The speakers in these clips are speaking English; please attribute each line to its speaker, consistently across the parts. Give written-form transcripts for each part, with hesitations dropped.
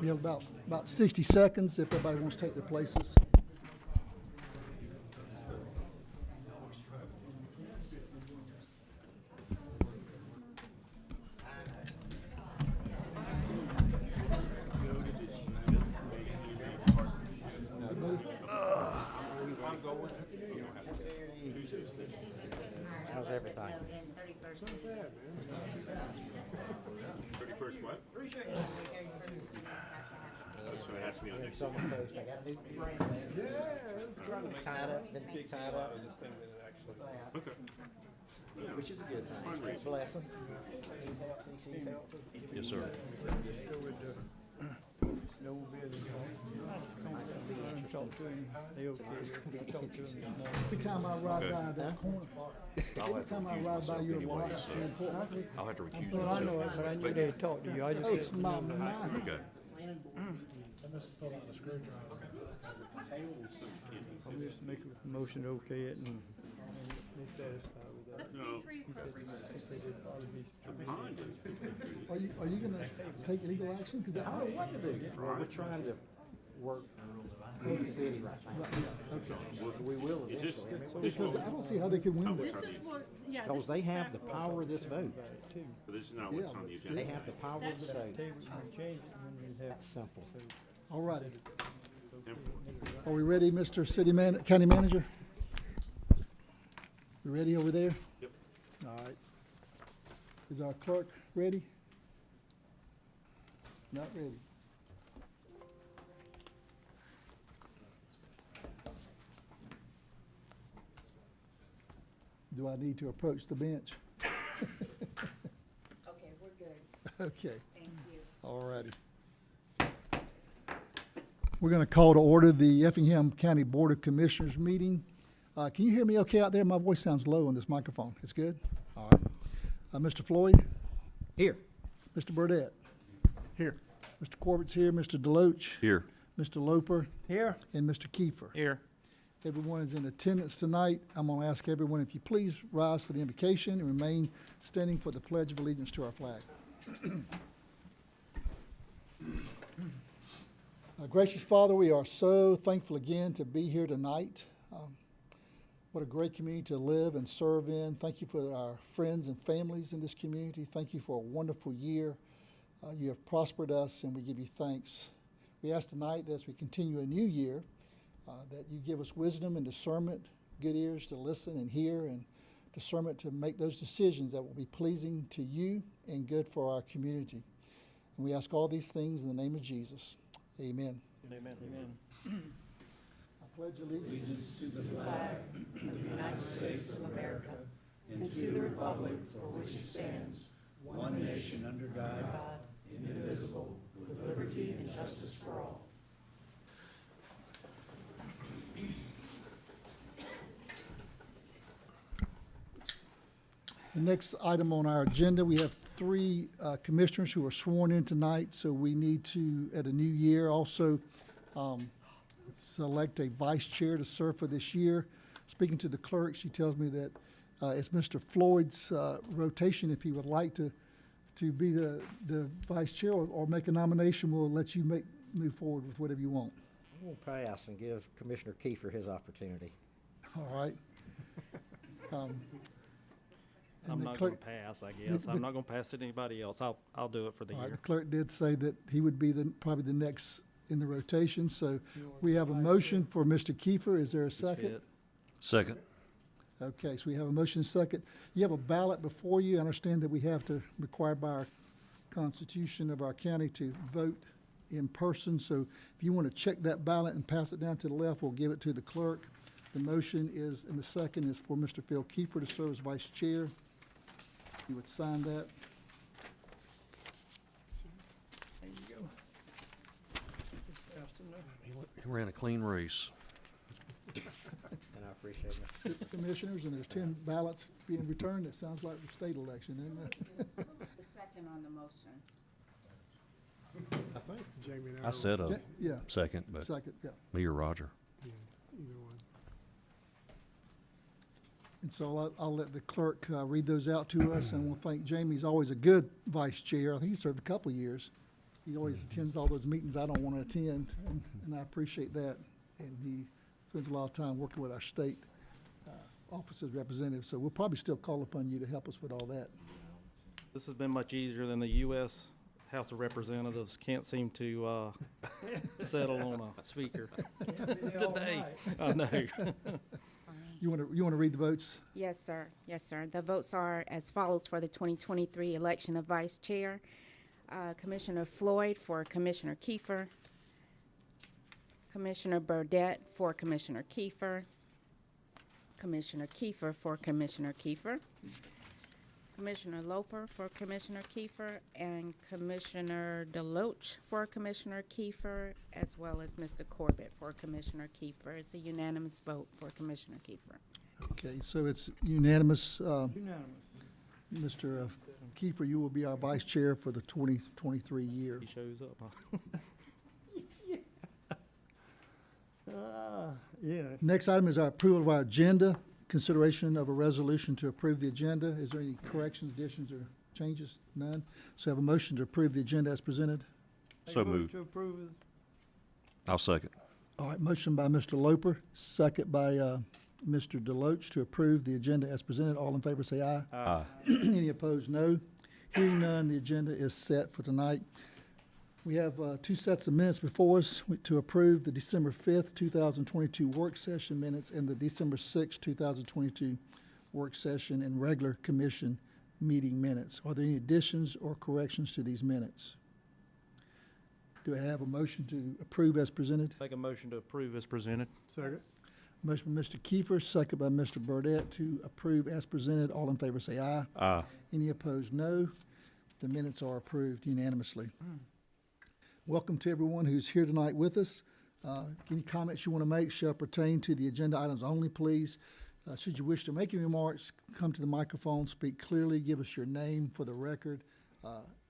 Speaker 1: We have about 60 seconds if everybody wants to take their places.
Speaker 2: How's everything?
Speaker 3: 31st what? So it has to be on next
Speaker 2: Summer Coast, I got a new brand. Yeah, it's kind of tied up, been tied up.
Speaker 3: Okay.
Speaker 2: Which is a good thing. It's a blessing. He's healthy, she's healthy.
Speaker 3: Yes, sir.
Speaker 1: Every time I ride by that corner, every time I ride by your lot,
Speaker 3: I'll have to recuse
Speaker 4: Well, I know
Speaker 3: myself.
Speaker 4: it, but I need to talk to you. I just
Speaker 1: oh, it's my mind.
Speaker 3: Okay.
Speaker 4: I'm just make a motion to okay it and they satisfied with that.
Speaker 3: No.
Speaker 4: They said it'd probably be
Speaker 3: Behind it.
Speaker 1: Are you gonna take legal action? Because
Speaker 2: I don't know what to do. Well, we're trying to work in the city right now. We will
Speaker 3: Is this,
Speaker 2: eventually.
Speaker 1: because I don't see how they could win this.
Speaker 5: This is what, yeah.
Speaker 2: Because they have the power of this vote.
Speaker 3: this is not what's on the
Speaker 2: They
Speaker 3: agenda?
Speaker 2: have the power of the vote.
Speaker 4: table and change it when you have.
Speaker 2: It's simple.
Speaker 1: All righty. Are we ready, Mr. County Manager? We ready over there?
Speaker 3: Yep.
Speaker 1: All right. Is our clerk ready? Not ready. Do I need to approach the bench?
Speaker 6: Okay, we're good.
Speaker 1: Okay.
Speaker 6: Thank you.
Speaker 1: All righty. We're going to call to order the Effingham County Board of Commissioners meeting. Can you hear me okay out there? My voice sounds low on this microphone. It's good? All right. Mr. Floyd?
Speaker 2: Here.
Speaker 1: Mr. Burdette? Here. Mr. Corbett's here. Mr. Deloach?
Speaker 3: Here.
Speaker 1: Mr. Loper?
Speaker 4: Here.
Speaker 1: And Mr. Kiefer?
Speaker 4: Here.
Speaker 1: Everyone is in attendance tonight. I'm going to ask everyone if you please rise for the invocation and remain standing for the Pledge of Allegiance to our flag. Gracious Father, we are so thankful again to be here tonight. What a great community to live and serve in. Thank you for our friends and families in this community. Thank you for a wonderful year. You have prospered us, and we give you thanks. We ask tonight that as we continue a new year, that you give us wisdom and discernment, good ears to listen and hear, and discernment to make those decisions that will be pleasing to you and good for our community. And we ask all these things in the name of Jesus. Amen.
Speaker 4: Amen. Amen.
Speaker 1: I pledge allegiance to the
Speaker 6: Flag of the United States of America and to the republic for which it stands,
Speaker 7: one nation under God,
Speaker 6: God,
Speaker 7: indivisible,
Speaker 6: with liberty and justice for all.
Speaker 1: The next item on our agenda, we have three commissioners who are sworn in tonight, so we need to, at a new year, also select a vice chair to serve for this year. Speaking to the clerk, she tells me that it's Mr. Floyd's rotation. If he would like to be the vice chair or make a nomination, we'll let you move forward with whatever you want.
Speaker 2: We'll pass and give Commissioner Kiefer his opportunity.
Speaker 1: All right.
Speaker 8: I'm
Speaker 1: the
Speaker 8: not
Speaker 1: clerk-
Speaker 8: gonna pass, I guess. I'm not gonna pass it to anybody else. I'll do it for the
Speaker 1: All right,
Speaker 8: year.
Speaker 1: the clerk did say that he would be probably the next in the rotation, so we have a motion for Mr. Kiefer. Is there a second?
Speaker 8: Fit.
Speaker 3: Second.
Speaker 1: Okay, so we have a motion second. You have a ballot before you. I understand that we have to, required by our constitution of our county, to vote in person. So if you want to check that ballot and pass it down to the left, we'll give it to the clerk. The motion is, and the second is for Mr. Phil Kiefer to serve as vice chair. You would sign that. There you go.
Speaker 3: He ran a clean race.
Speaker 2: And I appreciate it.
Speaker 1: 6 commissioners, and there's 10 ballots being returned. That sounds like the state election, isn't it?
Speaker 6: The second on the motion.
Speaker 2: I think.
Speaker 7: Jamie and
Speaker 3: I said
Speaker 1: Ja-
Speaker 3: a
Speaker 1: Yeah,
Speaker 3: second, but
Speaker 1: second, yeah.
Speaker 3: me or Roger.
Speaker 7: either one.
Speaker 1: And so I'll let the clerk read those out to us, and we'll thank Jamie. He's always a good vice chair. I think he served a couple of years. He always attends all those meetings I don't want to attend, and I appreciate that. And he spends a lot of time working with our state offices representatives, so we'll probably still call upon you to help us with all that.
Speaker 8: This has been much easier than the U.S. House of Representatives. Can't seem to settle on a speaker today. I know.
Speaker 1: You want to read the votes?
Speaker 5: Yes, sir. Yes, sir. The votes are as follows for the 2023 election of vice chair. Commissioner Floyd for Commissioner Kiefer. Commissioner Burdette for Commissioner Kiefer. Commissioner Kiefer for Commissioner Kiefer. Commissioner Loper for Commissioner Kiefer, and Commissioner Deloach for Commissioner Kiefer, as well as Mr. Corbett for Commissioner Kiefer. It's a unanimous vote for Commissioner Kiefer.
Speaker 1: Okay, so it's unanimous.
Speaker 4: Unanimous.
Speaker 1: Mr. Kiefer, you will be our vice chair for the 2023 year.
Speaker 8: He shows up, huh?
Speaker 4: Yeah.
Speaker 1: Next item is our approval of our agenda. Consideration of a resolution to approve the agenda. Is there any corrections, additions, or changes? None. So I have a motion to approve the agenda as presented.
Speaker 4: Make
Speaker 3: So
Speaker 4: a motion
Speaker 3: moved.
Speaker 4: to approve it.
Speaker 3: I'll second.
Speaker 1: All right, motion by Mr. Loper, second by Mr. Deloach to approve the agenda as presented. All in favor say aye.
Speaker 3: Aye.
Speaker 1: Any opposed, no. Hearing none, the agenda is set for tonight. We have two sets of minutes before us to approve the December 5th, 2022 work session minutes and the December 6th, 2022 work session and regular commission meeting minutes. Are there any additions or corrections to these minutes? Do I have a motion to approve as presented?
Speaker 8: Make a motion to approve as presented.
Speaker 7: Second.
Speaker 1: Motion by Mr. Kiefer, second by Mr. Burdette to approve as presented. All in favor say aye.
Speaker 3: Aye.
Speaker 1: Any opposed, no. The minutes are approved unanimously. Welcome to everyone who's here tonight with us. Any comments you want to make shall pertain to the agenda items only, please. Should you wish to make any remarks, come to the microphone, speak clearly, give us your name for the record,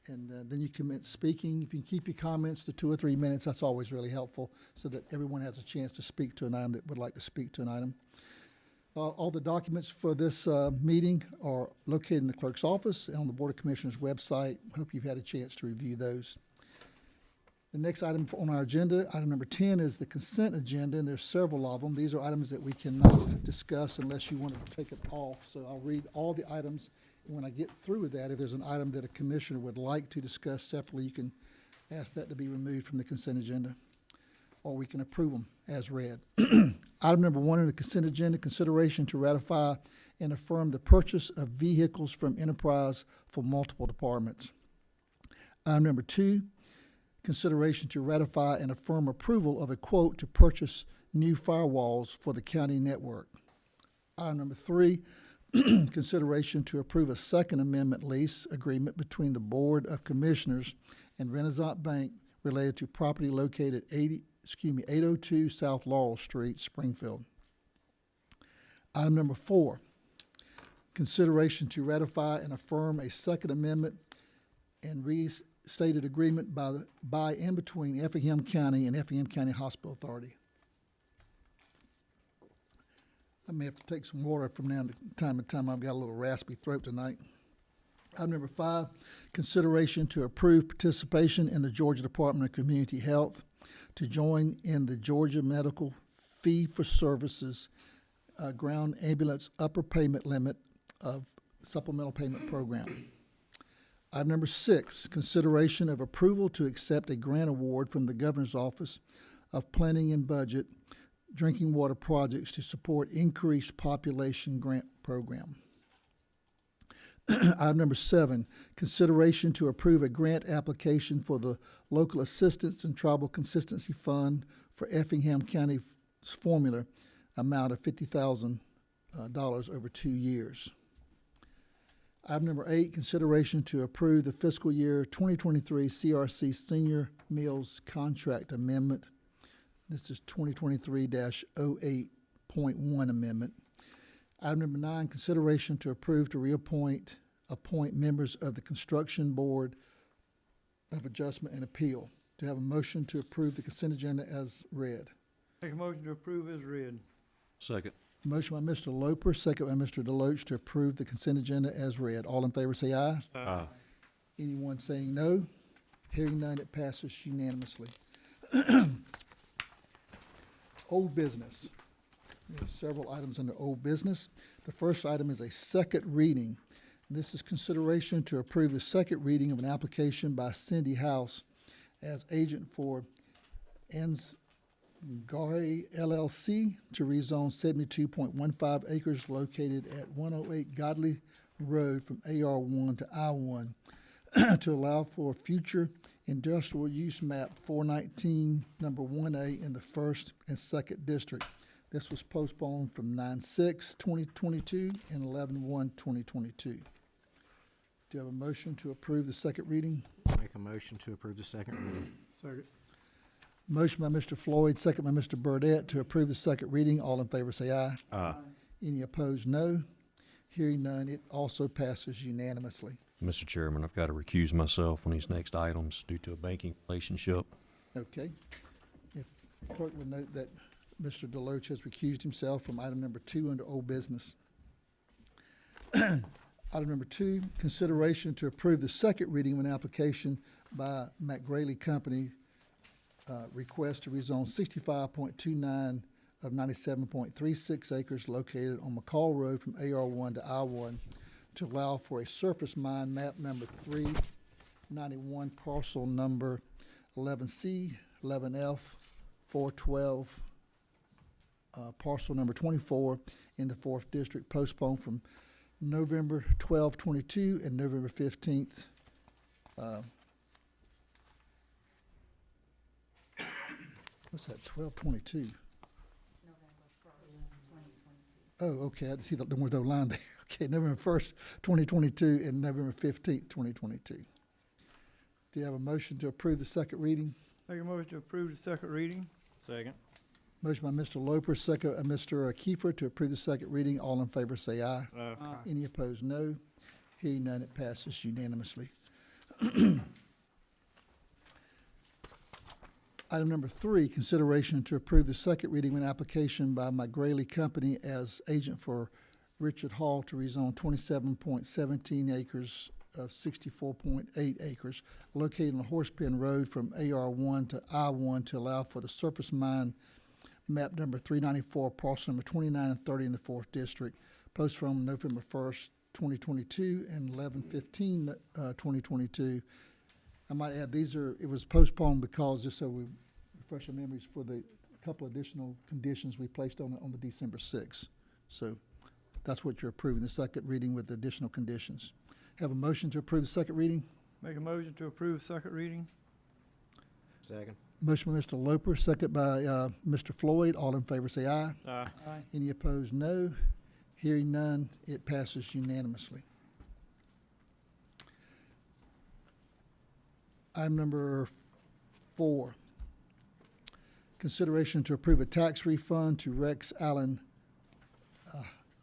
Speaker 1: and then you commence speaking. If you can keep your comments to 2 or 3 minutes, that's always really helpful so that everyone has a chance to speak to an item that would like to speak to an item. All the documents for this meeting are located in the clerk's office and on the Board of Commissioners website. Hope you've had a chance to review those. The next item on our agenda, item number 10, is the consent agenda, and there's several of them. These are items that we cannot discuss unless you want to take it off. So I'll read all the items, and when I get through with that, if there's an item that a commissioner would like to discuss separately, you can ask that to be removed from the consent agenda, or we can approve them as read. Item number 1 in the consent agenda, consideration to ratify and affirm the purchase of vehicles from Enterprise for multiple departments. Item number 2, consideration to ratify and affirm approval of a quote to purchase new firewalls for the county network. Item number 3, consideration to approve a second amendment lease agreement between the Board of Commissioners and Renaissance Bank related to property located at 802 South Laurel Street, Springfield. Item number 4, consideration to ratify and affirm a second amendment and restated agreement by and between Effingham County and Effingham County Hospital Authority. I may have to take some water from time to time. I've got a little raspy throat tonight. Item number 5, consideration to approve participation in the Georgia Department of Community Health to join in the Georgia Medical Fee-for-Services Ground Ambulance Upper Payment Limit of Supplemental Payment Program. Item number 6, consideration of approval to accept a grant award from the Governor's Office of Planning and Budget drinking water projects to support increased population grant program. Item number 7, consideration to approve a grant application for the Local Assistance and Tribal Consistency Fund for Effingham County's formula amount of $50,000 over 2 years. Item number 8, consideration to approve the fiscal year 2023 CRC Senior Meals Contract Amendment. This is 2023-08.1 amendment. Item number 9, consideration to approve to appoint members of the Construction Board of Adjustment and Appeal. To have a motion to approve the consent agenda as read.
Speaker 4: Make a motion to approve as read.
Speaker 3: Second.
Speaker 1: Motion by Mr. Loper, second by Mr. Deloach to approve the consent agenda as read. All in favor say aye.
Speaker 3: Aye.
Speaker 1: Anyone saying no? Hearing none, it passes unanimously. Old business. We have several items under old business. The first item is a second reading. This is consideration to approve the second reading of an application by Cindy House as agent for Gari LLC to rezone 72.15 acres located at 108 Godley Road from AR1 to I1 to allow for future industrial use map 419, number 1A in the first and second district. This was postponed from 9/6/2022 and 11/1/2022. Do you have a motion to approve the second reading?
Speaker 2: Make a motion to approve the second reading.
Speaker 7: Second.
Speaker 1: Motion by Mr. Floyd, second by Mr. Burdette to approve the second reading. All in favor say aye.
Speaker 3: Aye.
Speaker 1: Any opposed, no. Hearing none, it also passes unanimously.
Speaker 3: Mr. Chairman, I've got to recuse myself on these next items due to a banking relationship.
Speaker 1: Okay. If clerk would note that Mr. Deloach has recused himself from item number 2 under old business. Item number 2, consideration to approve the second reading of an application by McGrady Company, request to rezone 65.29 of 97.36 acres located on McCall Road from AR1 to I1 to allow for a surface mine map number 391, parcel number 11C, 11F, 412, parcel number 24 in the 4th District, postponed from November 12, 22 and November 15th. What's that, 12/22? Oh, okay, I see the one with no line there. Okay, November 1st, 2022 and November 15th, 2022. Do you have a motion to approve the second reading?
Speaker 4: Make a motion to approve the second reading.
Speaker 8: Second.
Speaker 1: Motion by Mr. Loper, second by Mr. Kiefer to approve the second reading. All in favor say aye.
Speaker 8: Aye.
Speaker 1: Any opposed, no. Hearing none, it passes unanimously. Item number 3, consideration to approve the second reading of an application by McGrady Company as agent for Richard Hall to rezone 27.17 acres of 64.8 acres located on Horsepen Road from AR1 to I1 to allow for the surface mine map number 394, parcel number 29 and 30 in the 4th District, post from November 1st, 2022 and 11/15/2022. I might add, it was postponed because, just so we refresh our memories, for the couple additional conditions we placed on the December 6th. So that's what you're approving, the second reading with the additional conditions. Have a motion to approve the second reading?
Speaker 4: Make a motion to approve second reading.
Speaker 2: Second.
Speaker 1: Motion by Mr. Loper, second by Mr. Floyd. All in favor say aye.
Speaker 8: Aye.
Speaker 4: Aye.
Speaker 1: Any opposed, no. Hearing none, it passes unanimously. Item number 4, consideration to approve a tax refund to Rex Allen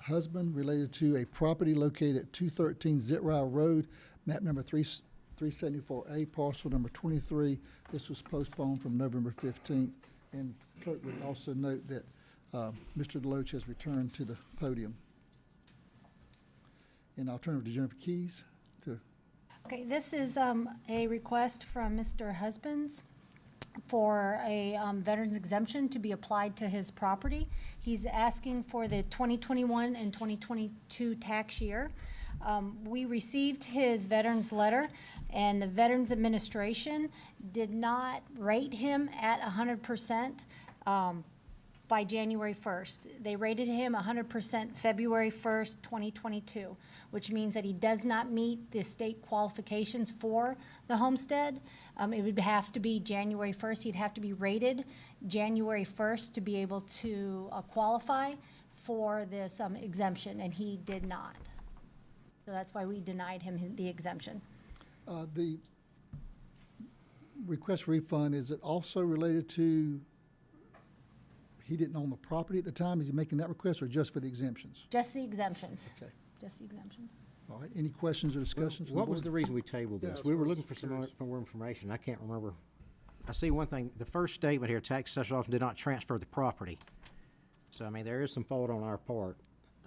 Speaker 1: husband related to a property located at 213 Zitrow Road, map number 374A, parcel number 23. This was postponed from November 15th. And clerk would also note that Mr. Deloach has returned to the podium. And I'll turn it over to Jennifer Keys to.
Speaker 9: Okay, this is a request from Mr. Husbands for a veteran's exemption to be applied to his property. He's asking for the 2021 and 2022 tax year. We received his veteran's letter, and the Veterans Administration did not rate him at 100% by January 1st. They rated him 100% February 1st, 2022, which means that he does not meet the state qualifications for the homestead. It would have to be January 1st. He'd have to be rated January 1st to be able to qualify for this exemption, and he did not. So that's why we denied him the exemption.
Speaker 1: The request refund, is it also related to he didn't own the property at the time? Is he making that request, or just for the exemptions?
Speaker 9: Just the exemptions.
Speaker 1: Okay.
Speaker 9: Just the exemptions.
Speaker 1: All right. Any questions or discussions? from
Speaker 2: What
Speaker 1: the
Speaker 2: was
Speaker 1: board?
Speaker 2: the reason we tabled
Speaker 7: Yeah,
Speaker 2: this?
Speaker 7: that's
Speaker 2: We
Speaker 7: what
Speaker 2: were
Speaker 7: I
Speaker 2: looking
Speaker 7: was
Speaker 2: for some
Speaker 7: curious.
Speaker 2: more information. I can't remember. I see one thing, the first statement here, tax assessor's office did not transfer the property. So, I mean, there is some fault on our part,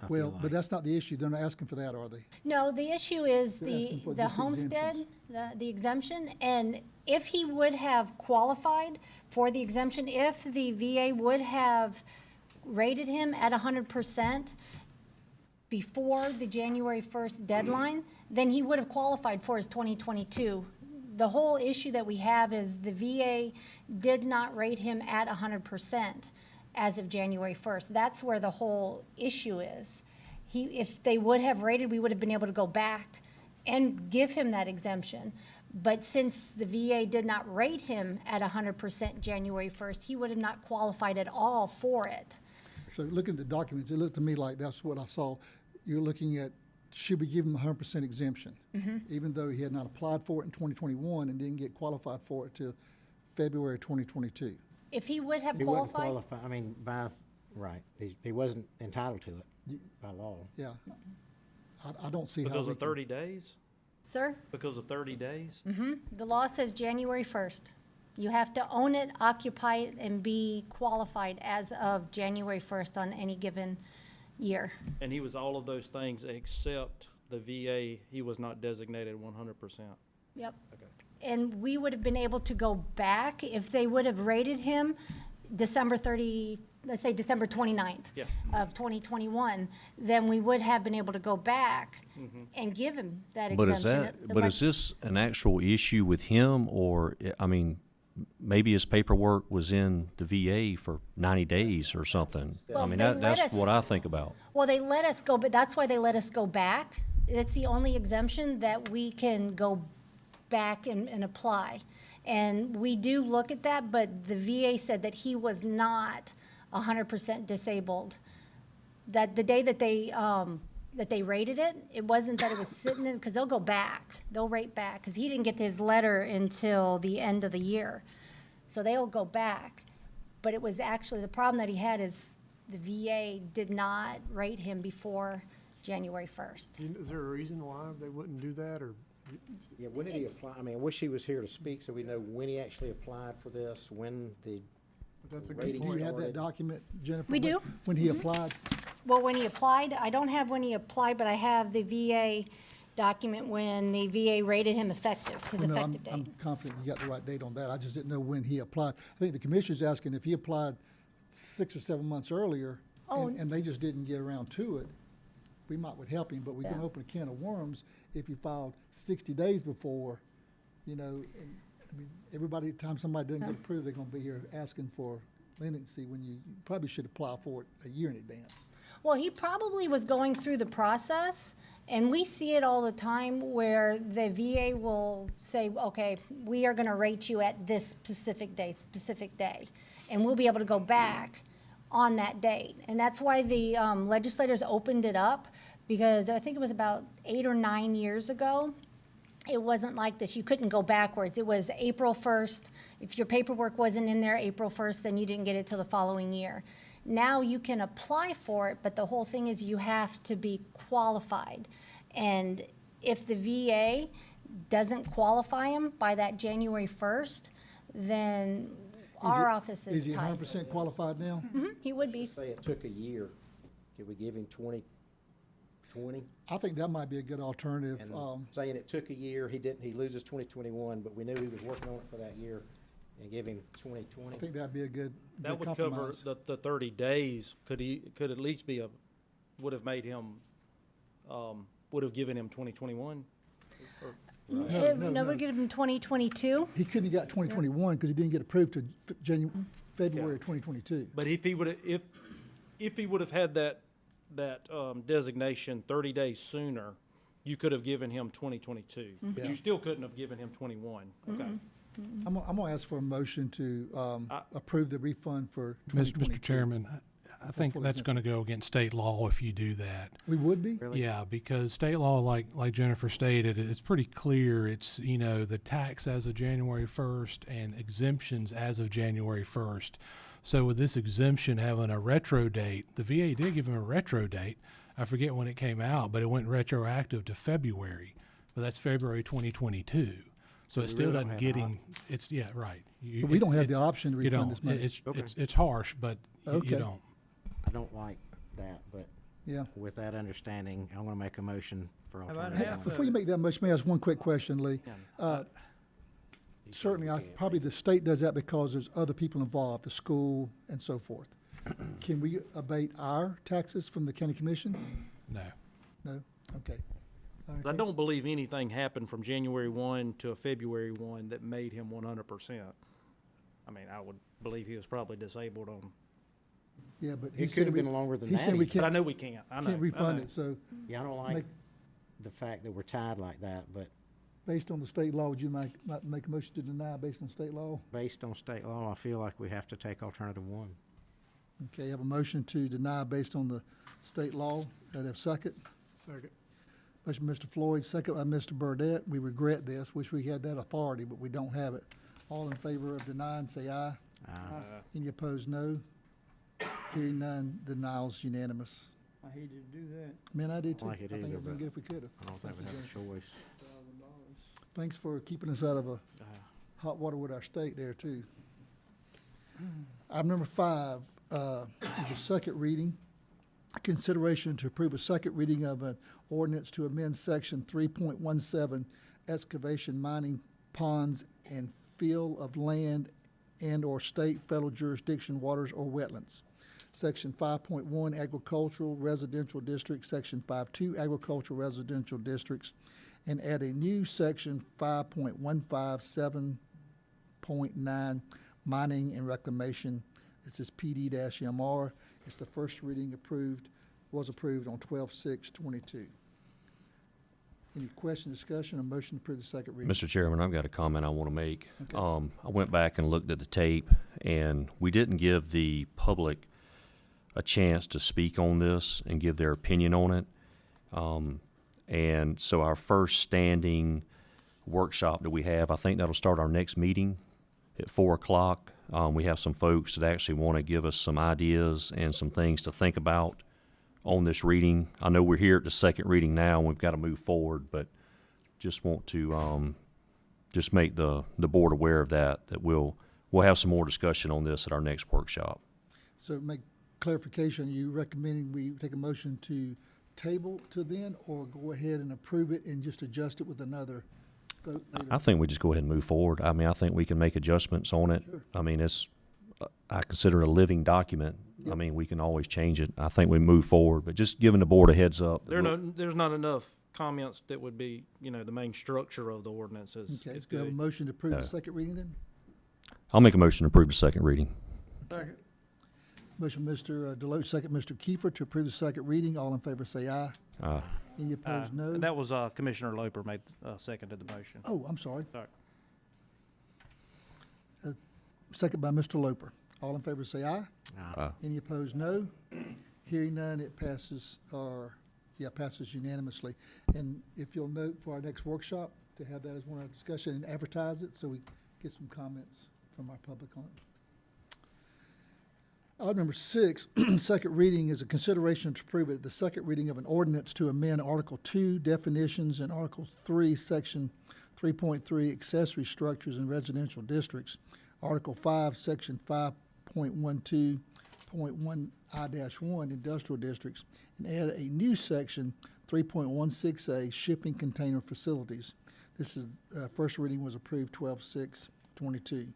Speaker 2: I feel
Speaker 1: Well,
Speaker 2: like.
Speaker 1: but that's not the issue. They're not asking for that, are they?
Speaker 9: No, the issue is
Speaker 1: They're asking for
Speaker 9: the
Speaker 1: just the
Speaker 9: homestead,
Speaker 1: exemptions.
Speaker 9: the exemption, and If he would have qualified for the exemption, if the VA would have rated him at 100% before the January 1st deadline, then he would have qualified for his 2022. The whole issue that we have is the VA did not rate him at 100% as of January 1st. That's where the whole issue is. If they would have rated, we would have been able to go back and give him that exemption. But since the VA did not rate him at 100% January 1st, he would have not qualified at all for it.
Speaker 1: So looking at the documents, it looked to me like that's what I saw. You're looking at, should we give him a 100% exemption? Even though he had not applied for it in 2021 and didn't get qualified for it till February 2022.
Speaker 9: If he would have
Speaker 2: He wouldn't
Speaker 9: qualified,
Speaker 2: qualify, I mean, right, he wasn't entitled to it by law.
Speaker 1: Yeah. I don't see how
Speaker 8: Because
Speaker 1: we
Speaker 8: of
Speaker 1: can-
Speaker 8: 30 days?
Speaker 9: sir,
Speaker 8: Because of 30 days?
Speaker 9: the law says January 1st. You have to own it, occupy it, and be qualified as of January 1st on any given year.
Speaker 8: And he was all of those things except the VA, he was not designated 100%.
Speaker 9: Yep.
Speaker 8: Okay.
Speaker 9: And we would have been able to go back if they would have rated him December 30, let's say December 29th
Speaker 8: Yeah.
Speaker 9: of 2021, then we would have been able to go back and give him that
Speaker 3: But
Speaker 9: exemption.
Speaker 3: is that, but is this an actual issue with him, or, I mean, maybe his paperwork was in the VA for 90 days or something? I
Speaker 9: Well,
Speaker 3: mean,
Speaker 9: they let
Speaker 3: that's
Speaker 9: us-
Speaker 3: what I think about.
Speaker 9: Well, they let us go, but that's why they let us go back. It's the only exemption that we can go back and apply. And we do look at that, but the VA said that he was not 100% disabled. That the day that they rated it, it wasn't that it was sitting in, because they'll go back, they'll rate back, because he didn't get his letter until the end of the year. So they'll go back. But it was actually, the problem that he had is the VA did not rate him before January 1st.
Speaker 7: Is there a reason why they wouldn't do that, or?
Speaker 2: Yeah, when did he apply? I mean, I wish he was here to speak so we know when he actually applied for this, when the,
Speaker 7: That's a
Speaker 2: Rating
Speaker 7: good
Speaker 1: Do you
Speaker 7: point.
Speaker 1: have that document, Jennifer?
Speaker 9: We do.
Speaker 1: When he applied?
Speaker 9: Well, when he applied, I don't have when he applied, but I have the VA document when the VA rated him effective, his
Speaker 1: Well, no,
Speaker 9: effective
Speaker 1: I'm
Speaker 9: date.
Speaker 1: confident you got the right date on that. I just didn't know when he applied. I think the commissioner's asking if he applied 6 or 7 months earlier,
Speaker 9: Oh.
Speaker 1: and they just didn't get around to it, we might would help him, but we can
Speaker 9: Yeah.
Speaker 1: open a can of worms if he filed 60 days before, you know, and, I mean, every time somebody doesn't get approved, they're gonna be here asking for leniency when you probably should apply for it a year in advance.
Speaker 9: Well, he probably was going through the process, and we see it all the time where the VA will say, okay, we are gonna rate you at this specific day, and we'll be able to go back on that date. And that's why the legislators opened it up, because I think it was about 8 or 9 years ago. It wasn't like this. You couldn't go backwards. It was April 1st. If your paperwork wasn't in there April 1st, then you didn't get it till the following year. Now you can apply for it, but the whole thing is you have to be qualified. And if the VA doesn't qualify him by that January 1st, then our office
Speaker 1: Is
Speaker 9: is
Speaker 1: he
Speaker 9: tied.
Speaker 1: 100% qualified now?
Speaker 9: He would be.
Speaker 2: say it took a year, could we give him 2020?
Speaker 1: I think that might be a good alternative.
Speaker 2: And saying it took a year, he loses 2021, but we knew he was working on it for that year, and give him 2020.
Speaker 1: I think that'd be a good
Speaker 8: That would cover
Speaker 1: compromise.
Speaker 8: the 30 days, could at least be would have made him, would have given him 2021?
Speaker 9: No, we'll get him in 2022.
Speaker 1: He couldn't have got 2021 because he didn't get approved to February of 2022.
Speaker 8: But if he would, if he would have had that designation 30 days sooner, you could have given him 2022. But
Speaker 1: Yeah.
Speaker 8: you still couldn't have given him 21. Okay.
Speaker 1: I'm gonna ask for a motion to approve the refund for 2022.
Speaker 10: Mr. Chairman, I think
Speaker 1: full
Speaker 10: that's
Speaker 1: exemption.
Speaker 10: going to go against state law if you do that.
Speaker 1: We would be?
Speaker 10: Yeah, because state law, like Jennifer stated, it's pretty clear. It's, the tax as of January 1st and exemptions as of January 1st. So with this exemption having a retro date, the VA did give him a retro date. I forget when it came out, but it went retroactive to February. But that's February 2022. So it still
Speaker 2: really don't
Speaker 10: doesn't
Speaker 2: have
Speaker 10: get
Speaker 2: the
Speaker 10: him, it's, yeah, right.
Speaker 1: But we don't have the option to
Speaker 10: You
Speaker 1: refund
Speaker 10: don't.
Speaker 1: this money.
Speaker 10: It's harsh, but
Speaker 1: Okay.
Speaker 10: you don't.
Speaker 2: I don't like that, but
Speaker 1: Yeah.
Speaker 2: with that understanding, I'm gonna make a motion for
Speaker 4: about
Speaker 2: alternative
Speaker 4: half
Speaker 2: one.
Speaker 1: Before you make that motion, may I ask one quick question, Lee?
Speaker 2: You
Speaker 1: certainly,
Speaker 2: we can't.
Speaker 1: probably the state does that because there's other people involved, the school and so forth. Can we abate our taxes from the county commission?
Speaker 10: No.
Speaker 1: No? Okay.
Speaker 8: I don't believe anything happened from January 1 to February 1 that made him 100%. I mean, I would believe he was probably disabled on,
Speaker 1: Yeah, but
Speaker 2: It could have been longer than
Speaker 1: he said
Speaker 2: that.
Speaker 1: we
Speaker 2: even.
Speaker 8: but I
Speaker 1: can't,
Speaker 8: know we can't. I know.
Speaker 1: can't
Speaker 8: I
Speaker 1: refund
Speaker 8: know.
Speaker 1: it, so
Speaker 2: Yeah, I don't
Speaker 1: make-
Speaker 2: like the fact that we're tied like that, but
Speaker 1: based on the state law, would you make a motion to deny based on state law?
Speaker 2: based on state law, I feel like we have to take alternative one.
Speaker 1: Okay, have a motion to deny based on the state law. I'd have second.
Speaker 7: Second.
Speaker 1: Motion by Mr. Floyd, second by Mr. Burdette. We regret this, wish we had that authority, but we don't have it. All in favor of denying, say aye. Any opposed, no. Hearing none, denial's unanimous.
Speaker 4: I hated to do that.
Speaker 1: Man, I do too.
Speaker 2: Like it
Speaker 1: I think
Speaker 2: either,
Speaker 1: it'd been
Speaker 2: but
Speaker 1: good if we could've.
Speaker 2: I don't think we have a choice.
Speaker 1: Thanks for keeping us out of a hot water with our state there too. Item number 5 is a second reading. Consideration to approve a second reading of an ordinance to amend section 3.17 excavation, mining, ponds, and field of land and/or state, federal jurisdiction waters or wetlands. Section 5.1 agricultural residential district, section 5.2 agricultural residential districts, and add a new section 5.157.9 mining and reclamation. This is PD-MR. It's the first reading was approved on 12/6/22. Any question, discussion, or motion to approve the second reading?
Speaker 3: Mr. Chairman, I've got a comment I want to make.
Speaker 1: Okay.
Speaker 3: I went back and looked at the tape, and we didn't give the public a chance to speak on this and give their opinion on it. And so our first standing workshop that we have, I think that'll start our next meeting at 4 o'clock. We have some folks that actually want to give us some ideas and some things to think about on this reading. I know we're here at the second reading now, and we've got to move forward, but just want to just make the board aware of that we'll have some more discussion on this at our next workshop.
Speaker 1: So make clarification, you recommending we take a motion to table to then, or go ahead and approve it and just adjust it with another vote later?
Speaker 3: I think we just go ahead and move forward. I mean, I think we can make adjustments on it.
Speaker 1: Sure.
Speaker 3: I mean, I consider it a living document. I
Speaker 1: Yep.
Speaker 3: mean, we can always change it. I think we move forward, but just giving the board a heads up.
Speaker 8: There's not enough comments that would be, the main structure of the ordinance is
Speaker 1: Okay,
Speaker 8: is
Speaker 1: do you have a
Speaker 8: good.
Speaker 1: motion to approve
Speaker 3: No.
Speaker 1: the second reading then?
Speaker 3: I'll make a motion to approve the second reading.
Speaker 4: Second.
Speaker 1: Motion, Mr. Deloach, second, Mr. Kiefer, to approve the second reading. All in favor say aye. Any opposed, no.
Speaker 8: That was Commissioner Loper seconded the motion.
Speaker 1: Oh, I'm sorry.
Speaker 8: Sorry.
Speaker 1: Second by Mr. Loper. All in favor say aye. Any opposed, no. Hearing none, it passes, passes unanimously. And if you'll note for our next workshop, to have that as one of our discussion and advertise it, so we get some comments from our public on it. Item number 6, second reading is a consideration to approve it, the second reading of an ordinance to amend Article 2 definitions and Article 3, Section 3.3 accessory structures in residential districts, Article 5, Section 5.12.1I-1 industrial districts, and add a new section 3.16A shipping container facilities. This is, first reading was approved 12/6/22.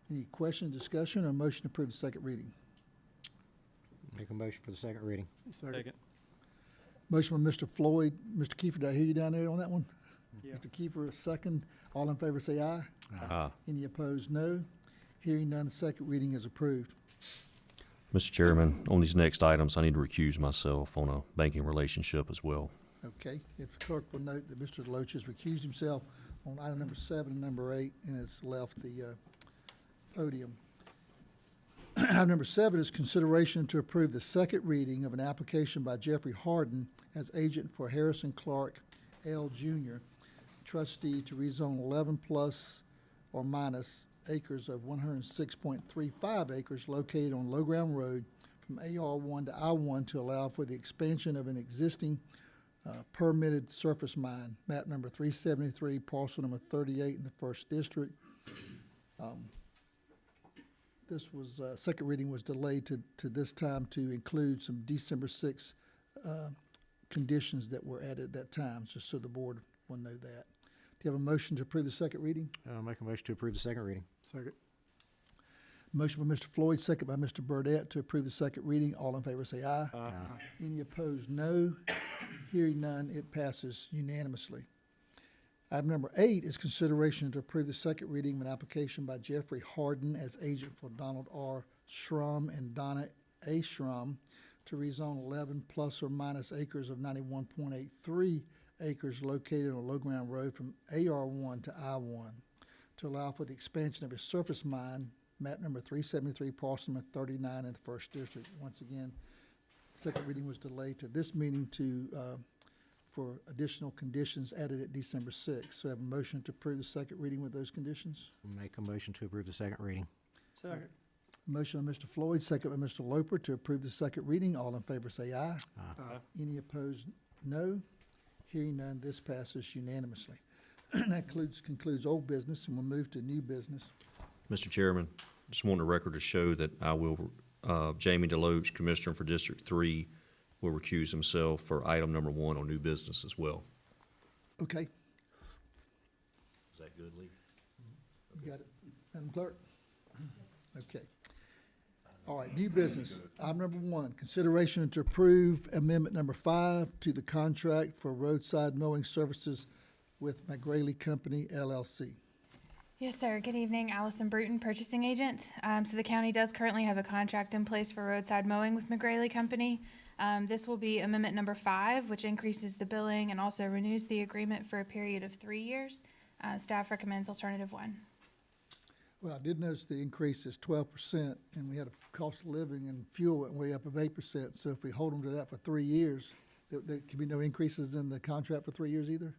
Speaker 1: Any question, discussion, or motion to approve the second reading?
Speaker 2: Make a motion for the second reading.
Speaker 8: Second.
Speaker 1: Motion by Mr. Floyd. Mr. Kiefer, did I hear you down there on that one?
Speaker 4: Yeah.
Speaker 1: Mr. Kiefer, second. All in favor say aye.
Speaker 3: Aye.
Speaker 1: Any opposed, no. Hearing none, the second reading is approved.
Speaker 3: Mr. Chairman, on these next items, I need to recuse myself on a banking relationship as well.
Speaker 1: Okay, if the clerk will note that Mr. Deloach has recused himself on item number 7 and number 8 and has left the podium. Item number 7 is consideration to approve the second reading of an application by Jeffrey Harden as agent for Harrison Clark L. Jr., trustee to rezone 11 plus or minus acres of 106.35 acres located on Low Ground Road from AR1 to I1 to allow for the expansion of an existing permitted surface mine, map number 373, parcel number 38 in the 1st District. This was, second reading was delayed to this time to include some December 6 conditions that were added at that time, just so the board will know that. Do you you have a motion to approve the second reading?
Speaker 2: I'll make a motion to approve the second reading.
Speaker 7: Second.
Speaker 1: Motion by Mr. Floyd, second by Mr. Burdette to approve the second reading. All in favor say aye.
Speaker 2: Aye.
Speaker 1: Any opposed, no. Hearing none, it passes unanimously. Item number 8 is consideration to approve the second reading of an application by Jeffrey Harden as agent for Donald R. Schrum and Donna A. Schrum to rezone 11 plus or minus acres of 91.83 acres located on Low Ground Road from AR1 to I1 to allow for the expansion of a surface mine, map number 373, parcel number 39 in the first district. Once again, second reading was delayed to this meeting for additional conditions added at December 6th. So I have a motion to approve the second reading with those conditions.
Speaker 2: Make a motion to approve the second reading.
Speaker 4: Second.
Speaker 1: Motion by Mr. Floyd, second by Mr. Loper to approve the second reading. All in favor say aye.
Speaker 7: Aye.
Speaker 1: Any opposed, no. Hearing none, this passes unanimously. That concludes old business, and we'll move to new business.
Speaker 3: Mr. Chairman, just want the record to show that I will, Jamie Deloach, Commissioner for District 3, will recuse himself for item number 1 on new business as well.
Speaker 1: Okay,
Speaker 3: Is that good, Lee?
Speaker 1: you got it, Madam Clerk? Okay. All right, new business. Item number 1, consideration to approve amendment number 5 to the contract for roadside mowing services with McGrady Company LLC.
Speaker 11: Yes, sir. Good evening. Allison Bruton, purchasing agent. So the county does currently have a contract in place for roadside mowing with McGrady Company. This will be amendment number 5, which increases the billing and also renews the agreement for a period of 3 years. Staff recommends alternative 1.
Speaker 1: Well, I did notice the increase is 12%, and we had a cost of living and fuel went way up of 8%. So if we hold them to that for 3 years, there can be no increases in the contract for 3 years either?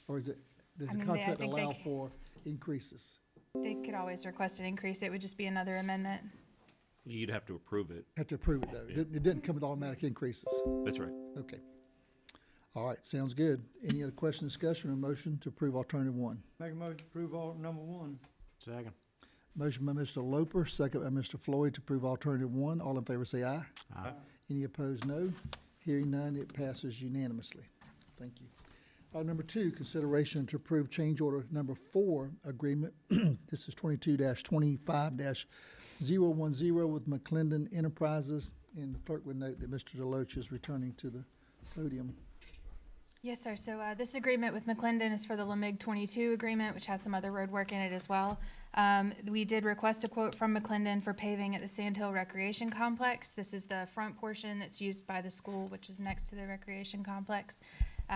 Speaker 1: Or is it, does
Speaker 11: I
Speaker 1: the
Speaker 11: mean,
Speaker 1: contract
Speaker 11: I think
Speaker 1: allow
Speaker 11: they-
Speaker 1: for increases?
Speaker 11: They could always request an increase. It would just be another amendment.
Speaker 12: You'd have to approve it.
Speaker 1: Have to approve it, though. It didn't come with automatic increases.
Speaker 12: That's right.
Speaker 1: Okay. All right, sounds good. Any other question, discussion, or motion to approve alternative 1?
Speaker 4: Make a motion to approve all number 1.
Speaker 2: Second.
Speaker 1: Motion by Mr. Loper, second by Mr. Floyd to approve alternative 1. All in favor say aye.
Speaker 2: Aye.
Speaker 1: Any opposed, no. Hearing none, it passes unanimously. Thank you. Item number 2, consideration to approve change order number 4 agreement. This is 22-25-010 with McClendon Enterprises. And the clerk would note that Mr. Deloach is returning to the podium.
Speaker 11: Yes, sir. So this agreement with McClendon is for the Lamig 22 agreement, which has some other road work in it as well. We did request a quote from McClendon for paving at the Sand Hill Recreation Complex. This is the front portion that's used by the school, which is next to the recreation complex.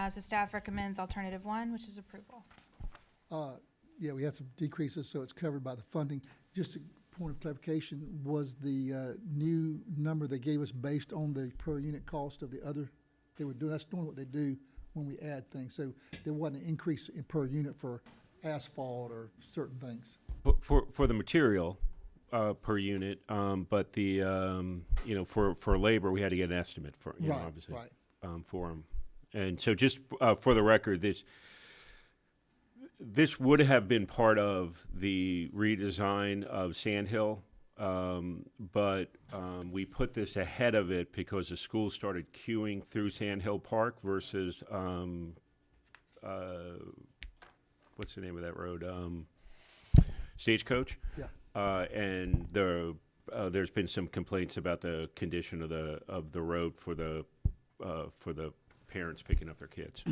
Speaker 11: So staff recommends alternative 1, which is approval.
Speaker 1: Yeah, we had some decreases, so it's covered by the funding. Just a point of clarification, was the new number they gave us based on the per unit cost of the other? They were doing, that's doing what they do when we add things. So there wasn't an increase in per unit for asphalt or certain things.
Speaker 12: But for the material per unit, but the for labor we had to get an estimate for
Speaker 1: Right,
Speaker 12: obviously
Speaker 1: right.
Speaker 12: For them, and so just for the record, this would have been part of the redesign of Sand Hill, but we put this ahead of it because the school started queuing through Sand Hill Park versus what's the name of that road? Stagecoach.
Speaker 1: Yeah.
Speaker 12: And there's been some complaints about the condition of the road for the parents picking up their kids.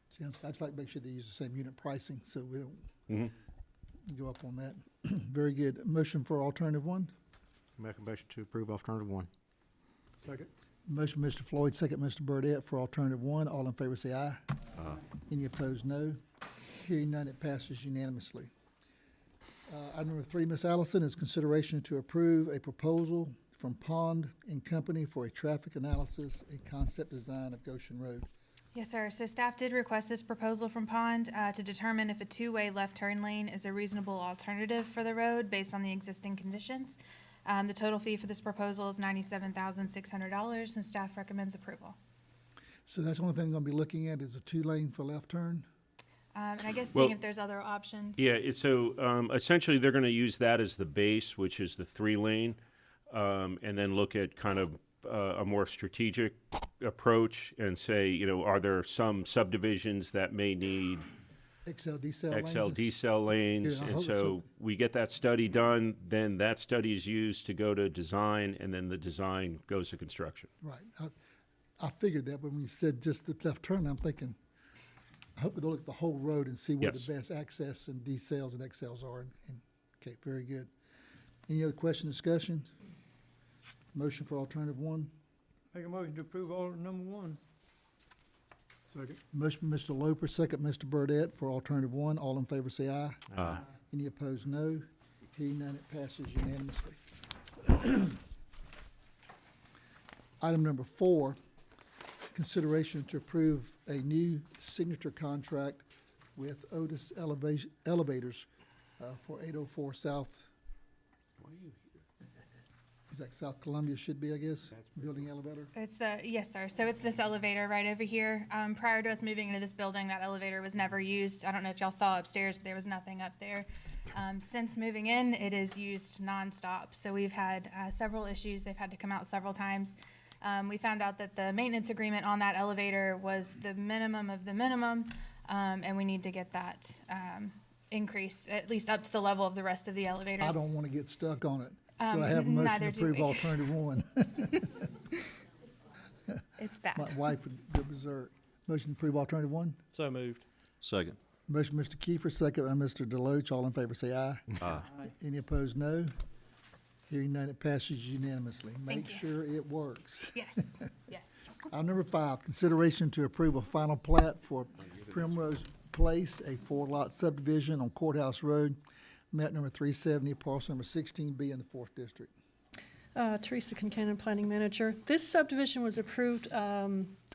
Speaker 1: Sounds, I'd like to make sure they use the same unit pricing, so we don't
Speaker 12: Mhm.
Speaker 1: go up on that. Very good. Motion for alternative 1?
Speaker 2: Make a motion to approve alternative 1.
Speaker 7: Second.
Speaker 1: Motion, Mr. Floyd, second, Mr. Burdette, for alternative 1. All in favor say aye. Any opposed, no. Hearing none, it passes unanimously. Item number 3, Ms. Allison, is consideration to approve a proposal from Pond and Company for a traffic analysis, a concept design of Goshen Road.
Speaker 11: Yes, sir. So staff did request this proposal from Pond to determine if a 2-way left turn lane is a reasonable alternative for the road based on the existing conditions. The total fee for this proposal is $97,600, and staff recommends approval.
Speaker 1: So that's the only thing I'm going to be looking at is a 2-lane for left turn?
Speaker 11: And I guess
Speaker 12: Well,
Speaker 11: seeing if there's other options.
Speaker 12: Yeah, so essentially they're going to use that as the base, which is the 3-lane, and then look at kind of a more strategic approach and say, are there some subdivisions that may need
Speaker 1: XL decel lanes?
Speaker 12: XL decel lanes.
Speaker 1: Yeah, I
Speaker 12: And
Speaker 1: hope
Speaker 12: so
Speaker 1: so.
Speaker 12: we get that study done, then that study is used to go to design, and then the design goes to construction.
Speaker 1: Right. I figured that, but when you said just the left turn, I'm thinking, I hope they'll look at the whole road and see where
Speaker 12: Yes.
Speaker 1: the best access and decels and XLs are. Okay, very good. Any other question, discussion? Motion for alternative one?
Speaker 4: Make a motion to approve alternate number 1.
Speaker 7: Second.
Speaker 1: Motion by Mr. Loper, second Mr. Burdette for alternative one. All in favor say aye.
Speaker 3: Aye.
Speaker 1: Any opposed, no. Hearing none, it passes unanimously. Item number 4, consideration to approve a new signature contract with Otis Elevators for 804 South. Is that South Columbia should be, I guess, building elevator?
Speaker 11: Yes, sir. So it's this elevator right over here. Prior to us moving into this building, that elevator was never used. I don't know if y'all saw upstairs, but there was nothing up there. Since moving in, it is used nonstop. So we've had several issues. They've had to come out several times. We found out that the maintenance agreement on that elevator was the minimum of the minimum, and we need to get that increased, at least up to the level of the rest of the elevators.
Speaker 1: I don't want to get stuck on it. Do I have a motion
Speaker 11: neither
Speaker 1: to
Speaker 11: do
Speaker 1: approve
Speaker 11: we.
Speaker 1: alternative one?
Speaker 11: It's bad.
Speaker 1: My wife would go berserk. Motion to approve alternative one?
Speaker 8: So moved.
Speaker 3: Second.
Speaker 1: Motion by Mr. Kiefer, second by Mr. Deloach. All in favor say aye.
Speaker 3: Aye.
Speaker 1: Any opposed, no. Hearing none, it passes unanimously. Make
Speaker 11: Thank you.
Speaker 1: sure it works.
Speaker 11: Yes, yes.
Speaker 1: Item number 5, consideration to approve a final plat for Primrose Place, a 4-lot subdivision on Courthouse Road, map number 370, parcel number 16B in the 4th District.
Speaker 13: Teresa Concanon, Planning Manager. This subdivision was approved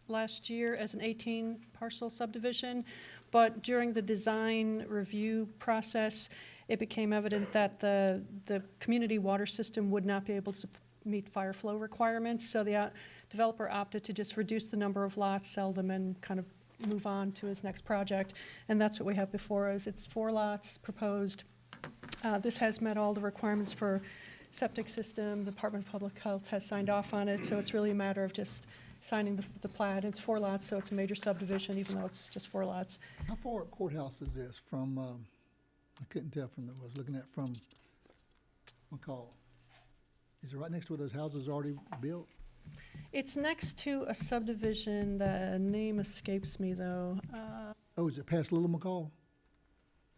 Speaker 13: last year as an 18-parcel subdivision, but during the design review process, it became evident that the community water system would not be able to meet fire flow requirements, so the developer opted to just reduce the number of lots, sell them, and kind of move on to his next project, and that's what we have before us. It's 4 lots proposed. This has met all the requirements for septic system. The Department of Public Health has signed off on it, so it's really a matter of just signing the plat. It's 4 lots, so it's a major subdivision, even though it's just 4 lots.
Speaker 1: How far courthouse is this from, I couldn't tell from the, I was looking at from McCall. Is it right next to where those houses are already built?
Speaker 13: It's next to a subdivision, the name escapes me, though.
Speaker 1: Oh, is it past Little McCall?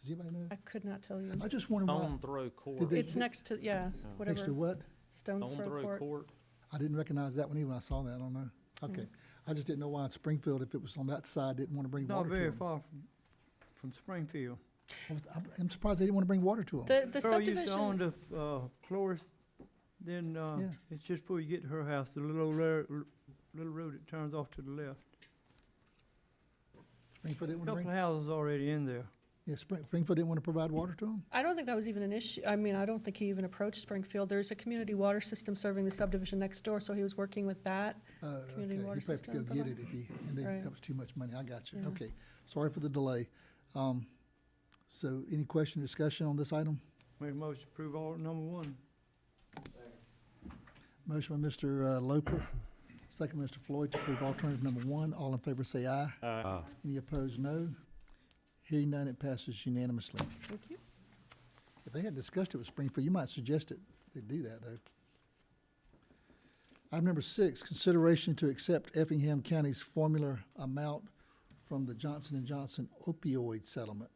Speaker 1: Does anybody know?
Speaker 13: I could not tell you.
Speaker 1: I just wonder why.
Speaker 8: Stone Throw Court.
Speaker 1: Did they-
Speaker 13: It's next to, yeah, whatever.
Speaker 1: Next to what?
Speaker 13: Stone's
Speaker 8: Stone
Speaker 13: Throw
Speaker 8: Throw
Speaker 13: Court.
Speaker 8: Court.
Speaker 1: I didn't recognize that one even when I saw that. I don't know. Okay. I just didn't know why in Springfield, if it was on that side, didn't want to bring
Speaker 4: Not
Speaker 1: water to
Speaker 4: very
Speaker 1: them.
Speaker 4: far from Springfield.
Speaker 1: I'm surprised they didn't want to bring water to them.
Speaker 13: The
Speaker 4: Girl used to own
Speaker 13: subdivision,
Speaker 4: the florist, then
Speaker 1: Yeah.
Speaker 4: it's just before you get to her house, the little road that turns off to the left.
Speaker 1: Springfield didn't want to
Speaker 4: Couple
Speaker 1: bring,
Speaker 4: of houses already in there.
Speaker 1: yeah, Springfield didn't want to provide water to them?
Speaker 13: I don't think that was even an issue. I mean, I don't think he even approached Springfield. There's a community water system serving the subdivision next door, so he was working with that. Community
Speaker 1: Okay,
Speaker 13: water
Speaker 1: you'd have to go
Speaker 13: system
Speaker 1: get it if he, and then
Speaker 13: Right.
Speaker 1: that was too much money. I got you.
Speaker 13: Yeah.
Speaker 1: Okay. Sorry for the delay. So any question, discussion on this item?
Speaker 4: Make a motion to approve alternate number 1.
Speaker 1: Motion by Mr. Loper, second by Mr. Floyd to approve alternative number 1. All in favor say aye.
Speaker 3: Aye.
Speaker 1: Any opposed, no. Hearing none, it passes unanimously.
Speaker 13: Thank you.
Speaker 1: If they had discussed it with Springfield, you might suggest it, they'd do that, though. Item number 6, consideration to accept Effingham County's formula amount from the Johnson & Johnson opioid settlement.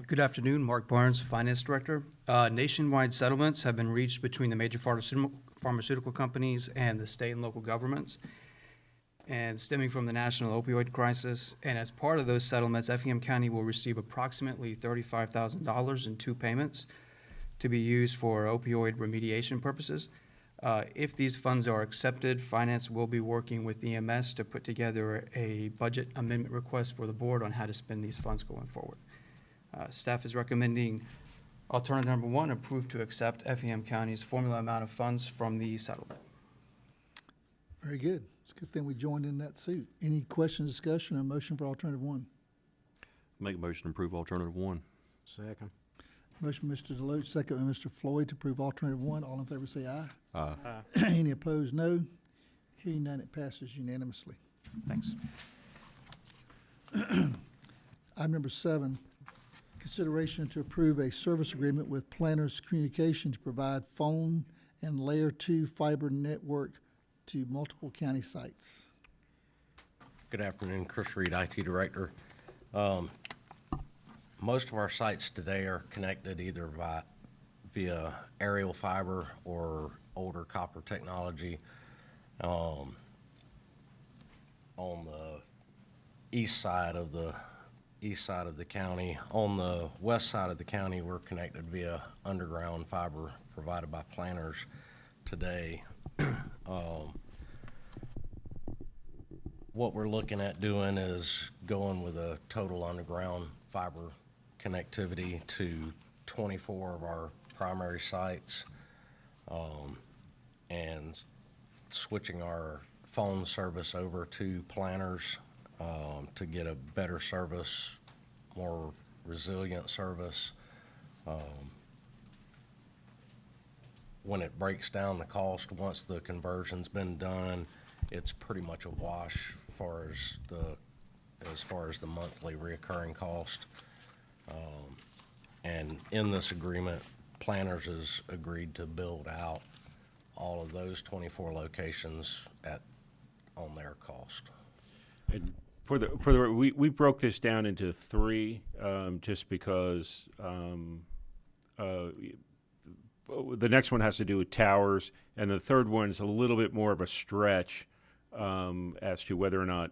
Speaker 14: Good afternoon, Mark Barnes, Finance Director. Nationwide settlements have been reached between the major pharmaceutical companies and the state and local governments, and stemming from the national opioid crisis. And as part of those settlements, Effingham County will receive approximately $35,000 in 2 payments to be used for opioid remediation purposes. If these funds are accepted, Finance will be working with EMS to put together a budget amendment request for the board on how to spend these funds going forward. Staff is recommending alternative number 1, approve to accept Effingham County's formula amount of funds from the settlement.
Speaker 1: Very good. It's a good thing we joined in that suit. Any questions, discussion, or motion for alternative 1?
Speaker 3: Make a motion to approve alternative 1.
Speaker 2: Second.
Speaker 1: Motion by Mr. Deloach, second by Mr. Floyd to approve alternative 1. All in favor say aye.
Speaker 3: Aye.
Speaker 1: Any opposed, no. Hearing none, it passes unanimously.
Speaker 14: Thanks.
Speaker 1: Item number 7, Consideration to approve a service agreement with Planners Communication to provide phone and Layer 2 fiber network to multiple county sites.
Speaker 15: Good afternoon, Chris Reed, IT Director. Most of our sites today are connected either via aerial fiber or older copper technology. On the east side of the county. On the west side of the county, we're connected via underground fiber provided by Planners today. What we're looking at doing is going with a total underground fiber connectivity to 24 of our primary sites, and switching our phone service over to Planners to get a better service, more resilient service. When it breaks down the cost, once the conversion's been done, it's pretty much a wash as far as the monthly reoccurring cost. And in this agreement, Planners has agreed to build out all of those 24 locations on their cost.
Speaker 12: And we broke this down into three, just because the next one has to do with towers, and the third one is a little bit more of a stretch as to whether or not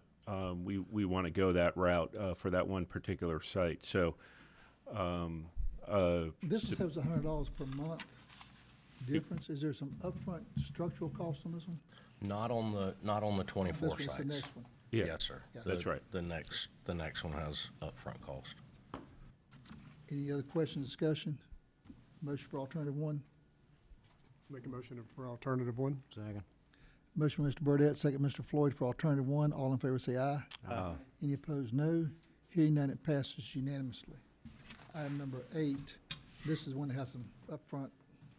Speaker 12: we want to go that route for that one particular site. So
Speaker 1: This one says $100 per month difference. Is there some upfront structural cost on this one?
Speaker 15: Not on the 24
Speaker 1: This
Speaker 15: sites.
Speaker 1: one's the next one.
Speaker 12: Yeah.
Speaker 15: Yes, sir.
Speaker 12: That's right.
Speaker 15: The next one has upfront cost.
Speaker 1: Any other questions, discussion? Motion for alternative one?
Speaker 7: Make a motion for alternative one.
Speaker 2: Second.
Speaker 1: Motion by Mr. Burdette, second Mr. Floyd for alternative one. All in favor say aye.
Speaker 2: Aye.
Speaker 1: Any opposed, no. Hearing none, it passes unanimously. Item number 8, this is one that has some upfront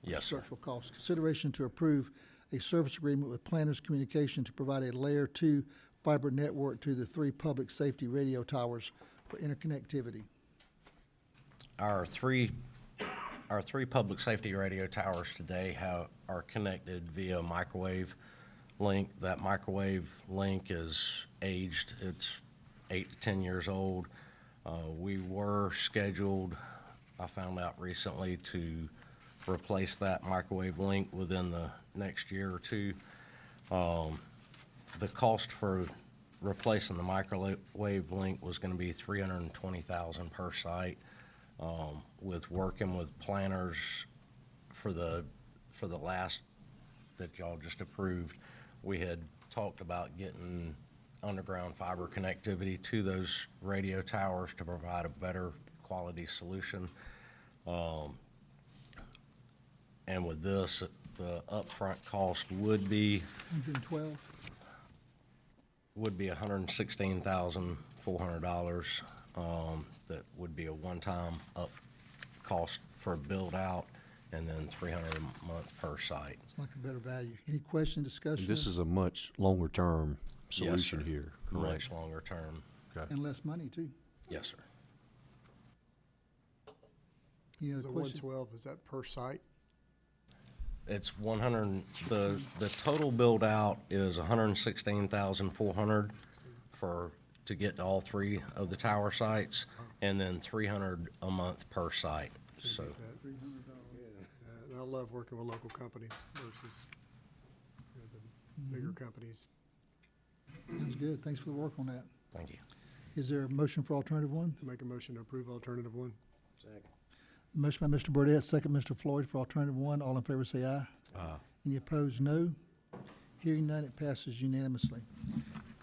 Speaker 15: Yes, sir.
Speaker 1: structural costs. Consideration to approve a service agreement with Planners Communication to provide a Layer 2 fiber network to the 3 public safety radio towers for interconnectivity.
Speaker 15: Our three public safety radio towers today are connected via microwave link. That microwave link is aged. It's 8 to 10 years old. We were scheduled, I found out recently, to replace that microwave link within the next year or two. The cost for replacing the microwave link was going to be $320,000 per site. With working with Planners for the last that y'all just approved, we had talked about getting underground fiber connectivity to those radio towers to provide a better quality solution. And with this, the upfront cost would be
Speaker 1: 112?
Speaker 15: Would be $116,400. That would be a one-time up cost for a build-out, and then $300 a month per site.
Speaker 1: It's like a better value. Any question, discussion?
Speaker 3: This is a much longer-term solution
Speaker 15: Yes, sir.
Speaker 3: here,
Speaker 15: Much
Speaker 3: correct?
Speaker 15: longer term.
Speaker 3: Okay.
Speaker 1: And less money, too.
Speaker 15: Yes, sir.
Speaker 1: Any
Speaker 7: Is
Speaker 1: other
Speaker 7: it
Speaker 1: question?
Speaker 7: 112, is that per site?
Speaker 15: It's 100, the total build-out is $116,400 to get to all 3 of the tower sites, and then $300 a month per site, so.
Speaker 7: And I love working with local companies versus the bigger companies.
Speaker 1: That's good. Thanks for the work on that.
Speaker 15: Thank you.
Speaker 1: Is there a motion for alternative one?
Speaker 7: Make a motion to approve alternative one.
Speaker 2: Second.
Speaker 1: Motion by Mr. Burdette, second Mr. Floyd for alternative one. All in favor say aye.
Speaker 3: Aye.
Speaker 1: Any opposed, no. Hearing none, it passes unanimously.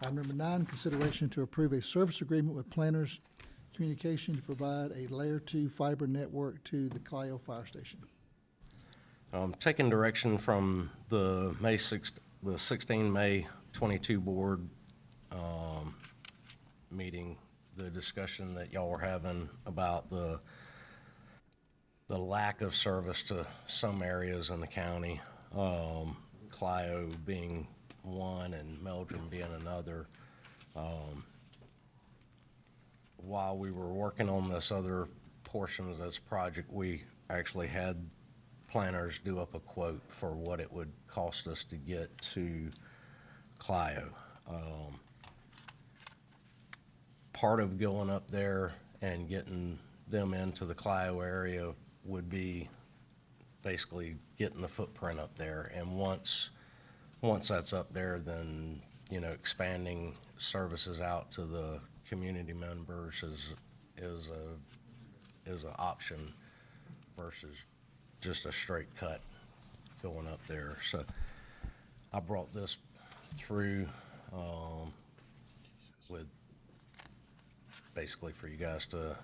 Speaker 1: Item number 9, consideration to approve a service agreement with Planners Communication to provide a Layer 2 fiber network to the Clio Fire Station.
Speaker 15: Taking direction from the 16 May 22 board meeting, the discussion that y'all were having about the lack of service to some areas in the county, Clio being one and Meldrum being another. While we were working on this other portion of this project, we actually had planners do up a quote for what it would cost us to get to Clio. Part of going up there and getting them into the Clio area would be basically getting the footprint up there. And once that's up there, then, you know, expanding services out to the community members is an option versus just a straight cut going up there. So I brought this through with basically for you guys to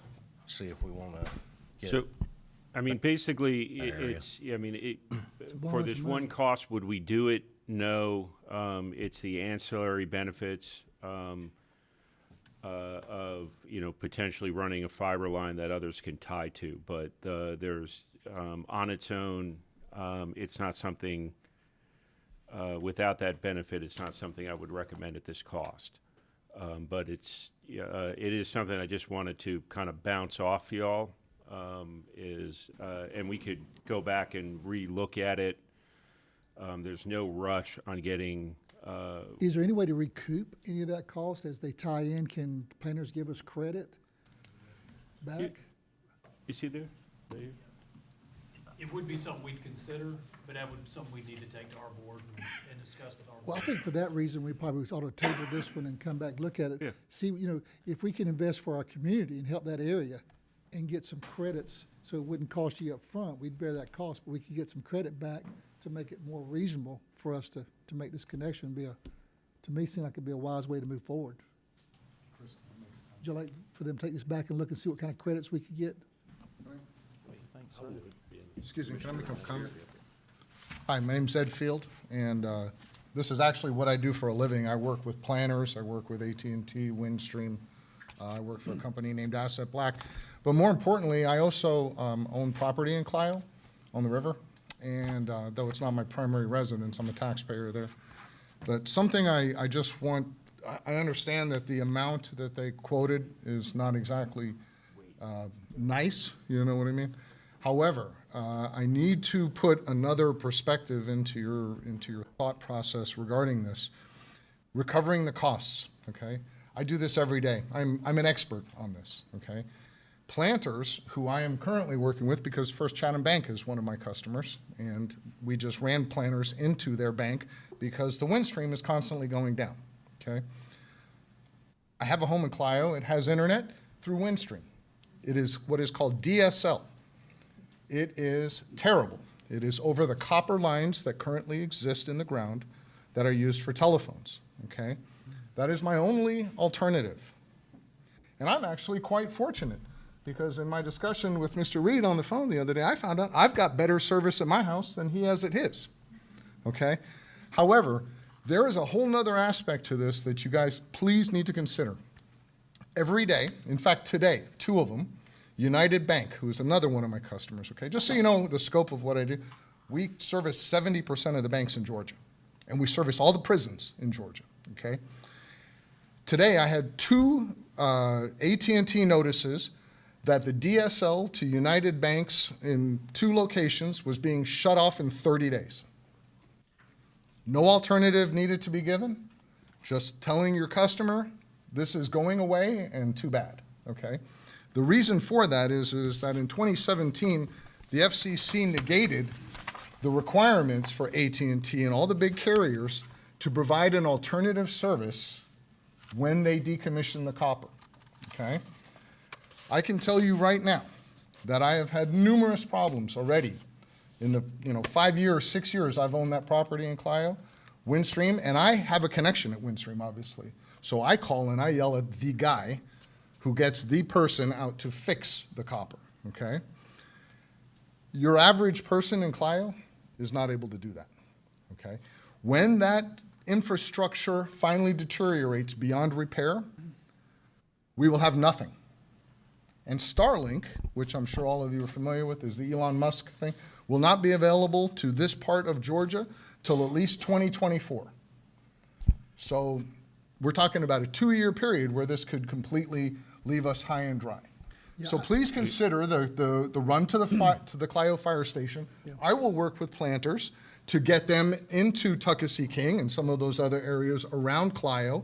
Speaker 15: see if we want to get.
Speaker 12: So, I mean, basically,
Speaker 15: that area.
Speaker 12: For this one cost, would we do it? No. It's the ancillary benefits of, you know, potentially running a fiber line that others can tie to. But there's, on its own, it's not something, without that benefit, it's not something I would recommend at this cost. But it is something I just wanted to kind of bounce off y'all. And we could go back and re-look at it. There's no rush on getting.
Speaker 1: Is there any way to recoup any of that cost as they tie in? Can planners give us credit back?
Speaker 12: Is he there? Dave?
Speaker 16: It would be something we'd consider, but that would be something we'd need to take to our board and discuss with our board.
Speaker 1: Well, I think for that reason, we probably ought to table this one and come back, look at it.
Speaker 12: Yeah.
Speaker 1: See, you know, if we can invest for our community and help that area and get some credits, so it wouldn't cost you up front, we'd bear that cost, but we could get some credit back to make it more reasonable for us to make this connection to me, seem like it'd be a wise way to move forward. Would you like for them to take this back and look and see what kind of credits we could get?
Speaker 17: Excuse me, can I make a comment? Hi, my name's Ed Field, and this is actually what I do for a living. I work with planners, I work with AT&T, Windstream, I work for a company named Asset Black. But more importantly, I also own property in Clio on the river, and though it's not my primary residence, I'm a taxpayer there. But something I just want, I understand that the amount that they quoted is not exactly nice, you know what I mean? However, I need to put another perspective into your thought process regarding this. Recovering the costs, okay? I do this every day. I'm an expert on this, okay? Planters, who I am currently working with, because First Chatham Bank is one of my customers, and we just ran planters into their bank because the wind stream is constantly going down, okay? I have a home in Clio. It has internet through Windstream. It is what is called DSL. It is terrible. It is over the copper lines that currently exist in the ground that are used for telephones, okay? That is my only alternative. And I'm actually quite fortunate because in my discussion with Mr. Reed on the phone the other day, I found out I've got better service at my house than he has at his, okay? However, there is a whole nother aspect to this that you guys please need to consider. Every day, in fact today, 2 of them, United Bank, who is another one of my customers, okay? Just so you know the scope of what I do, we service 70% of the banks in Georgia, and we service all the prisons in Georgia, okay? Today I had 2 AT&T notices that the DSL to United Banks in 2 locations was being shut off in 30 days. No alternative needed to be given, just telling your customer this is going away and too bad, okay? The reason for that is that in 2017, the FCC negated the requirements for AT&T and all the big carriers to provide an alternative service when they decommission the copper, okay? I can tell you right now that I have had numerous problems already in the 5 years, 6 years I've owned that property in Clio, Windstream, and I have a connection at Windstream, obviously. So I call and I yell at the guy who gets the person out to fix the copper, okay? Your average person in Clio is not able to do that, okay? When that infrastructure finally deteriorates beyond repair, we will have nothing. And Starlink, which I'm sure all of you are familiar with, is the Elon Musk thing, will not be available to this part of Georgia till at least 2024. So we're talking about a 2-year period where this could completely leave us high and dry. So please consider the run to the Clio Fire Station. I will work with planters to get them into Tuckasee King and some of those other areas around Clio.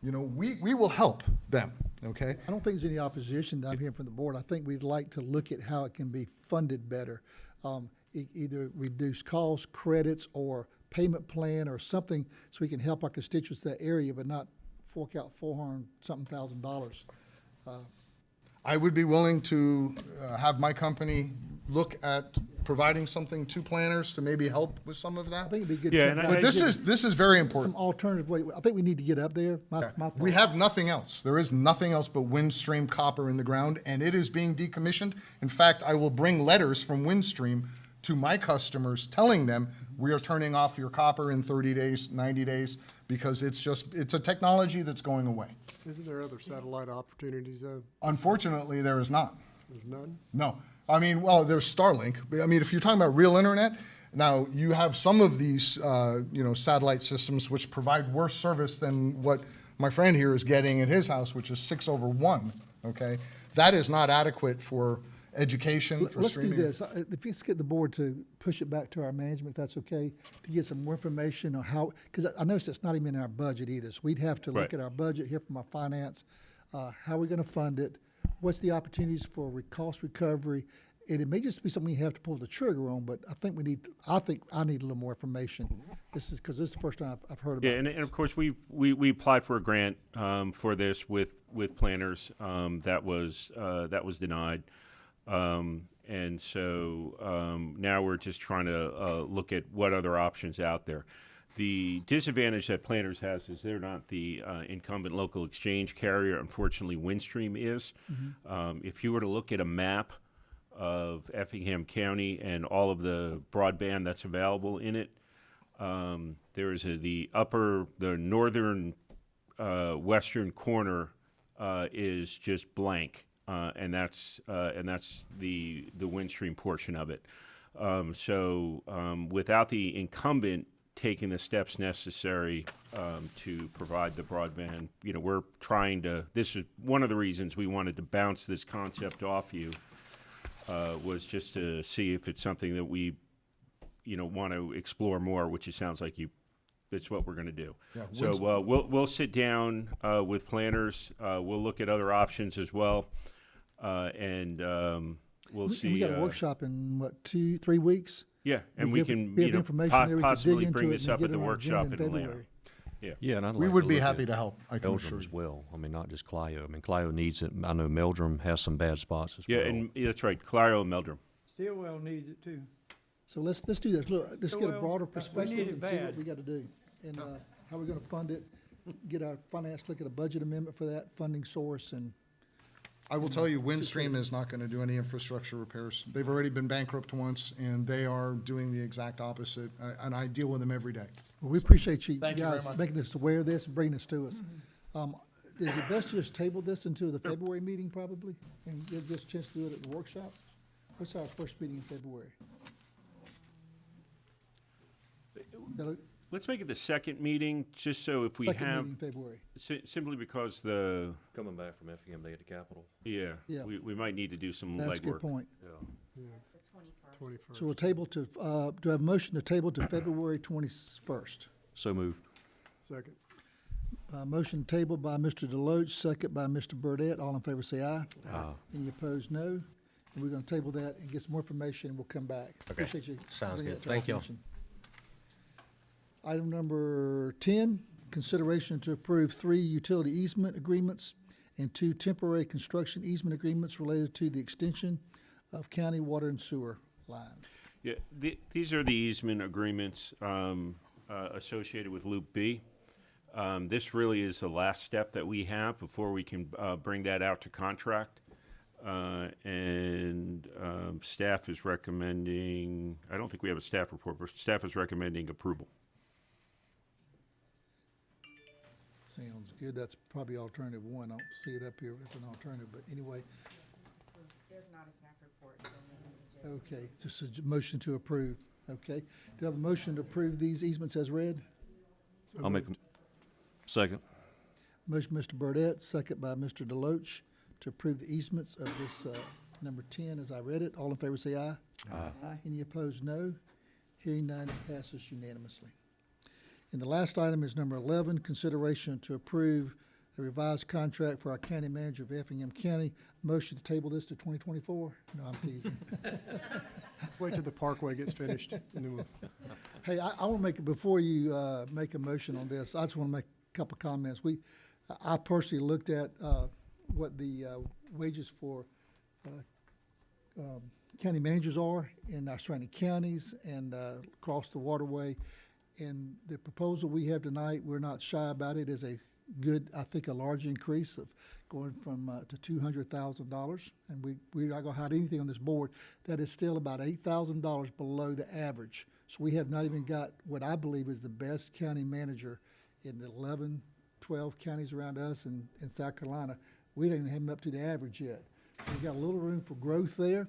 Speaker 17: You know, we will help them, okay?
Speaker 1: I don't think there's any opposition that I'm hearing from the board. I think we'd like to look at how it can be funded better. Either reduce costs, credits, or payment plan or something so we can help our constituents in that area, but not fork out $400,000.
Speaker 17: I would be willing to have my company look at providing something to planners to maybe help with some of that.
Speaker 1: I think it'd be good.
Speaker 12: Yeah,
Speaker 1: to
Speaker 12: and
Speaker 1: come
Speaker 17: But
Speaker 1: back.
Speaker 17: this is very important.
Speaker 1: Some alternative way. I think we need to get up there. My
Speaker 17: We
Speaker 1: thought.
Speaker 17: have nothing else. There is nothing else but Windstream copper in the ground, and it is being decommissioned. In fact, I will bring letters from Windstream to my customers telling them, we are turning off your copper in 30 days, 90 days, because it's a technology that's going away.
Speaker 7: Isn't there other satellite opportunities though?
Speaker 17: Unfortunately, there is not.
Speaker 7: There's none?
Speaker 17: No. I mean, well, there's Starlink. I mean, if you're talking about real internet, now you have some of these, satellite systems which provide worse service than what my friend here is getting at his house, which is 6/1, okay? That is not adequate for education, for
Speaker 1: Let's do
Speaker 17: streaming.
Speaker 1: this. If you get the board to push it back to our management, if that's okay, to get some more information on how, because I noticed it's not even in our budget either. So we'd have to look
Speaker 12: Right.
Speaker 1: at our budget, hear from our finance, how we're going to fund it, what's the opportunities for cost recovery. And it may just be something you have to pull the trigger on, but I think I need a little more information. This is because this is the first time I've heard about
Speaker 12: Yeah, and
Speaker 1: this.
Speaker 12: of course, we applied for a grant for this with planners. That was denied. And so now we're just trying to look at what other options out there. The disadvantage that Planners has is they're not the incumbent local exchange carrier. Unfortunately, Windstream is. If you were to look at a map of Effingham County and all of the broadband that's available in it, there is the northern western corner is just blank. And that's the Windstream portion of it. So without the incumbent taking the steps necessary to provide the broadband, we're trying to. This is one of the reasons we wanted to bounce this concept off you. Was just to see if it's something that we, want to explore more. Which it sounds like that's what we're going to do.
Speaker 17: Yeah,
Speaker 12: so we'll sit down with planners. We'll look at other options as well. And we'll see.
Speaker 1: We got a workshop in 2-3 weeks.
Speaker 12: Yeah, and
Speaker 1: We
Speaker 12: we can
Speaker 1: have information there, we can
Speaker 12: possibly
Speaker 1: dig into
Speaker 12: bring
Speaker 1: it
Speaker 12: this
Speaker 1: and
Speaker 12: up
Speaker 1: get
Speaker 12: at the
Speaker 1: it on our
Speaker 12: workshop
Speaker 1: agenda
Speaker 12: in
Speaker 1: in
Speaker 12: Atlanta.
Speaker 1: February.
Speaker 12: Yeah,
Speaker 3: and I'd
Speaker 17: We
Speaker 3: like
Speaker 17: would
Speaker 3: to
Speaker 17: be
Speaker 3: look
Speaker 17: happy
Speaker 3: at
Speaker 17: to help, I can
Speaker 3: Meldrum
Speaker 17: assure
Speaker 3: as
Speaker 17: you.
Speaker 3: well. I mean, not just Clio. I mean, Clio needs it. I know Meldrum has some bad spots as
Speaker 12: Yeah,
Speaker 3: well.
Speaker 12: and that's right, Claro and Meldrum.
Speaker 4: Stillwell needs it too.
Speaker 1: So let's do this. Look, let's get a
Speaker 4: Well,
Speaker 1: broader
Speaker 4: we
Speaker 1: perspective
Speaker 4: need it
Speaker 1: and see what
Speaker 4: bad.
Speaker 1: we got to do. And how we're going to fund it, get our finance, look at a budget amendment for that funding source and
Speaker 17: I will tell you, Windstream is not going to do any infrastructure repairs. They've already been bankrupt once, and they are doing the exact opposite, and I deal with them every day.
Speaker 1: well, we appreciate you
Speaker 17: Thank you very
Speaker 1: guys
Speaker 17: much.
Speaker 1: making us aware of this and bringing this to us. Is it best to just table this until the February meeting probably? And give us a chance to do it at the workshop? What's our first meeting in February? That'll-
Speaker 12: Let's make it the second meeting, just so if we
Speaker 1: Second
Speaker 12: have,
Speaker 1: meeting in February.
Speaker 12: simply because
Speaker 3: Coming back from Effingham Day at the Capitol.
Speaker 12: yeah,
Speaker 1: Yeah.
Speaker 12: we might need to do some
Speaker 1: That's a good
Speaker 12: legwork.
Speaker 1: point.
Speaker 3: Yeah.
Speaker 7: 21st.
Speaker 1: So we'll table to, do I have a motion to table to February 21st?
Speaker 3: So moved.
Speaker 7: Second.
Speaker 1: Motion tabled by Mr. Deloach, second by Mr. Burdette. All in favor say aye.
Speaker 3: Aye.
Speaker 1: Any opposed, no. And we're gonna table that and get some more information, and we'll come back.
Speaker 15: Okay.
Speaker 1: Appreciate you.
Speaker 15: Sounds
Speaker 1: bringing
Speaker 15: good.
Speaker 1: that to our
Speaker 15: Thank you.
Speaker 1: attention. Item number 10, consideration to approve 3 utility easement agreements and 2 temporary construction easement agreements related to the extension of county water and sewer lines.
Speaker 12: Yeah, these are the easement agreements associated with Loop B. This really is the last step that we have before we can bring that out to contract. And staff is recommending, I don't think we have a staff report, but staff is recommending approval.
Speaker 1: Sounds good. That's probably alternative 1. I don't see it up here as an alternative, but anyway.
Speaker 5: There's not a staff report, so we need to just.
Speaker 1: Okay, just a motion to approve, okay. Do I have a motion to approve these easements as read?
Speaker 3: I'll make, second.
Speaker 1: Motion, Mr. Burdette, second by Mr. Deloach, to approve the easements of this, number 10 as I read it. All in favor say aye.
Speaker 4: Aye.
Speaker 1: Any opposed, no. Hearing none, it passes unanimously. And the last item is number 11, consideration to approve a revised contract for our county manager of Effingham County. Motion to table this to 2024? No, I'm teasing.
Speaker 7: Wait till the parkway gets finished, and then we'll.
Speaker 1: Hey, I want to make, before you make a motion on this, I just want to make a couple of comments. I personally looked at what the wages for county managers are in our surrounding counties and across the waterway. And the proposal we have tonight, we're not shy about it, is a good, I think, a large increase of going from to $200,000. And we're not going to hide anything on this board. That is still about $8,000 below the average. So we have not even got what I believe is the best county manager in the 11, 12 counties around us in South Carolina. We don't even have him up to the average yet. So we've got a little room for growth there.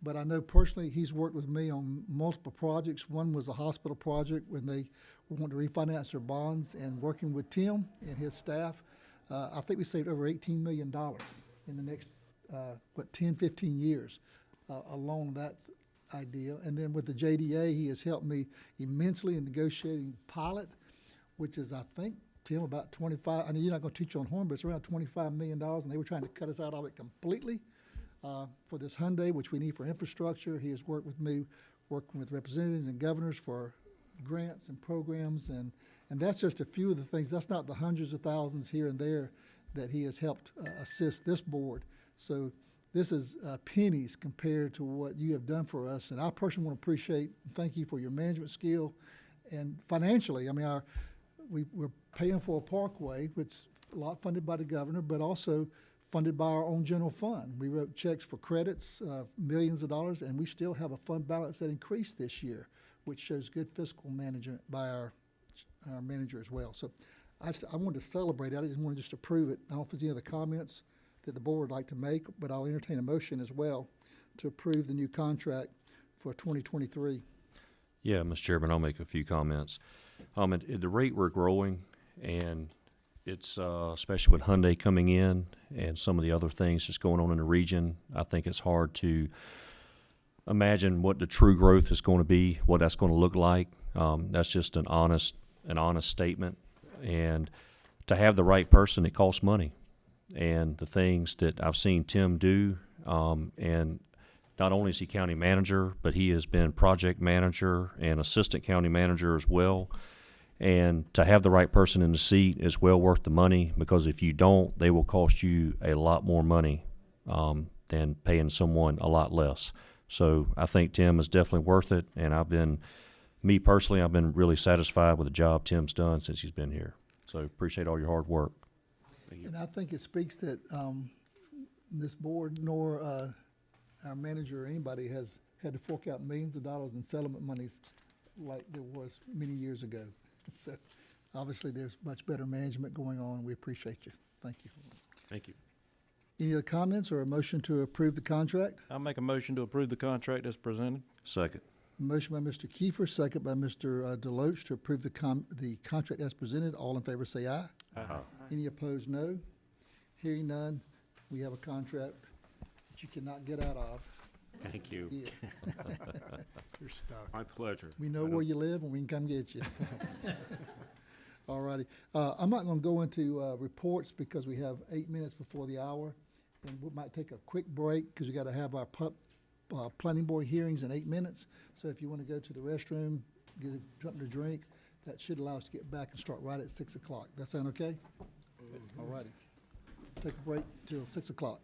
Speaker 1: But I know personally, he's worked with me on multiple projects. One was a hospital project when they wanted to refinance their bonds, and working with Tim and his staff, I think we saved over $18 million in the next, 10, 15 years along that idea. And then with the JDA, he has helped me immensely in negotiating pilot, which is, I think, Tim, about 25, I know you're not going to teach on horn, but it's around $25 million, and they were trying to cut us out of it completely. For this Hyundai, which we need for infrastructure. He has worked with me, working with representatives and governors for grants and programs, and that's just a few of the things. That's not the hundreds of thousands here and there that he has helped assist this board. So this is pennies compared to what you have done for us, and I personally want to appreciate and thank you for your management skill. And financially, I mean, we're paying for a parkway, which is a lot funded by the governor, but also funded by our own general fund. We wrote checks for credits, millions of dollars, and we still have a fund balance that increased this year, which shows good fiscal management by our manager as well. So I wanted to celebrate it. I didn't want to just approve it. I don't know if there's any other comments that the board would like to make, but I'll entertain a motion as well to approve the new contract for 2023.
Speaker 3: Yeah, Mr. Chairman, I'll make a few comments. At the rate we're growing, and it's especially with Hyundai coming in and some of the other things that's going on in the region, I think it's hard to imagine what the true growth is going to be, what that's going to look like. That's just an honest statement. And to have the right person, it costs money. And the things that I've seen Tim do, and not only is he county manager, but he has been project manager and assistant county manager as well. And to have the right person in the seat is well worth the money, because if you don't, they will cost you a lot more money than paying someone a lot less. So I think Tim is definitely worth it, and me personally, I've been really satisfied with the job Tim's done since he's been here. So appreciate all your hard work.
Speaker 1: And I think it speaks that this board nor our manager or anybody has had to fork out millions of dollars in settlement monies like there was many years ago. So obviously there's much better management going on. We appreciate you. Thank you.
Speaker 8: Thank you.
Speaker 1: Any other comments or a motion to approve the contract?
Speaker 8: I'll make a motion to approve the contract as presented.
Speaker 3: Second.
Speaker 1: Motion by Mr. Kiefer, second by Mr. Deloach to approve the contract as presented. All in favor say aye.
Speaker 8: Aye.
Speaker 1: Any opposed, no. Hearing none, we have a contract that you cannot get out of.
Speaker 12: Thank you.
Speaker 1: Yeah.
Speaker 7: You're stuck.
Speaker 12: My pleasure.
Speaker 1: We know where you live and we can come get you. All righty. I'm not going to go into reports because we have 8 minutes before the hour. And we might take a quick break because we got to have our planning board hearings in 8 minutes. So if you want to go to the restroom, get something to drink, that should allow us to get back and start right at 6 o'clock. That sound okay? All righty. Take a break till 6 o'clock.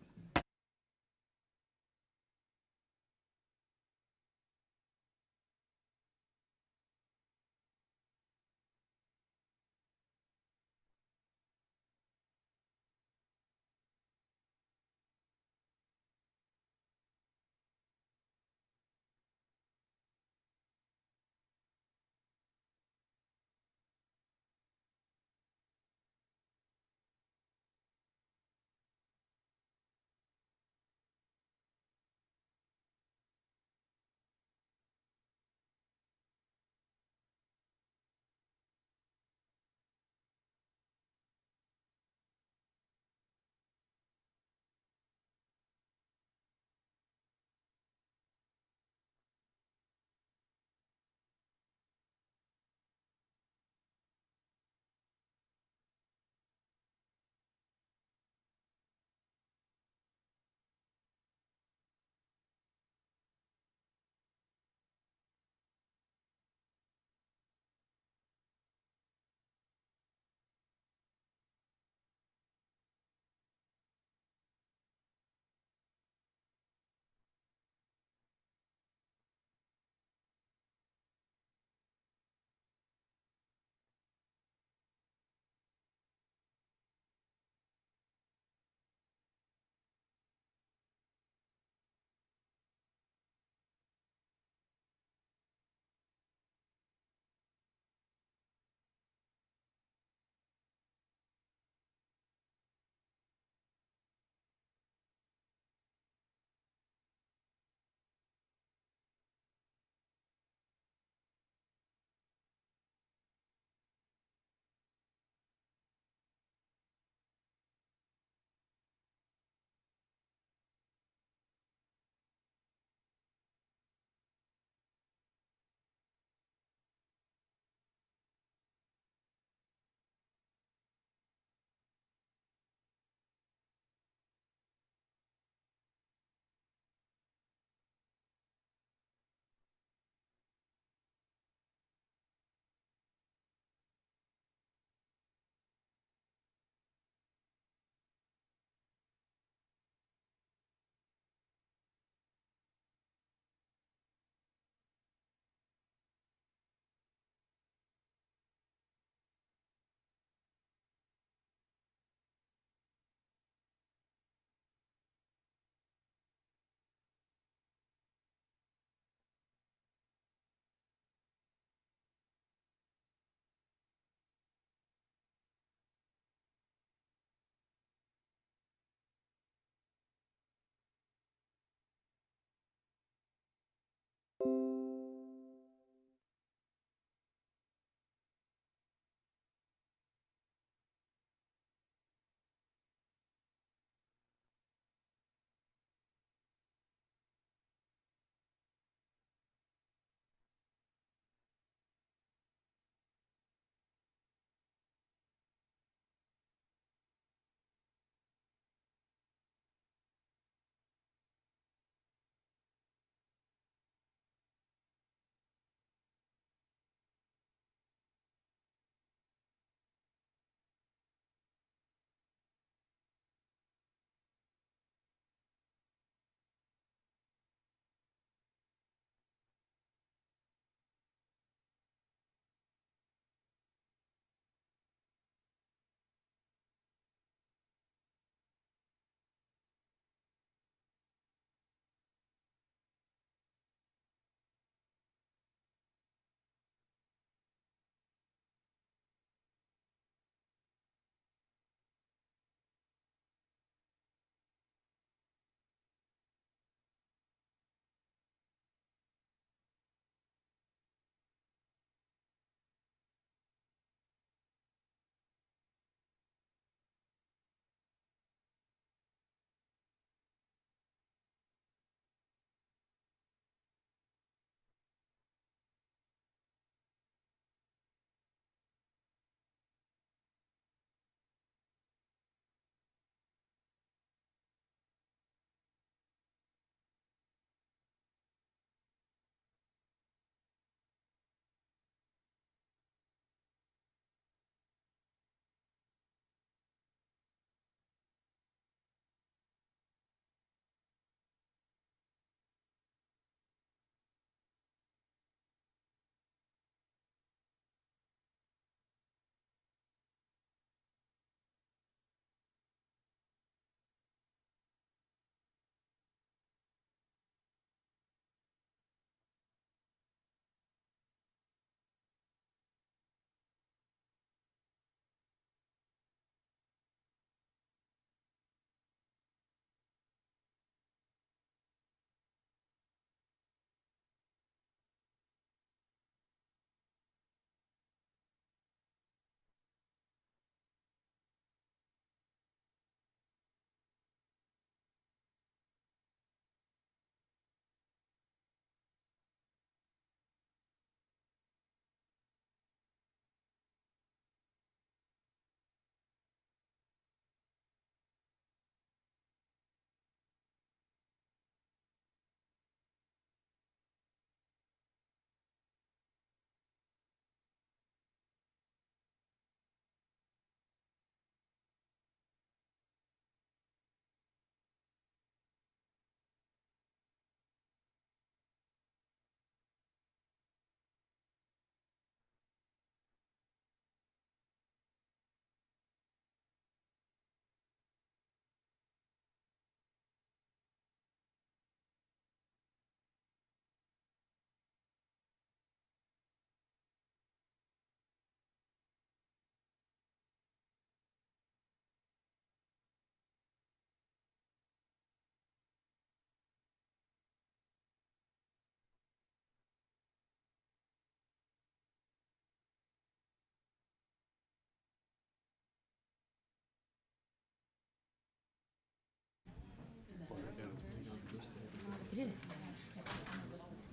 Speaker 6: It is.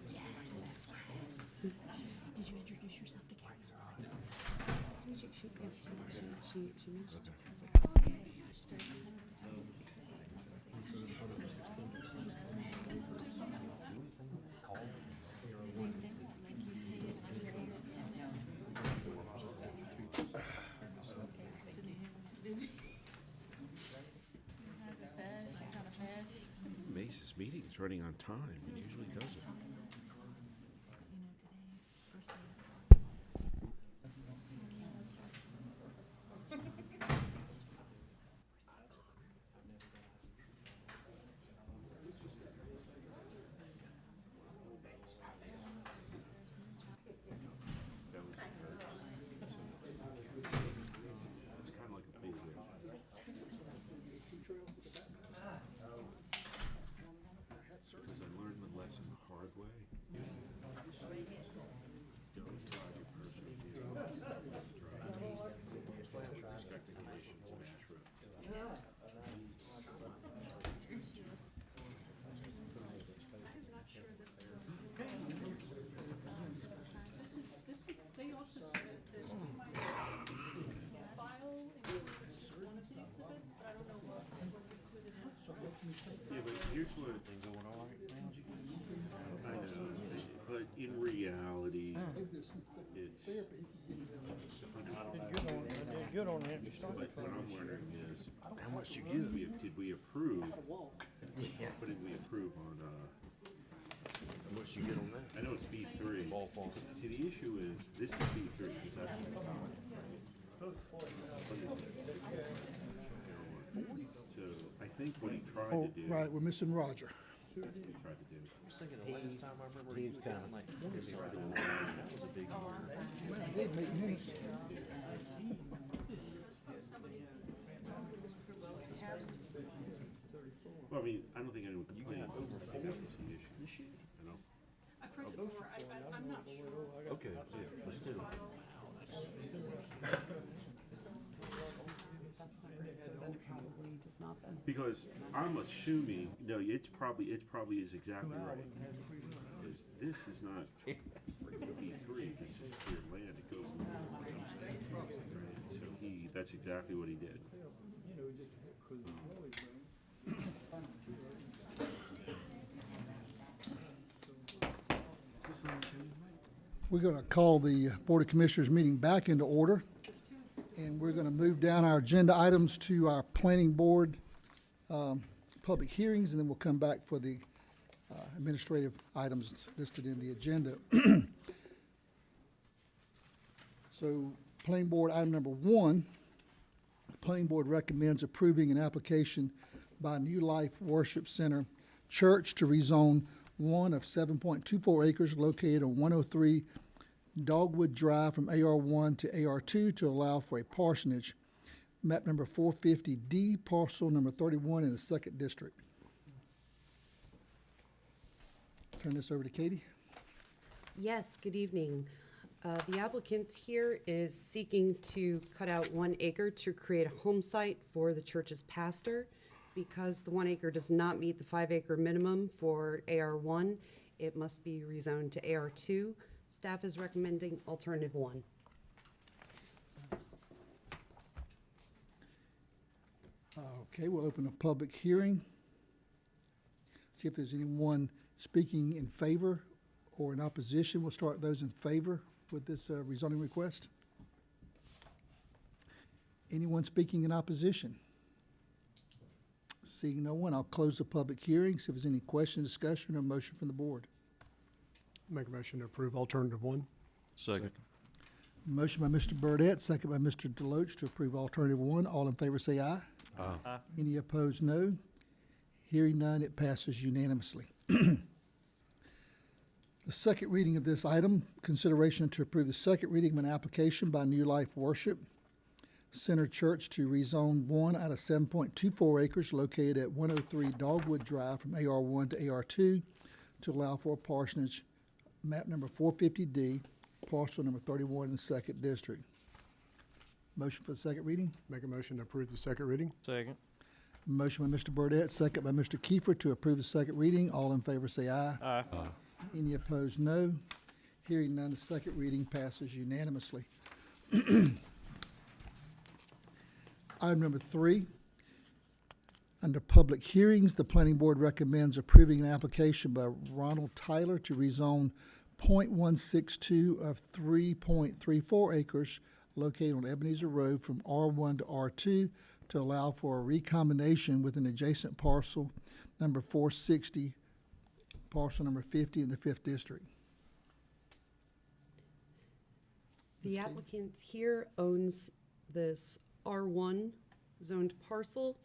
Speaker 6: Yes. Did you introduce yourself to Karen? She mentioned it. I was like, oh, yeah, yeah, she's doing
Speaker 12: Mace's meeting is running on time. It usually doesn't. It's kind of like a big deal. Because I learned the lesson the hard way. It's
Speaker 1: therapy.
Speaker 4: Did good on that, you started
Speaker 12: But what I'm wondering is,
Speaker 2: How much you
Speaker 12: did we approve? What did we approve on,
Speaker 2: How much you get on that?
Speaker 12: I know it's B3. See, the issue is, this is B3, because that's the summer. So I think what he tried
Speaker 1: Oh,
Speaker 12: to do.
Speaker 1: right, we're missing Roger.
Speaker 12: That's what he tried to do.
Speaker 2: I was thinking the last time I remember he was coming, like, that was a big year.
Speaker 1: Man, they make minutes.
Speaker 12: Well, I mean, I don't think anyone complained. Over 40 issue. I know.
Speaker 13: I printed more, I'm not sure.
Speaker 2: Okay, yeah, let's do it.
Speaker 6: So then it probably does not then.
Speaker 12: Because I'm assuming, no, it's probably is exactly right. This is not B3, this is clear land, it goes. Right, so that's exactly what he did.
Speaker 1: We're going to call the Board of Commissioners meeting back into order, and we're going to move down our agenda items to our Planning Board public hearings, and then we'll come back for the administrative items listed in the agenda. So, Planning Board item number 1, the Planning Board recommends approving an application by New Life Worship Center Church to rezone one of 7.24 acres located on 103 Dogwood Drive from AR1 to AR2 to allow for a parsonage, map number 450D, parcel number 31 in the 2nd District. Turn this over to Katie.
Speaker 6: Yes, good evening. The applicant here is seeking to cut out 1 acre to create a home site for the church's pastor. Because the 1 acre does not meet the 5 acre minimum for AR1, it must be rezoned to AR2. Staff is recommending alternative 1.
Speaker 1: Okay, we'll open a public hearing. See if there's anyone speaking in favor or in opposition. We'll start those in favor with this rezoning request. Anyone speaking in opposition? Seeing no one, I'll close the public hearing. See if there's any question, discussion, or motion from the board.
Speaker 7: Make a motion to approve alternative 1.
Speaker 3: Second.
Speaker 1: Motion by Mr. Burdette, second by Mr. Deloach to approve alternative 1. All in favor say aye.
Speaker 12: Aye.
Speaker 1: Any opposed, no. Hearing none, it passes unanimously. The second reading of this item, consideration to approve the second reading of an application by New Life Worship Center Church to rezone 1 out of 7.24 acres located at 103 Dogwood Drive from AR1 to AR2 to allow for a parsonage, map number 450D, parcel number 31 in the 2nd District. Motion for the second reading?
Speaker 7: Make a motion to approve the second reading.
Speaker 8: Second.
Speaker 1: Motion by Mr. Burdette, second by Mr. Kiefer to approve the second reading. All in favor say aye.
Speaker 8: Aye.
Speaker 1: Any opposed, no. Hearing none, the second reading passes unanimously. Item number 3, under public hearings, the Planning Board recommends approving an application by Ronald Tyler to rezone .162 of 3.34 acres located on Ebenezer Road from R1 to R2 to allow for a recombination with an adjacent parcel number 460, parcel number 50 in the 5th District.
Speaker 6: The applicant here owns this R1 zoned parcel,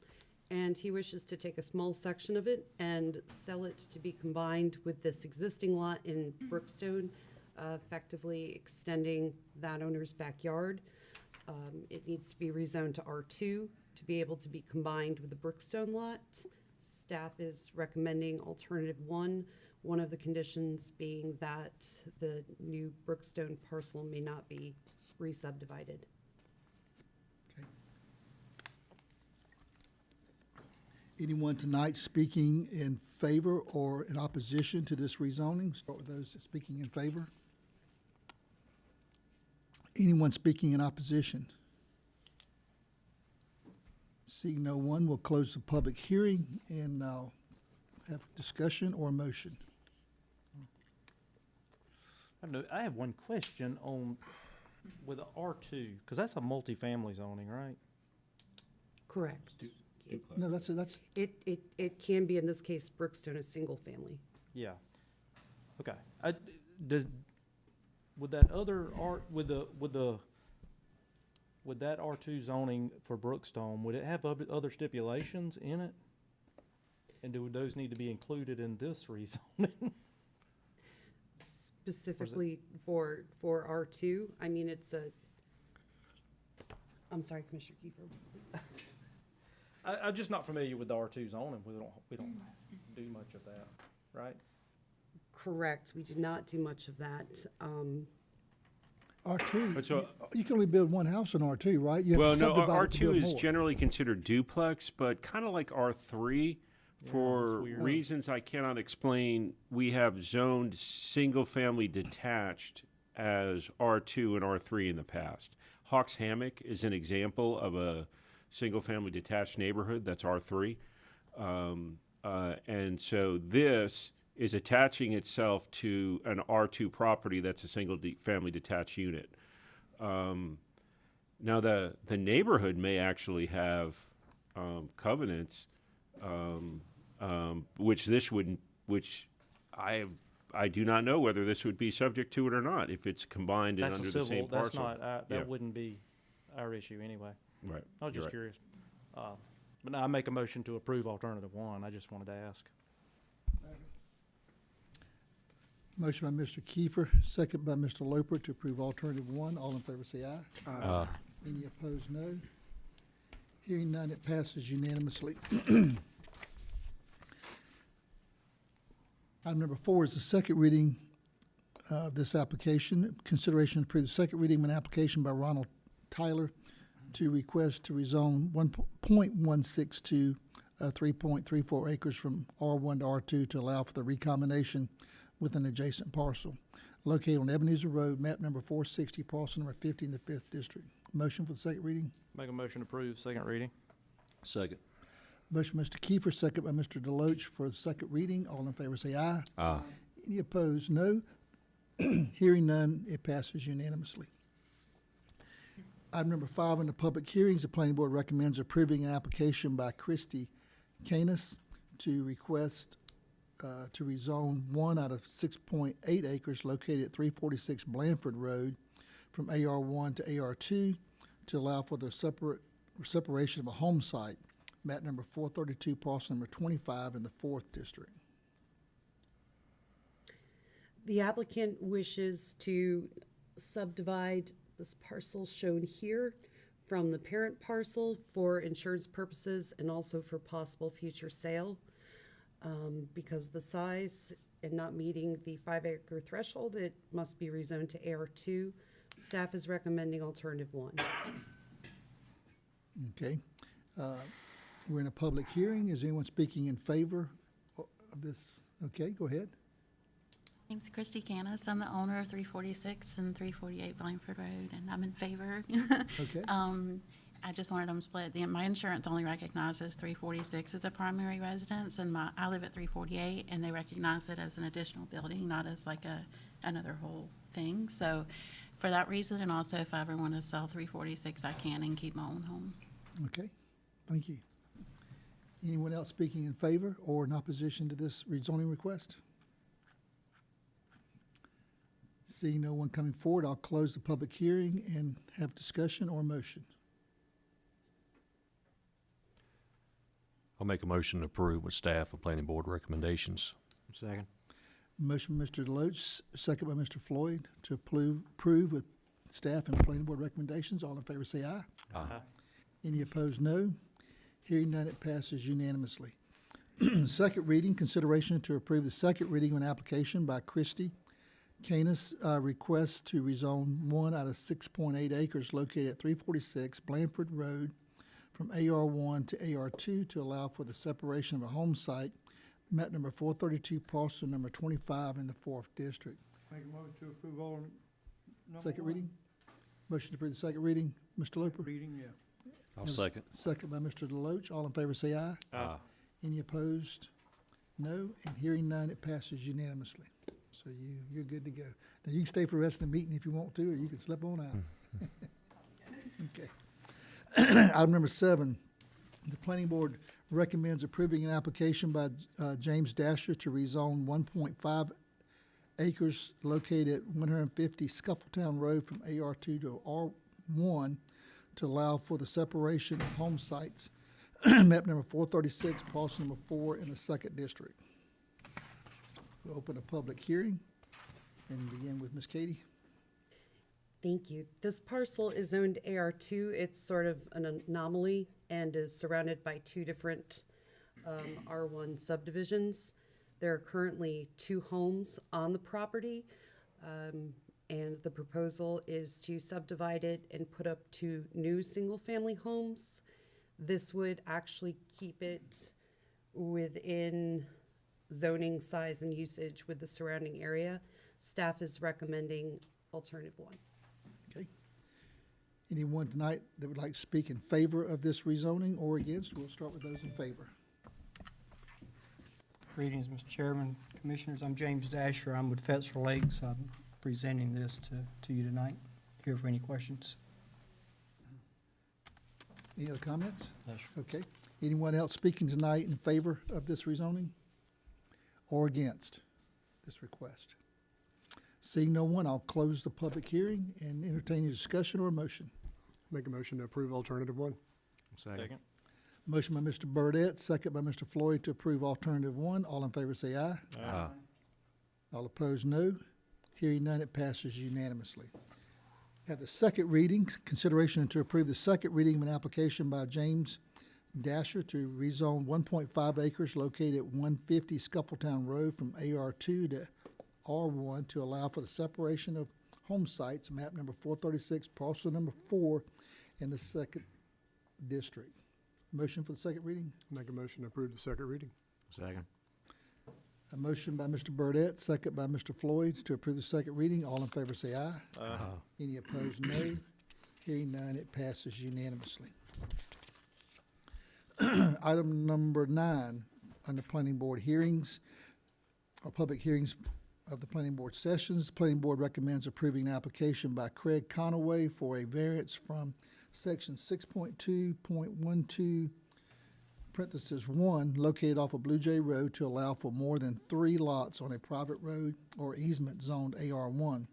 Speaker 6: and he wishes to take a small section of it and sell it to be combined with this existing lot in Brookstone, effectively extending that owner's backyard. It needs to be rezoned to R2 to be able to be combined with the Brookstone lot. Staff is recommending alternative 1, one of the conditions being that the new Brookstone parcel may not be re-subdivided.
Speaker 1: Anyone tonight speaking in favor or in opposition to this rezoning? Start with those speaking in favor. Anyone speaking in opposition? Seeing no one, we'll close the public hearing and have discussion or motion.
Speaker 8: I have one question on, with the R2, because that's a multifamily zoning, right?
Speaker 6: Correct.
Speaker 1: No, that's
Speaker 6: It can be, in this case, Brookstone, a single family.
Speaker 8: Yeah. Okay. Would that other would that R2 zoning for Brookstone, would it have other stipulations in it? And would those need to be included in this rezoning?
Speaker 6: Specifically for R2, I mean, I'm sorry, Commissioner Kiefer.
Speaker 8: I'm just not familiar with the R2 zoning. We don't do much of that, right?
Speaker 6: Correct, we did not do much of that.
Speaker 1: R2, you can only build one house in R2, right? You have
Speaker 12: Well,
Speaker 1: to
Speaker 12: no,
Speaker 1: subdivide it to build
Speaker 12: R2 is
Speaker 1: more.
Speaker 12: generally considered duplex, but kind of like R3, for
Speaker 8: weird.
Speaker 12: reasons I cannot explain, we have zoned single-family detached as R2 and R3 in the past. Hawks Hammock is an example of a single-family detached neighborhood that's R3. And so this is attaching itself to an R2 property that's a single-family detached unit. Now, the neighborhood may actually have covenants, which I do not know whether this would be subject to it or not, if it's combined and
Speaker 8: That's
Speaker 12: under
Speaker 8: a
Speaker 12: the
Speaker 8: civil,
Speaker 12: same parcel.
Speaker 8: that's not,
Speaker 12: Yeah.
Speaker 8: that wouldn't be our issue anyway.
Speaker 12: Right.
Speaker 8: I was
Speaker 12: You're
Speaker 8: just
Speaker 12: right.
Speaker 8: curious. But now I make a motion to approve alternative one. I just wanted to ask.
Speaker 1: Motion by Mr. Kiefer, second by Mr. Loper to approve alternative one. All in favor say aye.
Speaker 3: Aye.
Speaker 1: Any opposed, no. Hearing none, it passes unanimously. Item number 4 is the second reading of this application. Consideration to approve the second reading of an application by Ronald Tyler to request to rezone 1.162 3.34 acres from R1 to R2 to allow for the recombination with an adjacent parcel located on Ebenezer Road, map number 460, parcel number 50 in the 5th District. Motion for the second reading.
Speaker 8: Make a motion to approve second reading.
Speaker 3: Second.
Speaker 1: Motion by Mr. Kiefer, second by Mr. Deloach for the second reading. All in favor say aye.
Speaker 3: Aye.
Speaker 1: Any opposed, no. Hearing none, it passes unanimously. Item number 5 in the public hearings, the planning board recommends approving an application by Christy Canis to request to rezone 1 out of 6.8 acres located at 346 Blandford Road from AR1 to AR2 to allow for the separation of a home site, map number 432, parcel number 25 in the 4th District.
Speaker 6: The applicant wishes to subdivide this parcel shown here from the parent parcel for insurance purposes and also for possible future sale. Because the size and not meeting the 5-acre threshold, it must be rezoned to AR2. Staff is recommending alternative 1.
Speaker 1: Okay. We're in a public hearing. Is anyone speaking in favor of this? Okay, go ahead.
Speaker 18: Name's Christy Canis. I'm the owner of 346 and 348 Blandford Road, and I'm in favor.
Speaker 1: Okay.
Speaker 18: I just wanted them split. My insurance only recognizes 346 as a primary residence, and I live at 348, and they recognize it as an additional building, not as like another whole thing. So for that reason, and also if I ever want to sell 346, I can and keep my own home.
Speaker 1: Okay, thank you. Anyone else speaking in favor or in opposition to this rezoning request? Seeing no one coming forward, I'll close the public hearing and have discussion or motion.
Speaker 3: I'll make a motion to approve with staff and planning board recommendations.
Speaker 2: Second.
Speaker 1: Motion by Mr. Deloach, second by Mr. Floyd to approve with staff and planning board recommendations. All in favor say aye.
Speaker 3: Aye.
Speaker 1: Any opposed, no. Hearing none, it passes unanimously. Second reading, consideration to approve the second reading of an application by Christy Canis, request to rezone 1 out of 6.8 acres located at 346 Blandford Road from AR1 to AR2 to allow for the separation of a home site, map number 432, parcel number 25 in the 4th District.
Speaker 4: Make a motion to approve all number
Speaker 1: Second
Speaker 4: one.
Speaker 1: reading? Motion to approve the second reading. Mr. Loper?
Speaker 4: Reading, yeah.
Speaker 3: I'll
Speaker 1: Have a
Speaker 3: second.
Speaker 1: Second by Mr. Deloach. All in favor say aye.
Speaker 3: Aye.
Speaker 1: Any opposed? No. And hearing none, it passes unanimously. So So you're good to go. Now, you can stay for the rest of the meeting if you want to, or you can slip on out. Okay. Item number 7, the planning board recommends approving an application by James Dasher to rezone 1.5 acres located at 150 Scuffletown Road from AR2 to R1 to allow for the separation of home sites, map number 436, parcel number 4 in the 2nd district. We'll open a public hearing and begin with Ms. Katie.
Speaker 6: Thank you. This parcel is zoned AR2. It's sort of an anomaly and is surrounded by 2 different R1 subdivisions. There are currently 2 homes on the property, and the proposal is to subdivide it and put up 2 new single-family homes. This would actually keep it within zoning size and usage with the surrounding area. Staff is recommending alternative 1.
Speaker 1: Okay. Anyone tonight that would like to speak in favor of this rezoning or against? We'll start with those in favor.
Speaker 4: Greetings, Mr. Chairman, Commissioners. I'm James Dasher. I'm with Fetzer Lakes. I'm presenting this to you tonight. Here for any questions.
Speaker 1: Any other comments?
Speaker 4: No, sir.
Speaker 1: Okay. Anyone else speaking tonight in favor of this rezoning or against this request? Seeing no one, I'll close the public hearing and entertain a discussion or a motion.
Speaker 7: Make a motion to approve alternative 1.
Speaker 8: Second.
Speaker 1: Motion by Mr. Burdette, second by Mr. Floyd to approve alternative 1. All in favor say aye.
Speaker 8: Aye.
Speaker 1: All opposed, no. Hearing none, it passes unanimously. Have the second reading, consideration to approve the second reading of an application by James Dasher to rezone 1.5 acres located at 150 Scuffletown Road from AR2 to R1 to allow for the separation of home sites, map number 436, parcel number 4 in the 2nd district. Motion for the second reading?
Speaker 7: Make a motion to approve the second reading.
Speaker 2: Second.
Speaker 1: A motion by Mr. Burdette, second by Mr. Floyd to approve the second reading. All in favor say aye.
Speaker 8: Aye.
Speaker 1: Any opposed, no. Hearing none, it passes unanimously. Item number 9, under planning board hearings, or public hearings of the planning board sessions. The planning board recommends approving an application by Craig Conaway for a variance from section 6.2.12, parentheses 1, located off of Blue Jay Road to allow for more than 3 lots on a private road or easement zoned AR1.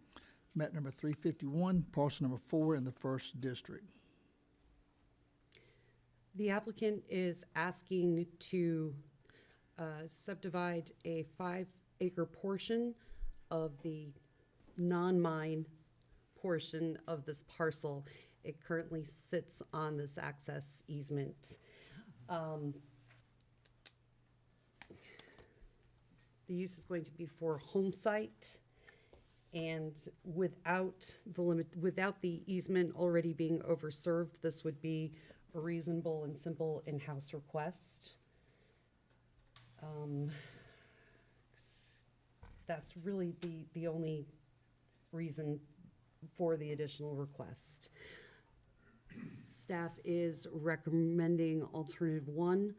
Speaker 1: Map number 351, parcel number 4 in the 1st district.
Speaker 6: The applicant is asking to subdivide a 5-acre portion of the non-mine portion of this parcel. It currently sits on this access easement. The use is going to be for home site, and without the easement already being overserved, this would be a reasonable and simple in-house request. That's really the only reason for the additional request. Staff is recommending alternative 1,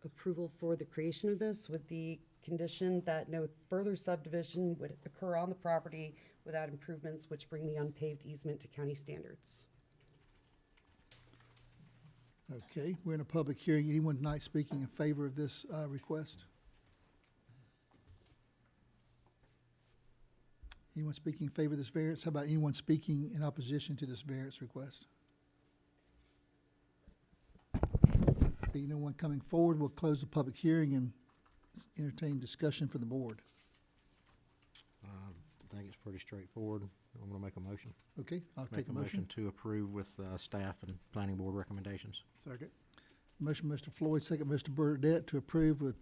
Speaker 6: approval for the creation of this with the condition that no further subdivision would occur on the property without improvements which bring the unpaved easement to county standards.
Speaker 1: Okay, we're in a public hearing. Anyone tonight speaking in favor of this request? Anyone speaking in favor of this variance? How about anyone speaking in opposition to this variance request? Being no one coming forward, we'll close the public hearing and entertain discussion for the board.
Speaker 2: I think it's pretty straightforward. I'm going to make a motion.
Speaker 1: Okay, I'll
Speaker 2: Make
Speaker 1: take a motion.
Speaker 2: to approve with staff and planning board recommendations.
Speaker 7: Second.
Speaker 1: Motion, Mr. Floyd, second, Mr. Burdette, to approve with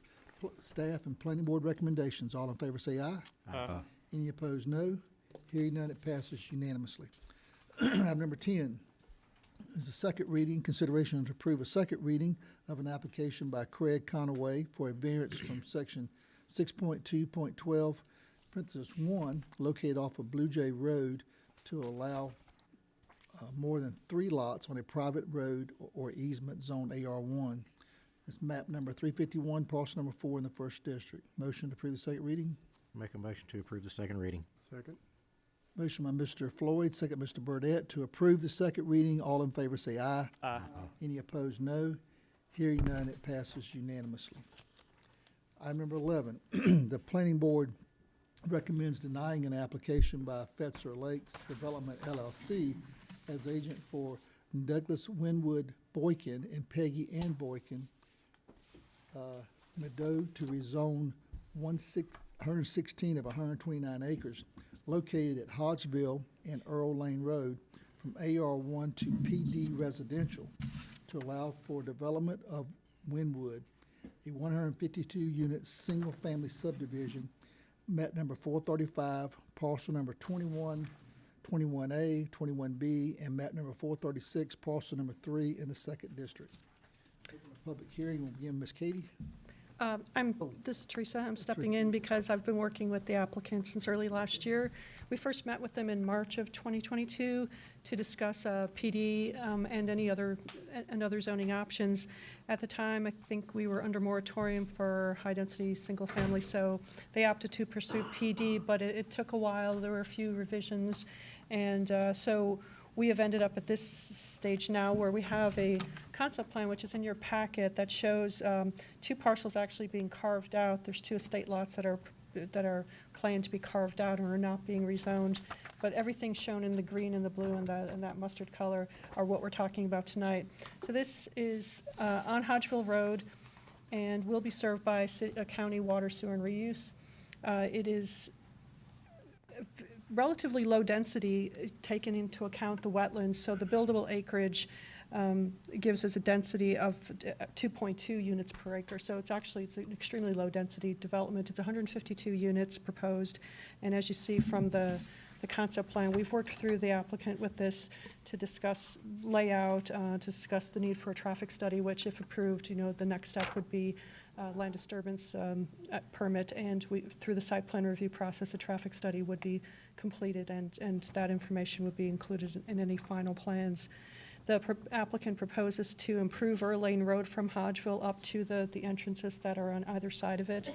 Speaker 1: staff and planning board recommendations. All in favor say aye.
Speaker 8: Aye.
Speaker 1: Any opposed, no. Hearing none, it passes unanimously. Item number 10 is a second reading, consideration to approve a second reading of an application by Craig Conaway for a variance from section 6.2.12, parenthesis 1, located off of Blue Jay Road to allow more than 3 lots on a private road or easement zone AR1. It's map number 351, parcel number 4 in the 1st district. Motion to approve the second reading?
Speaker 2: Make a motion to approve the second reading.
Speaker 7: Second.
Speaker 1: Motion by Mr. Floyd, second Mr. Burdette, to approve the second reading. All in favor say aye.
Speaker 8: Aye.
Speaker 1: Any opposed, no. Hearing none, it passes unanimously. Item number 11, the planning board recommends denying an application by Fetzer Lakes Development LLC as agent for Douglas Winwood Boykin and Peggy Ann Boykin, Meadow, to rezone 116 of 129 acres located at Hodgeville and Earl Lane Road from AR1 to PD residential to allow for development of Winwood, a 152-unit single-family subdivision, map number 435, parcel number 21, 21A, 21B, and map number 436, parcel number 3 in the 2nd District. Public hearing will begin. Ms. Katie?
Speaker 13: This is Teresa. I'm stepping in because I've been working with the applicant since early last year. We first met with them in March of 2022 to discuss PD and any other zoning options. At the time, I think we were under moratorium for high-density single-family, so they opted to pursue PD, but it took a while. There were a few revisions, and so we have ended up at this stage now where we have a concept plan, which is in your packet, that shows 2 parcels actually being carved out. There's 2 estate lots that are planned to be carved out and are not being rezoned. But everything shown in the green and the blue and that mustard color are what we're talking about tonight. So this is on Hodgeville Road and will be served by a county water, sewer, and reuse. It is relatively low density, taken into account the wetlands, so the buildable acreage gives us a density of 2.2 units per acre. So it's an extremely low density development. It's 152 units proposed, and as you see from the concept plan, we've worked through the applicant with this to discuss layout, to discuss the need for a traffic study, which if approved, the next step would be land disturbance permit, and through the site plan review process, a traffic study would be completed, and that information would be included in any final plans. The applicant proposes to improve Earl Lane Road from Hodgeville up to the entrances that are on either side of it,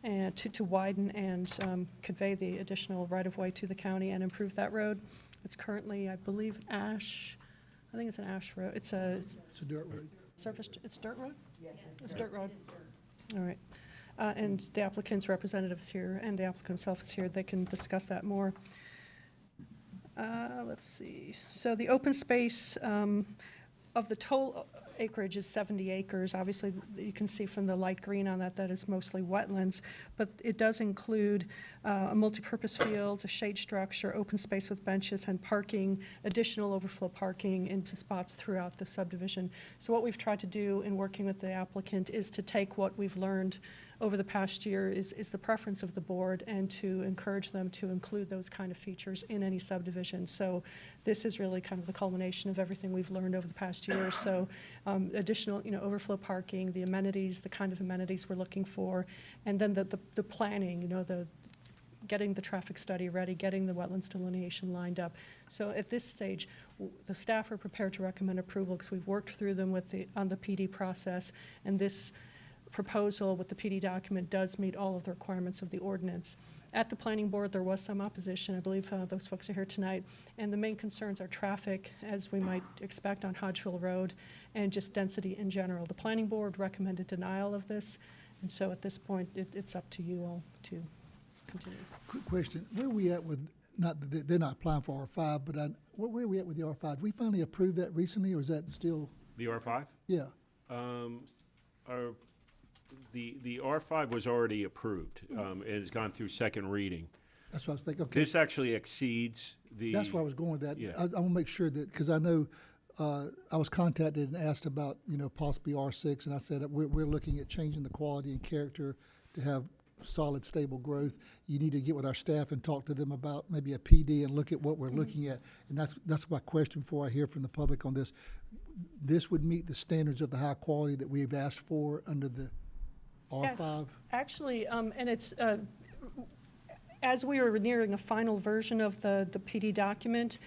Speaker 13: and to widen and convey the additional right-of-way to the county and improve that road. It's currently, I believe, ash. I think it's an ash road. It's a
Speaker 1: dirt road.
Speaker 13: Surface. It's dirt road. Yes, it's dirt road. All right. And the applicant's representative is here, and the applicant himself is here. They can discuss that more. Let's see. So the open space of the total acreage is 70 acres. Obviously, you can see from the light green on that is mostly wetlands, but it does include a multipurpose field, a shade structure, open space with benches and parking, additional overflow parking into spots throughout the subdivision. So what we've tried to do in working with the applicant is to take what we've learned over the past year is the preference of the board, and to encourage them to include those kind of features in any subdivision. So this is really kind of the culmination of everything we've learned over the past year. So additional, overflow parking, the amenities, the kind of amenities we're looking for, and then the planning, the getting the traffic study ready, getting the wetlands delineation lined up. So at this stage, the staff are prepared to recommend approval because we've worked through them on the PD process, and this proposal with the PD document does meet all of the requirements of the ordinance. At the planning board, there was some opposition. I believe those folks are here tonight. And the main concerns are traffic, as we might expect on Hodgeville Road, and just density in general. The planning board recommended denial of this, and so at this point, it's up to you all to continue.
Speaker 1: Quick question. Where are we at with, they're not applying for R5, but where are we at with the R5? Did we finally approve that recently, or is that still?
Speaker 12: The R5?
Speaker 1: Yeah.
Speaker 12: The R5 was already approved. It has gone through second reading.
Speaker 1: That's what I was thinking. Okay.
Speaker 12: This actually exceeds the.
Speaker 1: That's where I was going with that.
Speaker 12: Yeah.
Speaker 1: I want to make sure that, because I know I was contacted and asked about, possibly R6, and I said we're looking at changing the quality and character to have solid, stable growth. You need to get with our staff and talk to them about maybe a PD and look at what we're looking at. And that's my question before I hear from the public on this. This would meet the standards of the high quality that we've asked for under the R5?
Speaker 13: Yes, actually, and it's, as we were nearing a final version of the PD document,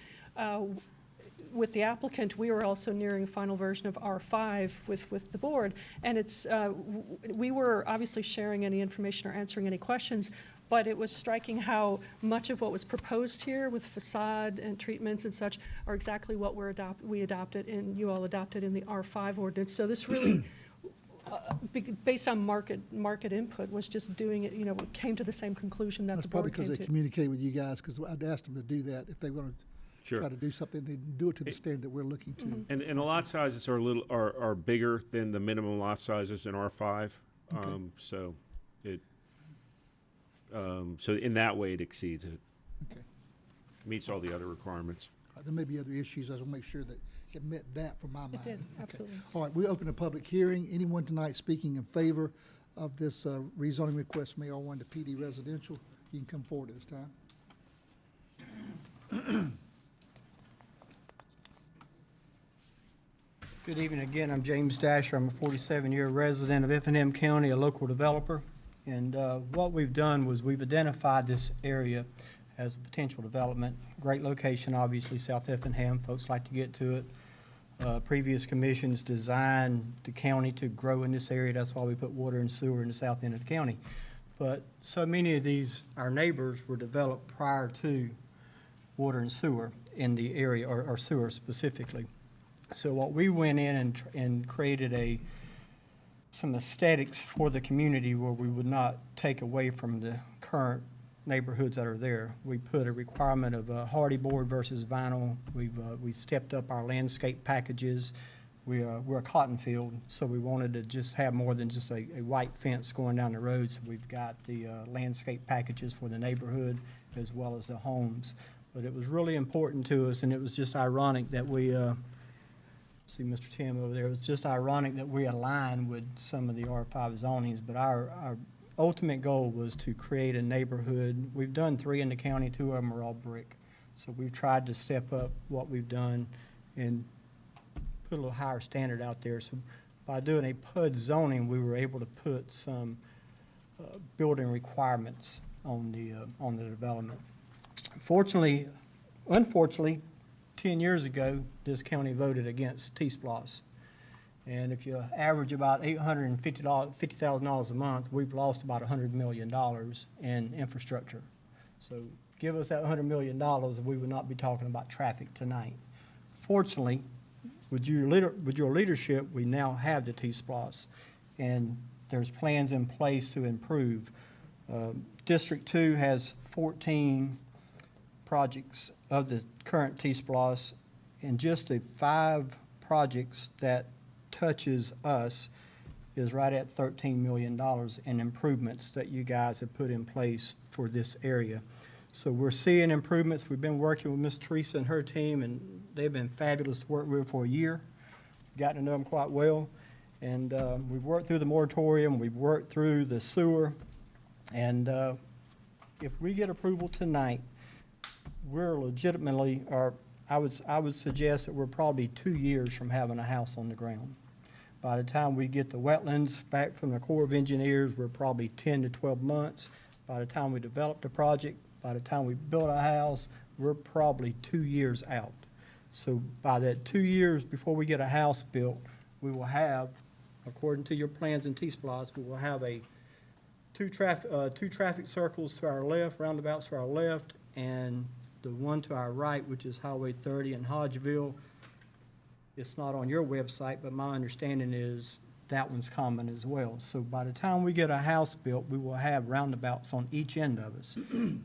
Speaker 13: with the applicant, we were also nearing a final version of R5 with the board. And it's, we were obviously sharing any information or answering any questions, but it was striking how much of what was proposed here with facade and treatments and such are exactly what we adopted and you all adopted in the R5 ordinance. So this really, based on market input, was just doing it, came to the same conclusion that
Speaker 1: That's
Speaker 13: the
Speaker 1: probably
Speaker 13: board came
Speaker 1: because
Speaker 13: to.
Speaker 1: they communicate with you guys, because I'd asked them to do that. If they want to
Speaker 12: Sure.
Speaker 1: try to do something, they do it to the standard that we're looking to.
Speaker 12: And the lot sizes are bigger than the minimum lot sizes in R5.
Speaker 1: Okay.
Speaker 12: So in that way, it exceeds it.
Speaker 1: Okay.
Speaker 12: Meets all the other requirements.
Speaker 1: There may be other issues. I just want to make sure that it met that from my mind.
Speaker 13: It did,
Speaker 1: Okay.
Speaker 13: absolutely.
Speaker 1: All right, we open a public hearing. Anyone tonight speaking in favor of this rezoning request from AR1 to PD residential, you can come forward at this time.
Speaker 4: Good evening again. I'm James Dasher. I'm a 47-year resident of Effingham County, a local developer. And what we've done was we've identified this area as a potential development. Great location, obviously, South Effingham. Folks like to get to it. Previous commissions designed the county to grow in this area. That's why we put water and sewer in the south end of the county. But so many of these, our neighbors, were developed prior to water and sewer in the area, or sewer specifically. So what we went in and created some aesthetics for the community where we would not take away from the current neighborhoods that are there. We put a requirement of hardy board versus vinyl. We've stepped up our landscape packages. We're a cotton field, so we wanted to just have more than just a white fence going down the road. So we've got the landscape packages for the neighborhood as well as the homes. But it was really important to us, and it was just ironic that we see Mr. Tim over there. It was just ironic that we aligned with some of the R5 zonings, but our ultimate goal was to create a neighborhood. We've done 3 in the county, 2 of them are all brick. So we've tried to step up what we've done and put a little higher standard out there. So by doing a PUD zoning, we were able to put some building requirements on the development. Unfortunately, 10 years ago, this county voted against T-Splosh. And if you average about $50,000 a month, we've lost about $100 million in infrastructure. So give us that $100 million, we would not be talking about traffic tonight. Fortunately, with your leadership, we now have the T-Splosh, and there's plans in place to improve. District 2 has 14 projects of the current T-Splosh, and just the 5 projects that touches us is right at $13 million in improvements that you guys have put in place for this area. So we're seeing improvements. We've been working with Ms. Teresa and her team, and they've been fabulous to work with for a year. Gotten to know them quite well. And we've worked through the moratorium, we've worked through the sewer, and if we get approval tonight, we're legitimately, or I would suggest that we're probably 2 years from having a house on the ground. By the time we get the wetlands back from the Corps of Engineers, we're probably 10 to 12 months. By the time we develop the project, by the time we build our house, we're probably 2 years out. So by that 2 years before we get a house built, we will have, according to your plans in T-Splosh, we will have two traffic circles to our left, roundabouts to our left, and the one to our right, which is Highway 30 in Hodgeville. It's not on your website, but my understanding is that one's common as well. So by the time we get a house built, we will have roundabouts on each end of us.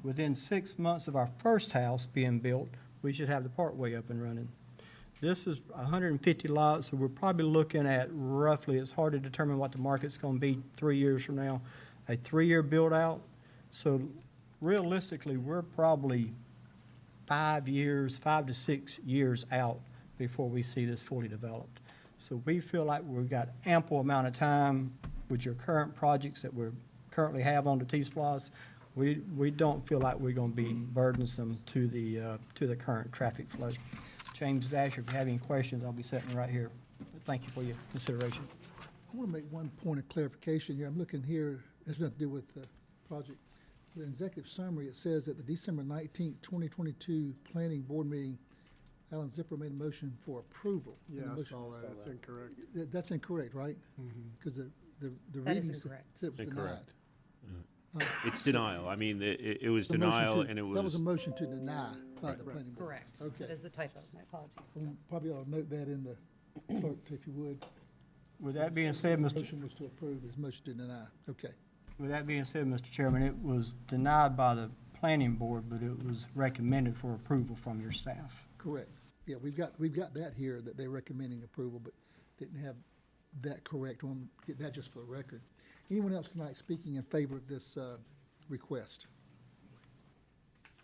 Speaker 4: Within 6 months of our first house being built, we should have the parkway up and running. This is 150 lots, so we're probably looking at roughly, it's hard to determine what the market's going to be 3 years from now, a 3-year build out. So realistically, we're probably 5 to 6 years out before we see this fully developed. So we feel like we've got ample amount of time with your current projects that we currently have on the T-Splosh. We don't feel like we're going to be burdensome to the current traffic flow. James Dasher, if you have any questions, I'll be sitting right here. But thank you for your consideration.
Speaker 1: I want to make one point of clarification here. I'm looking here, it has nothing to do with the project. The executive summary, it says that the December 19th, 2022 planning board meeting Alan Zipper made a motion for approval.
Speaker 7: Yeah,
Speaker 1: And the
Speaker 7: I
Speaker 1: motion-
Speaker 7: saw that. It's incorrect.
Speaker 1: That's incorrect, right? Because the
Speaker 6: That is
Speaker 1: reading said
Speaker 6: incorrect.
Speaker 1: it was denied.
Speaker 12: Incorrect. It's denial. I mean, it was
Speaker 1: The motion
Speaker 12: denial,
Speaker 1: to-
Speaker 12: and it
Speaker 1: That was
Speaker 12: was.
Speaker 1: a motion to deny by the planning board.
Speaker 6: Correct.
Speaker 1: Okay.
Speaker 6: That is a typo. My apologies.
Speaker 1: Probably ought to note that in the clerk, if you would.
Speaker 4: With that being said, Mr.
Speaker 1: Motion was to approve, his motion to deny. Okay.
Speaker 4: With that being said, Mr. Chairman, it was denied by the planning board, but it was recommended for approval from your staff.
Speaker 1: Correct. Yeah, we've got that here, that they're recommending approval, but didn't have that correct. I want to get that just for the record. Anyone else tonight speaking in favor of this request?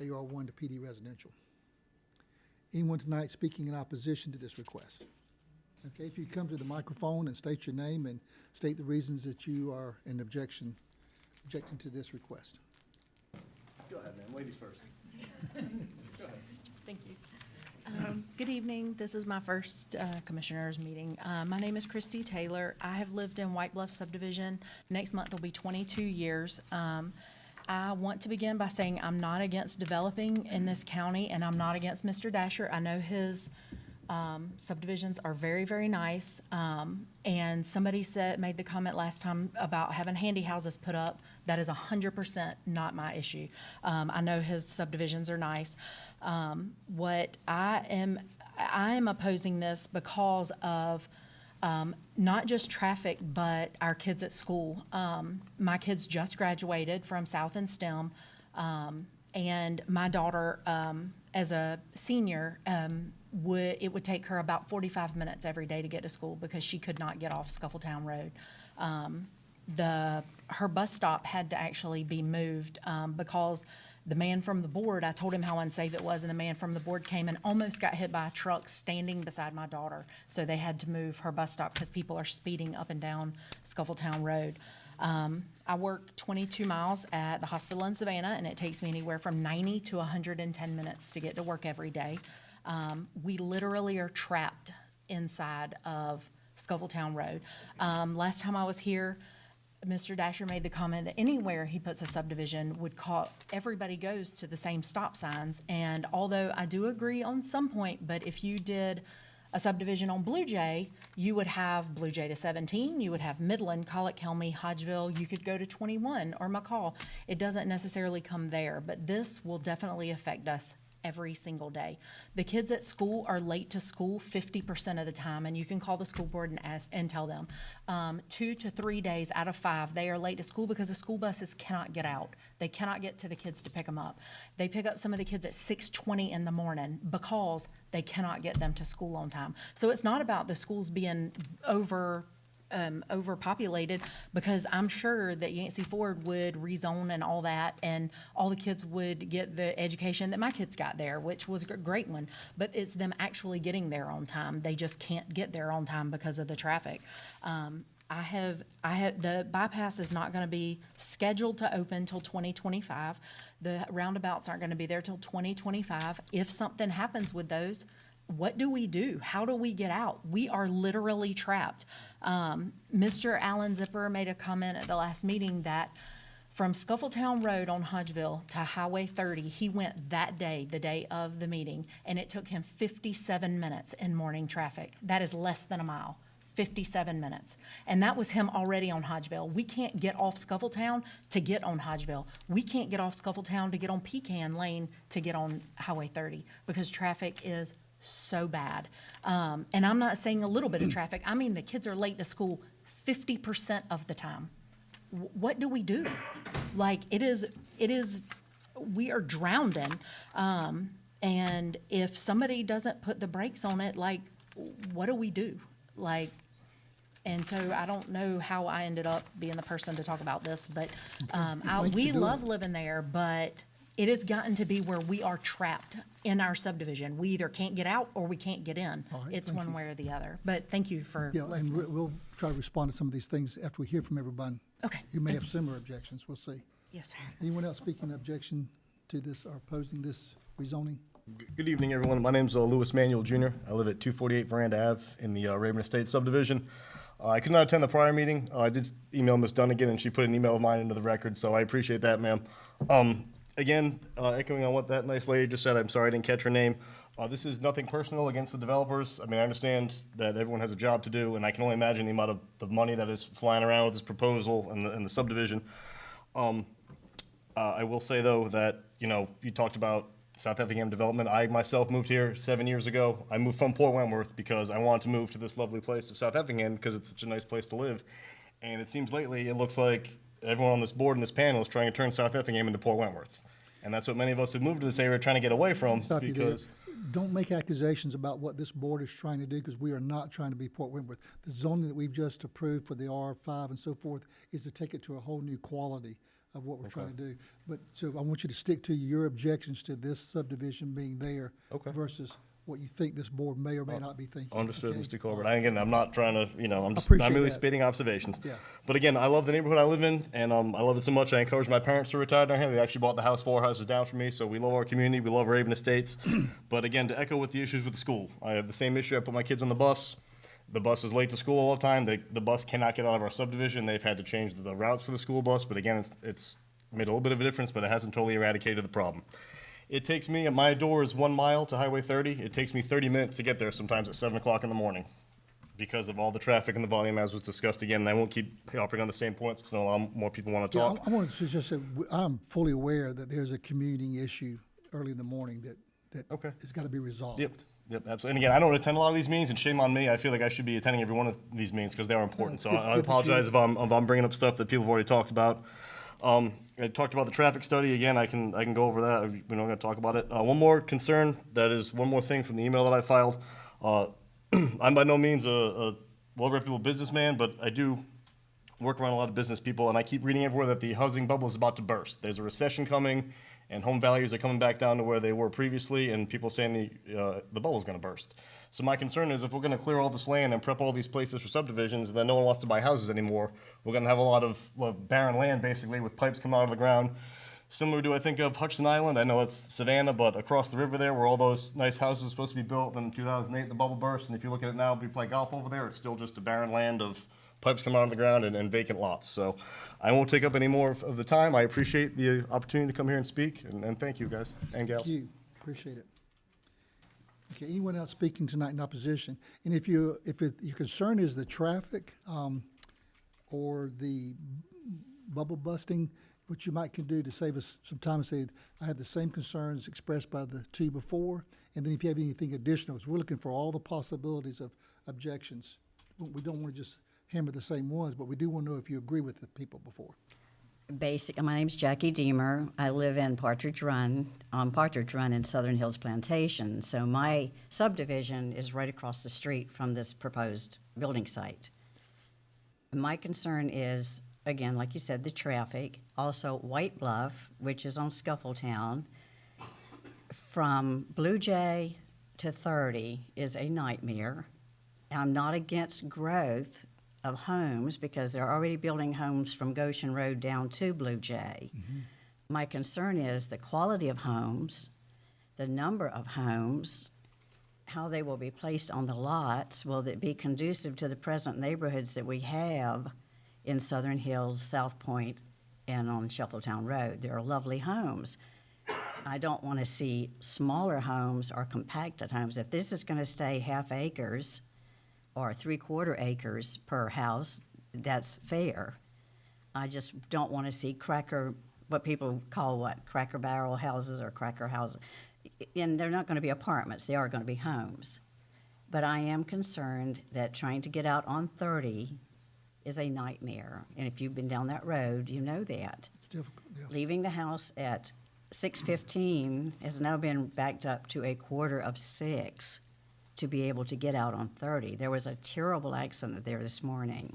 Speaker 1: AR1 to PD Residential. Anyone tonight speaking in opposition to this request? Okay, if you come to the microphone and state your name and state the reasons that you are in objecting to this request.
Speaker 19: Go ahead, man. Ladies first.
Speaker 20: Thank you. Good evening. This is my first commissioners meeting. My name is Christy Taylor. I have lived in White Bluff subdivision. Next month will be 22 years. I want to begin by saying I'm not against developing in this county, and I'm not against Mr. Dasher. I know his subdivisions are very, very nice. And somebody made the comment last time about having handy houses put up. That is 100% not my issue. I know his subdivisions are nice. What I am opposing this because of not just traffic, but our kids at school. My kids just graduated from South and STEM, and my daughter, as a senior, it would take her about 45 minutes every day to get to school because she could not get off Scuffletown Road. Her bus stop had to actually be moved because the man from the board, I told him how unsafe it was, and the man from the board came and almost got hit by a truck standing beside my daughter. So they had to move her bus stop because people are speeding up and down Scuffletown Road. I work 22 miles at the hospital in Savannah, and it takes me anywhere from 90 to 110 minutes to get to work every day. We literally are trapped inside of Scuffletown Road. Last time I was here, Mr. Dasher made the comment that anywhere he puts a subdivision would everybody goes to the same stop signs. And although I do agree on some point, but if you did a subdivision on Blue Jay, you would have Blue Jay to 17, you would have Midland, Colic, Helmy, Hodgeville, you could go to 21 or McCall. It doesn't necessarily come there, but this will definitely affect us every single day. The kids at school are late to school 50% of the time, and you can call the school board and ask and tell them 2 to 3 days out of 5 they are late to school because the school buses cannot get out. They cannot get to the kids to pick them up. They pick up some of the kids at 6:20 in the morning because they cannot get them to school on time. So it's not about the schools being overpopulated, because I'm sure that Yancey Ford would rezone and all that, and all the kids would get the education that my kids got there, which was a great one. But it's them actually getting there on time. They just can't get there on time because of the traffic. The bypass is not going to be scheduled to open till 2025. The roundabouts aren't going to be there till 2025. If something happens with those, what do we do? How do we get out? We are literally trapped. Mr. Alan Zipper made a comment at the last meeting that from Scuffletown Road on Hodgeville to Highway 30, he went that day, the day of the meeting, and it took him 57 minutes in morning traffic. That is less than a mile. 57 minutes. And that was him already on Hodgeville. We can't get off Scuffletown to get on Hodgeville. We can't get off Scuffletown to get on Pecan Lane to get on Highway 30 because traffic is so bad. And I'm not saying a little bit of traffic. I mean, the kids are late to school 50% of the time. What do we do? Like, we are drowning. And if somebody doesn't put the brakes on it, like, what do we do? Like, and so I don't know how I ended up being the person to talk about this, but we love living there, but it has gotten to be where we are trapped in our subdivision. We either can't get out or we can't get in.
Speaker 1: All right,
Speaker 20: it's
Speaker 1: thank
Speaker 20: one
Speaker 1: you.
Speaker 20: way or the other. But thank you for listening.
Speaker 1: And we'll try to respond to some of these things after we hear from everyone.
Speaker 20: Okay.
Speaker 1: Who may have similar objections. We'll see.
Speaker 20: Yes, sir.
Speaker 1: Anyone else speaking objection to this or opposing this rezoning?
Speaker 19: Good evening, everyone. My name's Louis Manuel Jr. I live at 248 Veranda Ave in the Raven Estates subdivision. I could not attend the prior meeting. I did email Ms. Dunnigan, and she put an email of mine into the record, so I appreciate that, ma'am. Again, echoing on what that nice lady just said, I'm sorry I didn't catch her name. This is nothing personal against the developers. I mean, I understand that everyone has a job to do, and I can only imagine the amount of the money that is flying around with this proposal and the subdivision. I will say, though, that, you know, you talked about South Effingham development. I myself moved here 7 years ago. I moved from Port Wentworth because I wanted to move to this lovely place of South Effingham because it's such a nice place to live. And it seems lately, it looks like everyone on this board and this panel is trying to turn South Effingham into Port Wentworth. And that's what many of us have moved to this area trying to get away from
Speaker 1: Stop you there.
Speaker 19: because
Speaker 1: Don't make accusations about what this board is trying to do, because we are not trying to be Port Wentworth. The zoning that we've just approved for the R5 and so forth is to take it to a whole new quality of what we're trying to do. But, so I want you to stick to your objections to this subdivision being there versus what you think this board may or may not be thinking.
Speaker 19: Understood,
Speaker 1: okay?
Speaker 19: Mr. Colbert. Again, I'm not trying to, you know, I'm
Speaker 1: appreciate
Speaker 19: merely
Speaker 1: that.
Speaker 19: stating observations.
Speaker 1: Yeah.
Speaker 19: But again, I love the neighborhood I live in, and I love it so much. I encourage my parents to retire down here. They actually bought the house 4 houses down from me, so we love our community. We love Raven Estates. But again, to echo with the issues with the school, I have the same issue. I put my kids on the bus. The bus is late to school all the time. The bus cannot get out of our subdivision. They've had to change the routes for the school bus. But again, it's made a little bit of a difference, but it hasn't totally eradicated the problem. It takes me, my door is 1 mile to Highway 30. It takes me 30 minutes to get there sometimes at 7 o'clock in the morning because of all the traffic and the volume as was discussed again. And I won't keep harping on the same points because I know a lot more people want to
Speaker 1: Yeah,
Speaker 19: talk.
Speaker 1: I want to just say, I'm fully aware that there's a commuting issue early in the morning that has got to be resolved.
Speaker 19: Yep, absolutely. And again, I don't attend a lot of these meetings, and shame on me. I feel like I should be attending every one of these meetings because they are important.
Speaker 1: it's
Speaker 19: So
Speaker 1: good-
Speaker 19: I
Speaker 1: good that
Speaker 19: apologize
Speaker 1: you-
Speaker 19: if I'm bringing up stuff that people have already talked about. I talked about the traffic study. Again, I can go over that. We're not going to talk about it. One more concern, that is one more thing from the email that I filed. I'm by no means a well-reputable businessman, but I do work around a lot of business people, and I keep reading everywhere that the housing bubble is about to burst. There's a recession coming, and home values are coming back down to where they were previously, and people saying the bubble is going to burst. So my concern is if we're going to clear all this land and prep all these places for subdivisions, and then no one wants to buy houses anymore, we're going to have a lot of barren land, basically, with pipes coming out of the ground. Similar to, I think, of Hutchinson Island. I know it's Savannah, but across the river there, where all those nice houses were supposed to be built, then in 2008, the bubble burst, and if you look at it now, we play golf over there, it's still just a barren land of pipes coming out of the ground and vacant lots. So I won't take up any more of the time. I appreciate the opportunity to come here and speak, and thank you, guys and gals.
Speaker 1: Thank you. Appreciate it. Okay, anyone else speaking tonight in opposition? And if your concern is the traffic or the bubble busting, what you might can do to save us some time and say, I have the same concerns expressed by the two before, and then if you have anything additional, because we're looking for all the possibilities of objections. We don't want to just hammer the same ones, but we do want to know if you agree with the people before.
Speaker 21: My name's Jackie Deemer. I live in Partridge Run in Southern Hills Plantation. So my subdivision is right across the street from this proposed building site. My concern is, again, like you said, the traffic. Also, White Bluff, which is on Scuffletown, from Blue Jay to 30 is a nightmare. I'm not against growth of homes because they're already building homes from Goshen Road down to Blue Jay. My concern is the quality of homes, the number of homes, how they will be placed on the lots. Will it be conducive to the present neighborhoods that we have in Southern Hills, South Point, and on Shuffletown Road? There are lovely homes. I don't want to see smaller homes or compacted homes. If this is going to stay half acres or 3/4 acres per house, that's fair. I just don't want to see what people call cracker barrel houses or cracker houses. And they're not going to be apartments, they are going to be homes. But I am concerned that trying to get out on 30 is a nightmare. And if you've been down that road, you know that.
Speaker 1: It's difficult, yeah.
Speaker 21: Leaving the house at 6:15 has now been backed up to 5:45 to be able to get out on 30. There was a terrible accident there this morning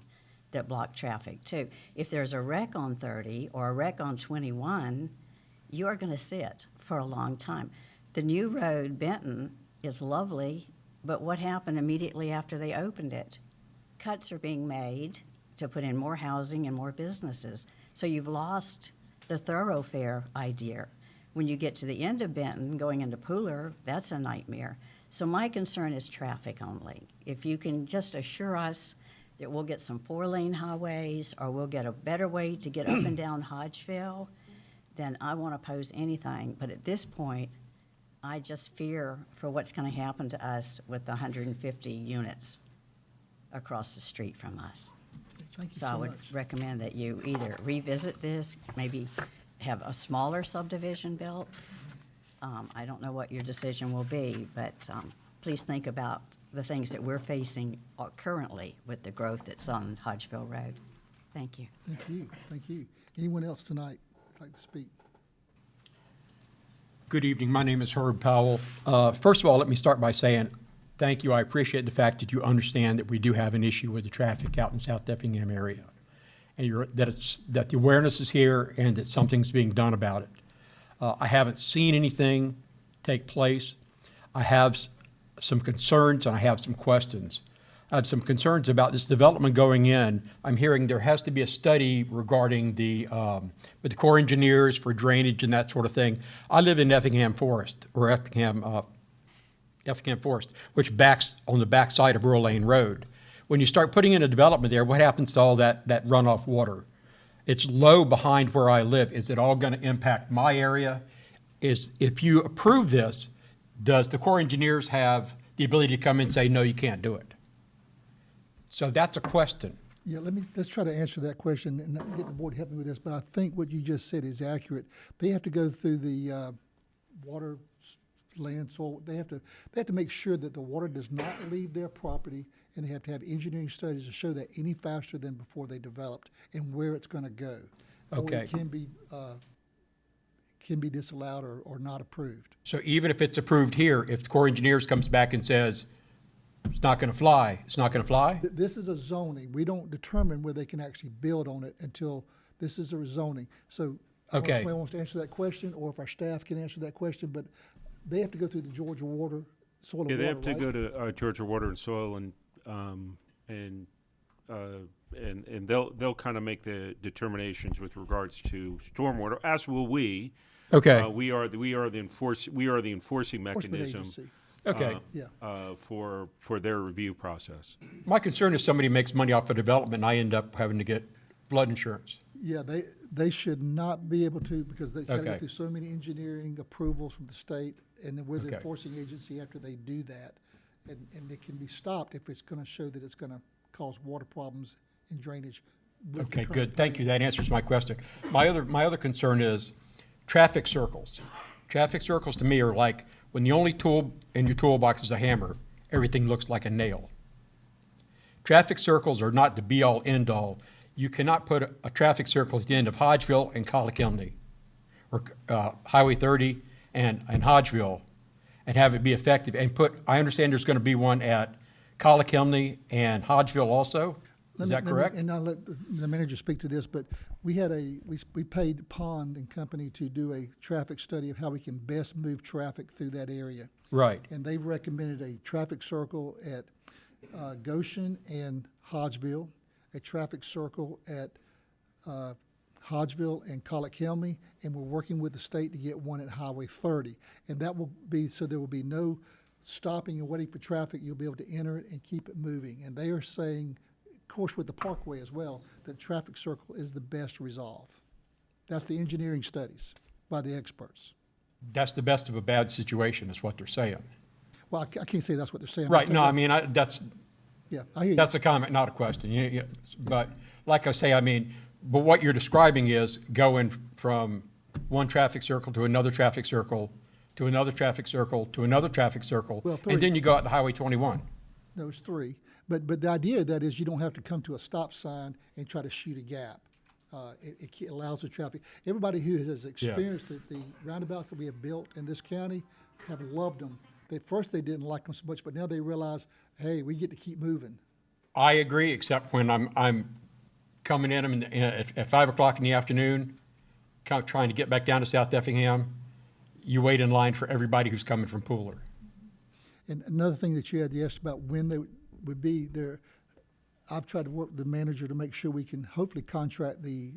Speaker 21: that blocked traffic too. If there's a wreck on 30 or a wreck on 21, you are going to sit for a long time. The new road, Benton, is lovely, but what happened immediately after they opened it? Cuts are being made to put in more housing and more businesses. So you've lost the thoroughfare idea. When you get to the end of Benton, going into Pooler, that's a nightmare. So my concern is traffic only. If you can just assure us that we'll get some 4-lane highways or we'll get a better way to get up and down Hodgeville, then I won't oppose anything. But at this point, I just fear for what's going to happen to us with the 150 units across the street from us.
Speaker 1: Thank you
Speaker 21: So I
Speaker 1: so
Speaker 21: would
Speaker 1: much.
Speaker 21: recommend that you either revisit this, maybe have a smaller subdivision built. I don't know what your decision will be, but please think about the things that we're facing currently with the growth that's on Hodgeville Road. Thank you.
Speaker 1: Thank you, thank you. Anyone else tonight like to speak?
Speaker 9: Good evening. My name is Herb Powell. First of all, let me start by saying thank you. I appreciate the fact that you understand that we do have an issue with the traffic out in South Effingham area, and that the awareness is here and that something's being done about it. I haven't seen anything take place. I have some concerns and I have some questions. I have some concerns about this development going in. I'm hearing there has to be a study regarding with the Corps engineers for drainage and that sort of thing. I live in Effingham Forest, or Effingham Forest, which backs on the backside of Rural Lane Road. When you start putting in a development there, what happens to all that runoff water? It's low behind where I live. Is it all going to impact my area? If you approve this, does the Corps engineers have the ability to come and say, no, you can't do it? So that's a question.
Speaker 1: Yeah, let's try to answer that question and not get the board to help me with this, but I think what you just said is accurate. They have to go through the water, land, soil. They have to make sure that the water does not leave their property, and they have to have engineering studies to show that any faster than before they developed and where it's going to go.
Speaker 9: Okay.
Speaker 1: Or it can be disallowed or not approved.
Speaker 9: So even if it's approved here, if the Corps engineers comes back and says, it's not going to fly, it's not going to fly?
Speaker 1: This is a zoning. We don't determine where they can actually build on it until this is a zoning. So I don't know if
Speaker 9: Okay.
Speaker 1: somebody wants to answer that question, or if our staff can answer that question, but they have to go through the Georgia Water, Soil and
Speaker 12: Yeah,
Speaker 1: Water,
Speaker 12: they have to
Speaker 1: right?
Speaker 12: go to Georgia Water and Soil, and they'll kind of make the determinations with regards to stormwater, as will we.
Speaker 9: Okay.
Speaker 12: We are the enforcing
Speaker 1: Enforcement
Speaker 12: mechanism.
Speaker 1: agency.
Speaker 9: Okay.
Speaker 12: For their review process.
Speaker 9: My concern is somebody makes money off of development and I end up having to get flood insurance.
Speaker 1: Yeah, they should not be able to, because they gotta go
Speaker 9: Okay.
Speaker 1: through so many engineering approvals from the state, and then we're the
Speaker 9: Okay.
Speaker 1: enforcing agency after they do that. And it can be stopped if it's gonna show that it's gonna cause water problems and drainage. with the
Speaker 9: Okay,
Speaker 1: current
Speaker 9: good. Thank
Speaker 1: plan.
Speaker 9: you. That answers my question. My other concern is traffic circles. Traffic circles to me are like when the only tool in your toolbox is a hammer, everything looks like a nail. Traffic circles are not the be-all, end-all. You cannot put a traffic circle at the end of Hodgeville and Colliquimney, or Highway 30 and Hodgeville, and have it be effective. And I understand there's going to be one at Colliquimney and Hodgeville also. Is that correct?
Speaker 1: And I'll let the manager speak to this, but we paid Pond and Company to do a traffic study of how we can best move traffic through that area.
Speaker 9: Right.
Speaker 1: And they've recommended a traffic circle at Goshen and Hodgeville, a traffic circle at Hodgeville and Colliquimney, and we're working with the state to get one at Highway 30. And that will be, so there will be no stopping and waiting for traffic. You'll be able to enter it and keep it moving. And they are saying, of course with the Parkway as well, that traffic circle is the best resolve. That's the engineering studies by the experts.
Speaker 9: That's the best of a bad situation, is what they're saying.
Speaker 1: Well, I can't say that's what they're saying.
Speaker 9: Right, no, I mean, that's
Speaker 1: I hear you.
Speaker 9: a comment, not a question. But like I say, I mean, but what you're describing is going from one traffic circle to another traffic circle, to another traffic circle, to another traffic circle,
Speaker 1: Well, three.
Speaker 9: and then you go out to Highway 21.
Speaker 1: No, it's 3. But the idea of that is you don't have to come to a stop sign and try to shoot a gap. It allows the traffic. Everybody who has experienced the roundabouts that we have built in this county have loved them. At first they didn't like them so much, but now they realize, hey, we get to keep moving.
Speaker 9: I agree, except when I'm coming in them at 5 o'clock in the afternoon, trying to get back down to South Effingham, you wait in line for everybody who's coming from Pooler.
Speaker 1: And another thing that you had asked about when they would be there, I've tried to work with the manager to make sure we can hopefully contract the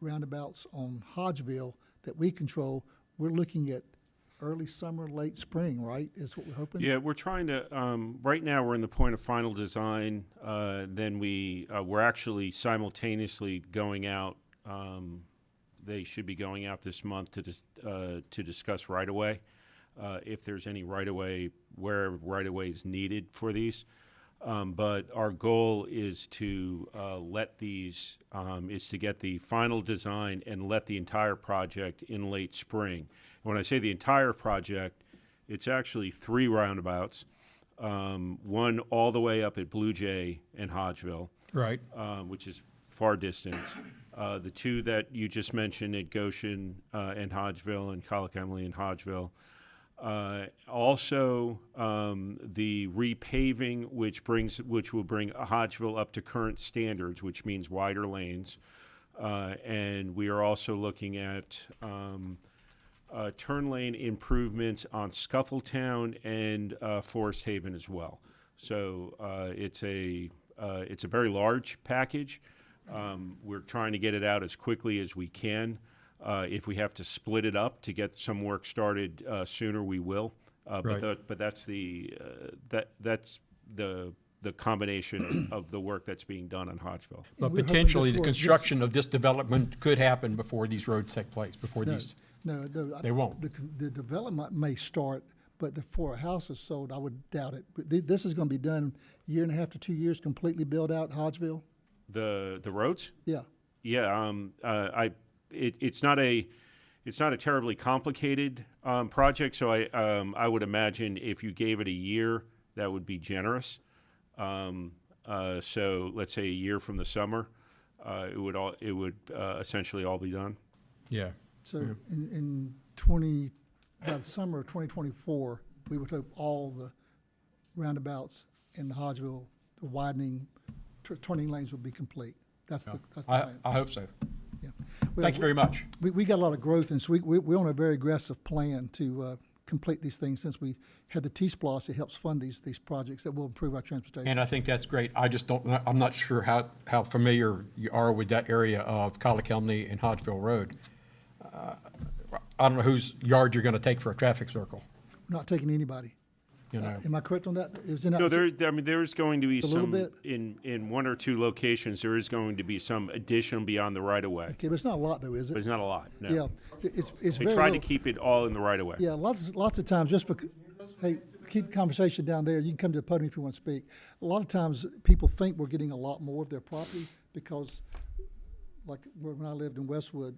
Speaker 1: roundabouts on Hodgeville that we control. We're looking at early summer, late spring, right, is what we're hoping?
Speaker 12: Yeah, we're trying to, right now, we're in the point of final design. Then we're actually simultaneously going out. They should be going out this month to discuss right away. if there's any right-of-way, where right-of-way is needed for these. But our goal is to let these, is to get the final design and let the entire project in late spring. When I say the entire project, it's actually 3 roundabouts, one all the way up at Blue Jay and Hodgeville.
Speaker 9: Right.
Speaker 12: Which is far distance. The 2 that you just mentioned at Goshen and Hodgeville and Collick-Emily and Hodgeville. Also, the repaving, which will bring Hodgeville up to current standards, which means wider lanes. And we are also looking at turn lane improvements on Scuffletown and Forest Haven as well. So it's a very large package. We're trying to get it out as quickly as we can. If we have to split it up to get some work started sooner, we will.
Speaker 9: Right.
Speaker 12: But that's that's the combination of the work that's being done on Hodgeville.
Speaker 9: But
Speaker 1: we're hoping
Speaker 9: potentially,
Speaker 1: this
Speaker 9: the
Speaker 1: work-
Speaker 9: construction of this development could happen before these roads take place, before these.
Speaker 1: No,
Speaker 9: They won't.
Speaker 1: The development may start, but before a house is sold, I would doubt it. But this is going to be done 1.5 to 2 years, completely built out, Hodgeville?
Speaker 12: The roads?
Speaker 1: Yeah.
Speaker 12: Yeah, it's not a terribly complicated project, so I would imagine if you gave it a year, that would be generous. So let's say a year from the summer, it would essentially all be done.
Speaker 9: Yeah.
Speaker 1: So
Speaker 9: Yeah.
Speaker 1: by the summer of 2024, we would hope all the roundabouts in the Hodgeville, the widening, turning lanes would be complete. That's the plan.
Speaker 9: I hope so.
Speaker 1: Yeah.
Speaker 9: Thank you very much.
Speaker 1: We got a lot of growth, and so we're on a very aggressive plan to complete these things. Since we had the T-Splosh, it helps fund these projects that will improve our transportation.
Speaker 9: And I think that's great. I just I'm not sure how familiar you are with that area of Collick-Emily and Hodgeville Road. I don't know whose yard you're going to take for a traffic circle.
Speaker 1: We're not taking anybody.
Speaker 9: You know.
Speaker 1: Am I correct on that? It was in
Speaker 12: No, there's going to be
Speaker 1: a little
Speaker 12: some,
Speaker 1: bit?
Speaker 12: in 1 or 2 locations, there is going to be some addition beyond the right-of-way.
Speaker 1: Okay, but it's not a lot, though, is it?
Speaker 12: But it's not a lot, no.
Speaker 1: Yeah, it's
Speaker 12: They
Speaker 1: very
Speaker 12: tried to
Speaker 1: little.
Speaker 12: keep it all in the right-of-way.
Speaker 1: Yeah, lots of times, just for, hey, keep the conversation down there. You can come to the podium if you want to speak. A lot of times, people think we're getting a lot more of their property because, like when I lived in Westwood,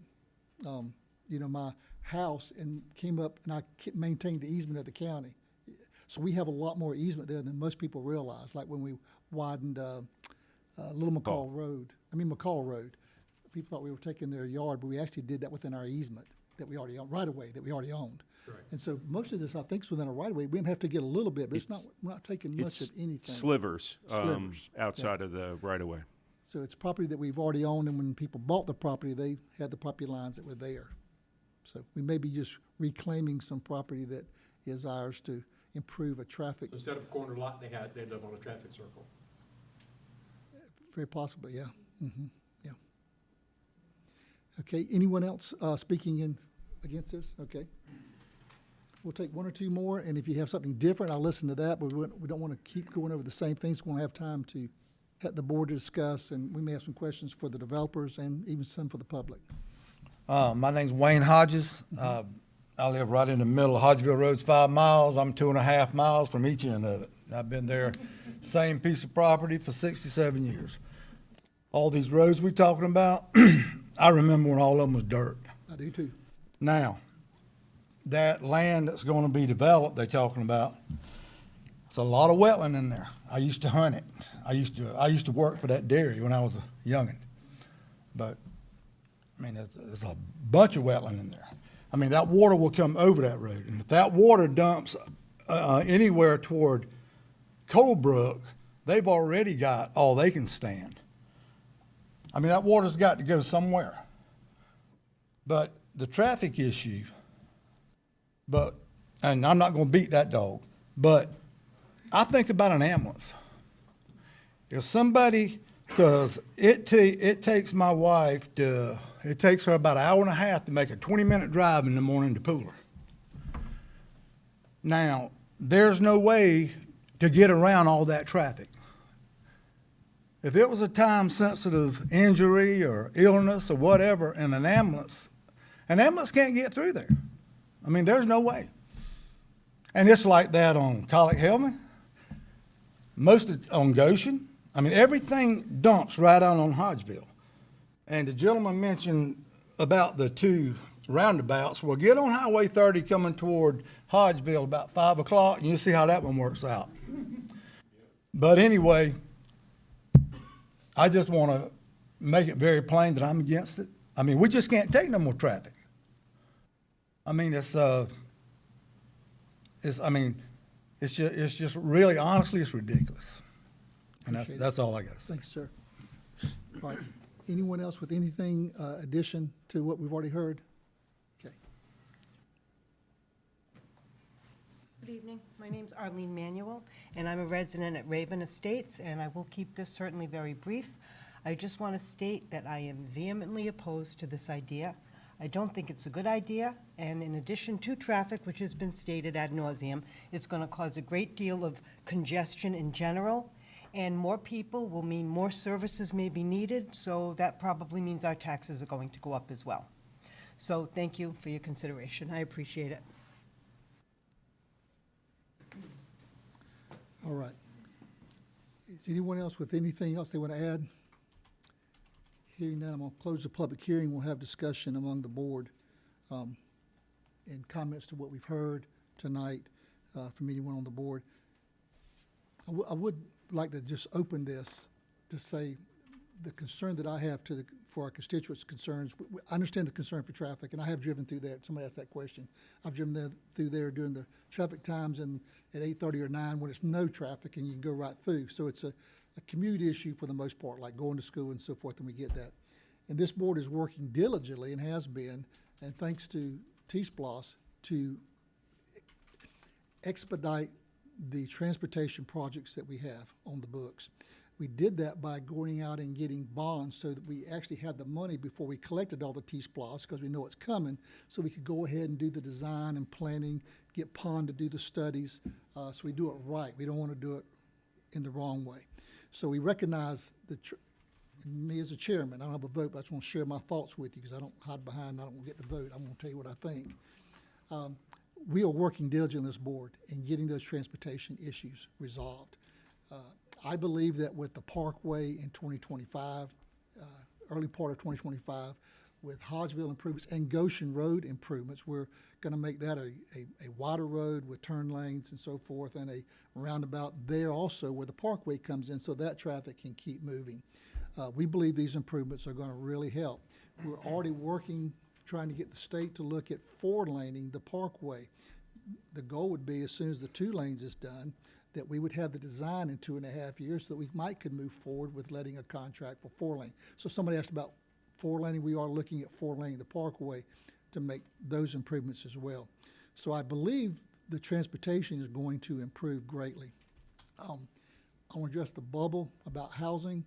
Speaker 1: my house came up and I maintained the easement of the county. So we have a lot more easement there than most people realize. Like when we widened Little McCall Road, McCall Road. People thought we were taking their yard, but we actually did that within our easement that we already owned, right away that we already owned. Right. And so most of this, I think, is within a right of way. We have to get a little bit, but we're not taking much of anything.
Speaker 12: Slivers,
Speaker 1: Slivers,
Speaker 12: outside of the right-of-way.
Speaker 1: So it's property that we've already owned, and when people bought the property, they had the property lines that were there. So we may be just reclaiming some property that is ours to improve a traffic.
Speaker 9: Instead of a corner lot, they live on a traffic circle.
Speaker 1: Very possibly, yeah. Yeah. Okay, anyone else speaking against this? Okay. We'll take 1 or 2 more, and if you have something different, I'll listen to that, but we don't want to keep going over the same things. We want to have time to have the board to discuss, and we may have some questions for the developers and even some for the public.
Speaker 10: My name's Wayne Hodges. I live right in the middle of Hodgeville Road's 5 miles. I'm 2.5 miles from each end of it. I've been there, same piece of property for 67 years. All these roads we're talking about, I remember when all of them was dirt.
Speaker 1: I do too.
Speaker 10: Now, that land that's going to be developed, they're talking about, it's a lot of wetland in there. I used to hunt it. I used to work for that dairy when I was a youngin'. But there's a bunch of wetland in there. That water will come over that road, and if that water dumps anywhere toward Colebrook, they've already got all they can stand. That water's got to go somewhere. But the traffic issue, and I'm not going to beat that dog, but I think about an ambulance. If somebody, because it takes my wife it takes her about 1.5 hours to make a 20-minute drive in the morning to Pooler. Now, there's no way to get around all that traffic. If it was a time-sensitive injury or illness or whatever, and an ambulance can't get through there. There's no way. And it's like that on Colic Hellman, on Goshen. I mean, everything dumps right out on Hodgeville. And the gentleman mentioned about the two roundabouts. Well, get on Highway 30 coming toward Hodgeville about 5 o'clock, and you'll see how that one works out. But anyway, I just want to make it very plain that I'm against it. I mean, we just can't take no more traffic. I mean, it's just really, honestly, it's ridiculous. And that's all I got to say.
Speaker 1: Thanks, sir. All right. Anyone else with anything addition to what we've already heard? Okay.
Speaker 11: Good evening. My name's Arlene Manuel, and I'm a resident at Raven Estates, and I will keep this certainly very brief. I just want to state that I am vehemently opposed to this idea. I don't think it's a good idea, and in addition to traffic, which has been stated ad nauseum, it's going to cause a great deal of congestion in general, and more people will mean more services may be needed, so that probably means our taxes are going to go up as well. So thank you for your consideration. I appreciate it.
Speaker 1: All right. Is anyone else with anything else they want to add? Hearing none, I'm going to close the public hearing. We'll have discussion among the board and comments to what we've heard tonight from anyone on the board. I would like to just open this to say the concern that I have for our constituents' concerns. I understand the concern for traffic, and I have driven through there. Somebody asked that question. I've driven through there during the traffic times and at 8:30 or 9 when it's no traffic and you can go right through. So it's a commute issue for the most part, like going to school and so forth, and we get that. And this board is working diligently and has been, and thanks to T-SPLOS, to expedite the transportation projects that we have on the books. We did that by going out and getting bonds so that we actually had the money before we collected all the T-SPLOS, because we know it's coming, so we could go ahead and do the design and planning, get Pond to do the studies, so we do it right. We don't want to do it in the wrong way. So we recognize me as a chairman, I don't have a vote, but I just want to share my thoughts with you because I don't hide behind, I don't get the vote. I'm going to tell you what I think. We are working diligently on this board in getting those transportation issues resolved. I believe that with the Parkway in 2025, early part of 2025, with Hodgeville improvements and Goshen Road improvements, we're going to make that a wider road with turn lanes and so forth, and a roundabout there also where the Parkway comes in so that traffic can keep moving. We believe these improvements are going to really help. We're already working, trying to get the state to look at 4-laning the Parkway. The goal would be, as soon as the 2 lanes is done, that we would have the design in 2.5 years so that we could move forward with letting a contract for 4-lane. So somebody asked about 4-laning. We are looking at 4-laning the Parkway to make those improvements as well. So I believe the transportation is going to improve greatly. I want to address the bubble about housing.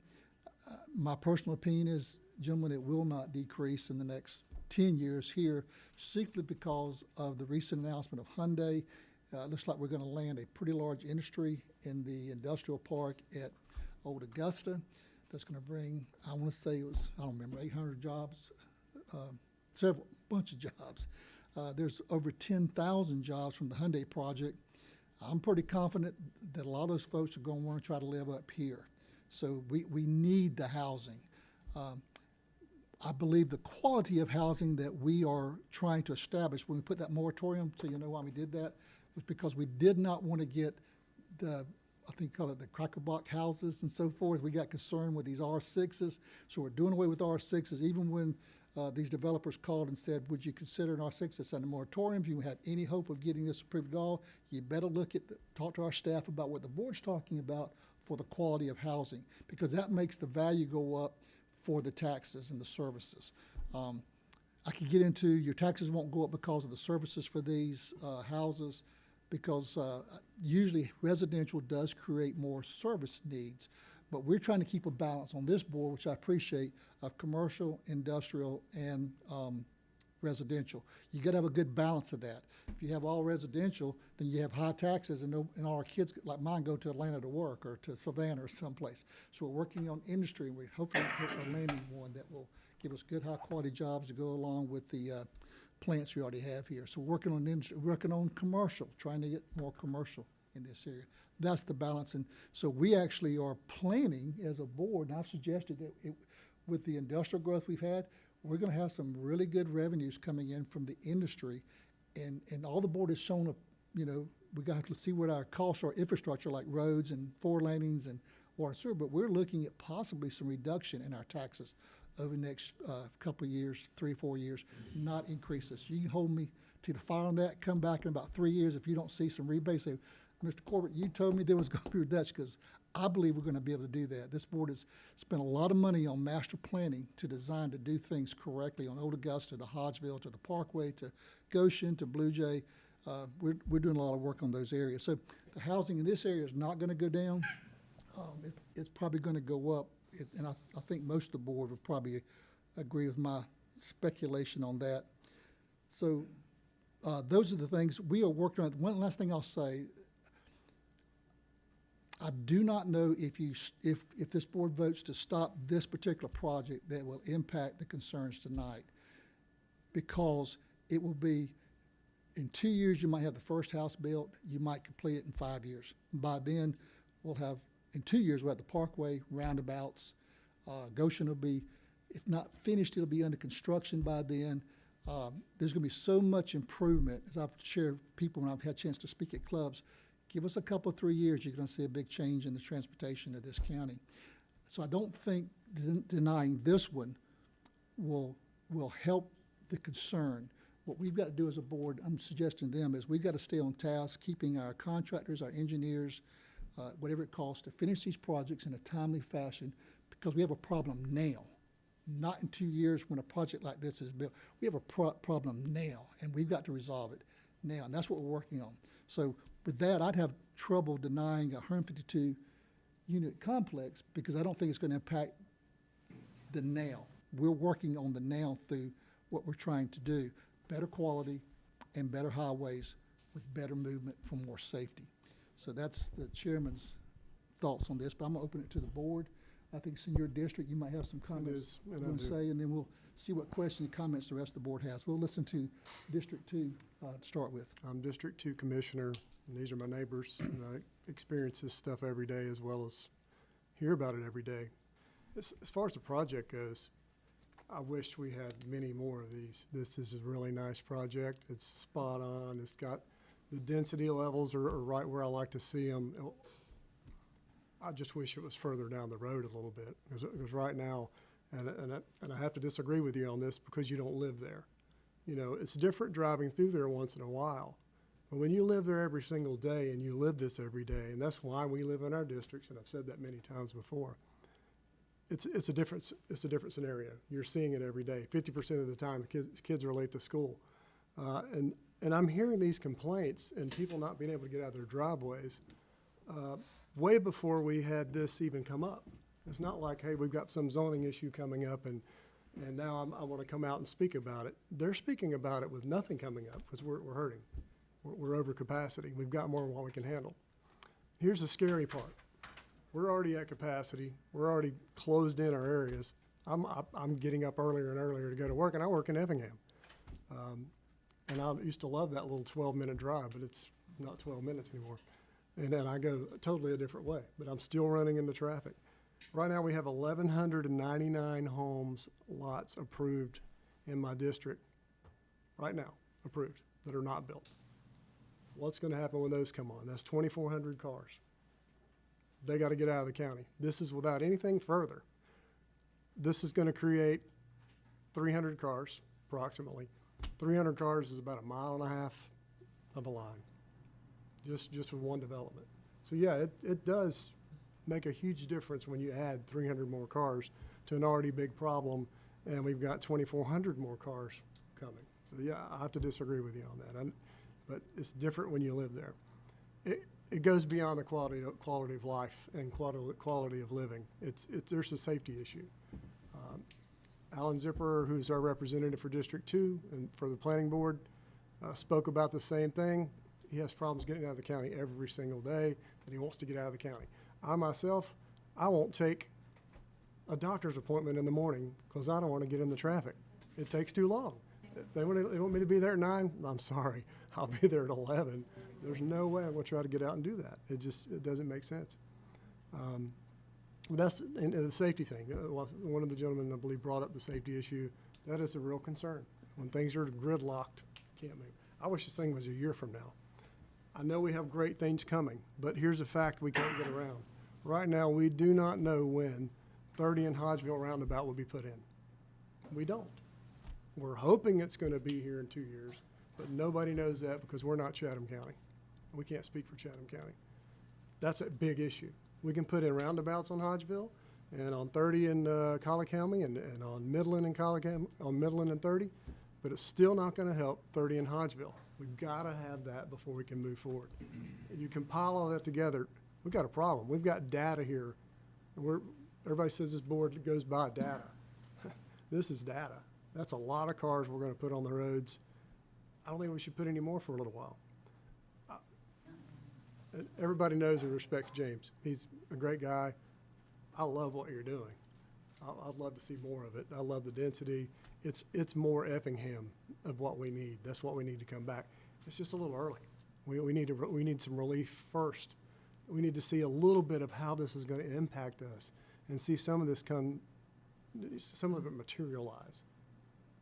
Speaker 1: My personal opinion is, gentlemen, it will not decrease in the next 10 years here, simply because of the recent announcement of Hyundai. Looks like we're going to land a pretty large industry in the industrial park at Old Augusta. That's going to bring, I want to say it was, I don't remember, 800 jobs, bunch of jobs. There's over 10,000 jobs from the Hyundai project. I'm pretty confident that a lot of those folks are going to want to try to live up here. So we need the housing. I believe the quality of housing that we are trying to establish when we put that moratorium, so you know why we did that, was because we did not want to get the, I think call it the crackerbox houses and so forth. We got concerned with these R6s, so we're doing away with R6s. Even when these developers called and said, would you consider an R6 that's under moratorium? If you have any hope of getting this approved at all, you better talk to our staff about what the board's talking about for the quality of housing, because that makes the value go up for the taxes and the services. I could get into your taxes won't go up because of the services for these houses, because usually residential does create more service needs. But we're trying to keep a balance on this board, which I appreciate, of commercial, industrial, and residential. You got to have a good balance of that. If you have all residential, then you have high taxes, and all our kids, like mine, go to Atlanta to work or to Savannah or someplace. So we're working on industry, and we hopefully are landing one that will give us good, high-quality jobs to go along with the plants we already have here. So working on working on commercial, trying to get more commercial in this area. That's the balance. And so we actually are planning as a board, and I've suggested that with the industrial growth we've had, we're going to have some really good revenues coming in from the industry. And all the board has shown up, we got to see what our costs are, infrastructure like roads and four lanings and water and sewer, but we're looking at possibly some reduction in our taxes over the next couple of years, 3 or 4 years, not increases. You can hold me to the fire on that, come back in about 3 years if you don't see some rebates. Say, Mr. Corbett, you told me there was going to be a reduction, because I believe we're going to be able to do that. This board has spent a lot of money on master planning to design to do things correctly on Old Augusta to Hodgeville to the Parkway to Goshen to Blue Jay. We're doing a lot of work on those areas. So the housing in this area is not going to go down. It's probably going to go up, and I think most of the board would probably agree with my speculation on that. So those are the things we are working on. One last thing I'll say, I do not know if this board votes to stop this particular project that will impact the concerns tonight, because it will be, in 2 years you might have the first house built, you might complete it in 5 years. By then, we'll have, in 2 years, we'll have the Parkway, roundabouts. Goshen will be, if not finished, it'll be under construction by then. There's going to be so much improvement, as I've shared with people when I've had a chance to speak at clubs. Give us a couple, 3 years, you're going to see a big change in the transportation of this county. So I don't think denying this one will help the concern. What we've got to do as a board, I'm suggesting to them, is we've got to stay on task, keeping our contractors, our engineers, whatever it costs, to finish these projects in a timely fashion, because we have a problem now, not in 2 years when a project like this is built. We have a problem now, and we've got to resolve it now, and that's what we're working on. So with that, I'd have trouble denying a 152-unit complex, because I don't think it's going to impact the now. We're working on the now through what we're trying to do, better quality and better highways with better movement for more safety. So that's the chairman's thoughts on this, but I'm going to open it to the board. I think it's in your district. You might have some comments you want to say, and then we'll see what questions and comments the rest of the board has. We'll listen to District 2 to start with.
Speaker 7: I'm District 2 Commissioner, and these are my neighbors, and I experience this stuff every day as well as hear about it every day. As far as the project goes, I wish we had many more of these. This is a really nice project. It's spot on. It's got, the density levels are right where I like to see them. I just wish it was further down the road a little bit, because right now, and I have to disagree with you on this because you don't live there. It's different driving through there once in a while. But when you live there every single day, and you live this every day, and that's why we live in our districts, and I've said that many times before, it's a different scenario. You're seeing it every day. 50% of the time, kids are late to school. And I'm hearing these complaints and people not being able to get out of their driveways way before we had this even come up. It's not like, hey, we've got some zoning issue coming up and now I want to come out and speak about it. They're speaking about it with nothing coming up, because we're hurting. We're over capacity. We've got more than what we can handle. Here's the scary part. We're already at capacity. We're already closed in our areas. I'm getting up earlier and earlier to go to work, and I work in Effingham. And I used to love that little 12-minute drive, but it's not 12 minutes anymore. And then I go totally a different way, but I'm still running into traffic. Right now we have 1,199 homes, lots approved in my district, right now, approved, that are not built. What's going to happen when those come on? That's 2,400 cars. They got to get out of the county. This is without anything further. This is going to create 300 cars, approximately. 300 cars is about 1.5 miles of a line, just with one development. So yeah, it does make a huge difference when you add 300 more cars to an already big problem, and we've got 2,400 more cars coming. So yeah, I have to disagree with you on that. But it's different when you live there. It goes beyond the quality of life and quality of living. There's a safety issue. Alan Zipper, who's our representative for District 2 and for the Planning Board, spoke about the same thing. He has problems getting out of the county every single day, and he wants to get out of the county. I myself, I won't take a doctor's appointment in the morning because I don't want to get in the traffic. It takes too long. They want me to be there at 9? I'm sorry. I'll be there at 11. There's no way I'm going to try to get out and do that. It doesn't make sense. That's and the safety thing. One of the gentlemen, I believe, brought up the safety issue. That is a real concern. When things are gridlocked, can't move. I wish this thing was a year from now. I know we have great things coming, but here's a fact we can't get around. Right now, we do not know when 30 and Hodgeville Roundabout will be put in. We don't. We're hoping it's going to be here in 2 years, but nobody knows that because we're not Chatham County. We can't speak for Chatham County. That's a big issue. We can put in roundabouts on Hodgeville and on 30 in Collicami and on Midland and Collicami, on Midland and 30, but it's still not going to help 30 in Hodgeville. We've got to have that before we can move forward. You compile all that together, we've got a problem. We've got data here. Everybody says this board goes by data. This is data. That's a lot of cars we're going to put on the roads. I don't think we should put any more for a little while. Everybody knows and respects James. He's a great guy. I love what you're doing. I'd love to see more of it. I love the density. It's more Effingham of what we need. That's what we need to come back. It's just a little early. We need some relief first. We need to see a little bit of how this is going to impact us and see some of it materialize,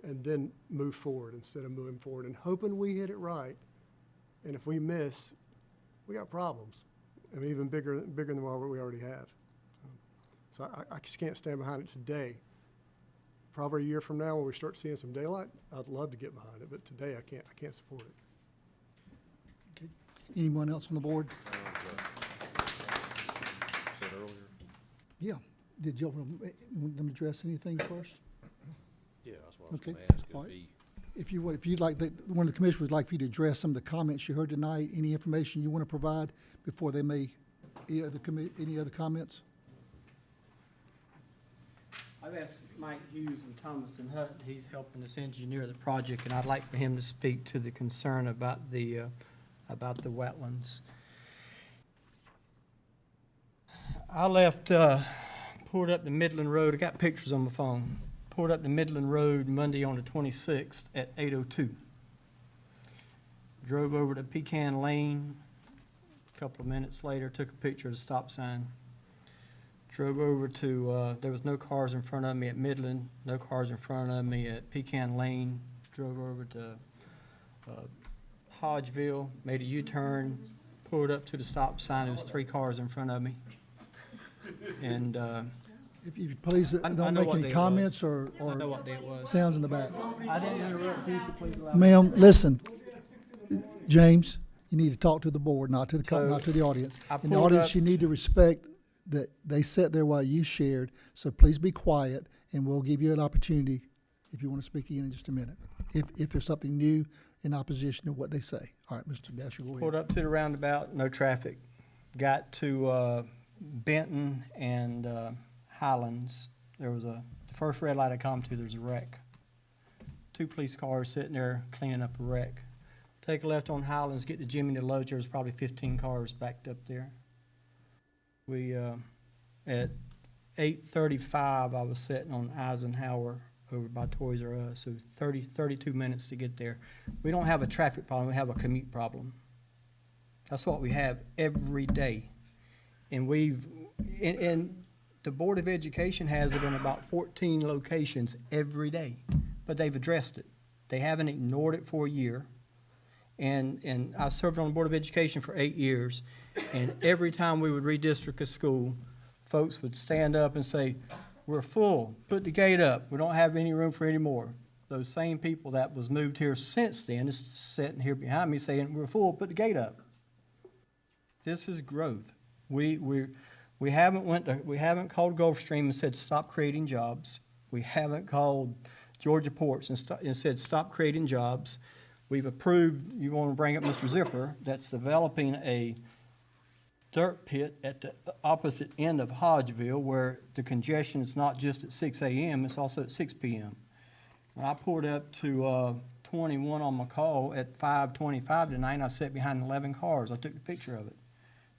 Speaker 7: and then move forward instead of moving forward and hoping we hit it right. And if we miss, we got problems, and even bigger than what we already have. So I just can't stand behind it today. Probably a year from now when we start seeing some daylight, I'd love to get behind it, but today I can't support it.
Speaker 1: Okay. Anyone else on the board?
Speaker 3: Said earlier.
Speaker 1: Yeah. Did you want them to address anything first?
Speaker 3: Yeah, that's what I was
Speaker 1: Okay.
Speaker 3: going to ask.
Speaker 1: All right. If you'd like, one of the commissioners would like for you to address some of the comments you heard tonight, any information you want to provide before they may, any other comments?
Speaker 4: I've asked Mike Hughes and Thomas and Hutt, he's helping us engineer the project, and I'd like for him to speak to the concern about the wetlands. I left, pulled up the Midland Road, I got pictures on my phone, pulled up the Midland Road Monday on the 26th at 8:02. Drove over to Pecan Lane, a couple of minutes later, took a picture of the stop sign. Drove over to, there was no cars in front of me at Midland, no cars in front of me at Pecan Lane. Drove over to Hodgeville, made a U-turn, pulled up to the stop sign, there was 3 cars in front of me. And
Speaker 1: If you please,
Speaker 4: I
Speaker 1: don't
Speaker 4: know
Speaker 1: make
Speaker 4: what
Speaker 1: any
Speaker 4: day it
Speaker 1: comments
Speaker 4: was.
Speaker 1: or
Speaker 4: I know what day it was.
Speaker 1: sounds in the back.
Speaker 4: I didn't interrupt you, so please allow me.
Speaker 1: Ma'am, listen, James, you need to talk to the board, not to the not to the audience.
Speaker 4: I
Speaker 1: In the
Speaker 4: pulled
Speaker 1: audience,
Speaker 4: up-
Speaker 1: you need to respect that they sat there while you shared, so please be quiet, and we'll give you an opportunity if you want to speak again in just a minute, if there's something new in opposition to what they say. All right, Mr. Dasher, go
Speaker 4: Pulled
Speaker 1: ahead.
Speaker 4: up to the roundabout, no traffic. Got to Benton and Highlands. There was the first red light I come to, there's a wreck. 2 police cars sitting there cleaning up a wreck. Take a left on Highlands, get to Jimmy DeLoach, there's probably 15 cars backed up there. We, at 8:35, I was sitting on Eisenhower over by Toys R Us, so 32 minutes to get there. We don't have a traffic problem, we have a commute problem. That's what we have every day. And and the Board of Education has it in about 14 locations every day, but they've addressed it. They haven't ignored it for a year. And I served on the Board of Education for 8 years, and every time we would redistrict a school, folks would stand up and say, "We're full, put the gate up, we don't have any room for any more." Those same people that was moved here since then is sitting here behind me saying, "We're full, put the gate up." This is growth. We haven't called Gulfstream and said, "Stop creating jobs." We haven't called Georgia Ports and said, "Stop creating jobs." We've approved, you want to bring up Mr. Zipper, that's developing a dirt pit at the opposite end of Hodgeville where the congestion is not just at 6 a.m., it's also at 6 p.m. When I pulled up to 21 on McCall at 5:25 tonight, I sat behind 11 cars. I took a picture of it.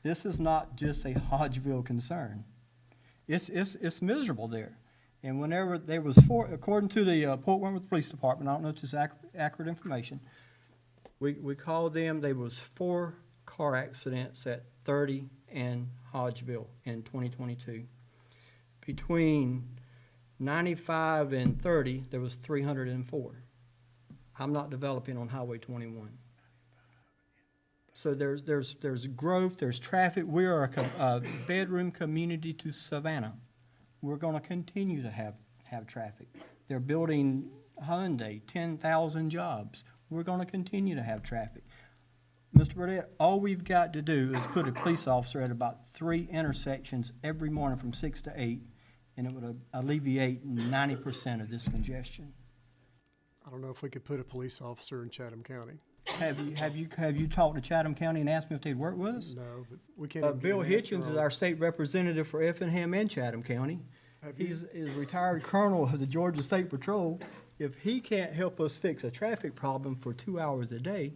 Speaker 4: This is not just a Hodgeville concern. It's miserable there. And whenever there was according to the Port Wentworth Police Department, I don't know if this is accurate information, we called them, there was 4 car accidents at 30 and Hodgeville in 2022. Between 95 and 30, there was 304. I'm not developing on Highway 21. So there's growth, there's traffic. We are a bedroom community to Savannah. We're gonna continue to have traffic. They're building Hyundai, 10,000 jobs. We're gonna continue to have traffic. Mr. Burdette, all we've got to do is put a police officer at about 3 intersections every morning from 6 to 8, and it would alleviate 90% of this congestion.
Speaker 7: I don't know if we could put a police officer in Chatham County.
Speaker 4: Have you talked to Chatham County and asked them if they'd work with us?
Speaker 7: No, but we can't. Even
Speaker 4: Bill
Speaker 7: get an answer
Speaker 4: Hitchens is
Speaker 7: on-
Speaker 4: our state representative for Effingham and Chatham County. He's retired colonel of the Georgia State Patrol. If he can't help us fix a traffic problem for 2 hours a day.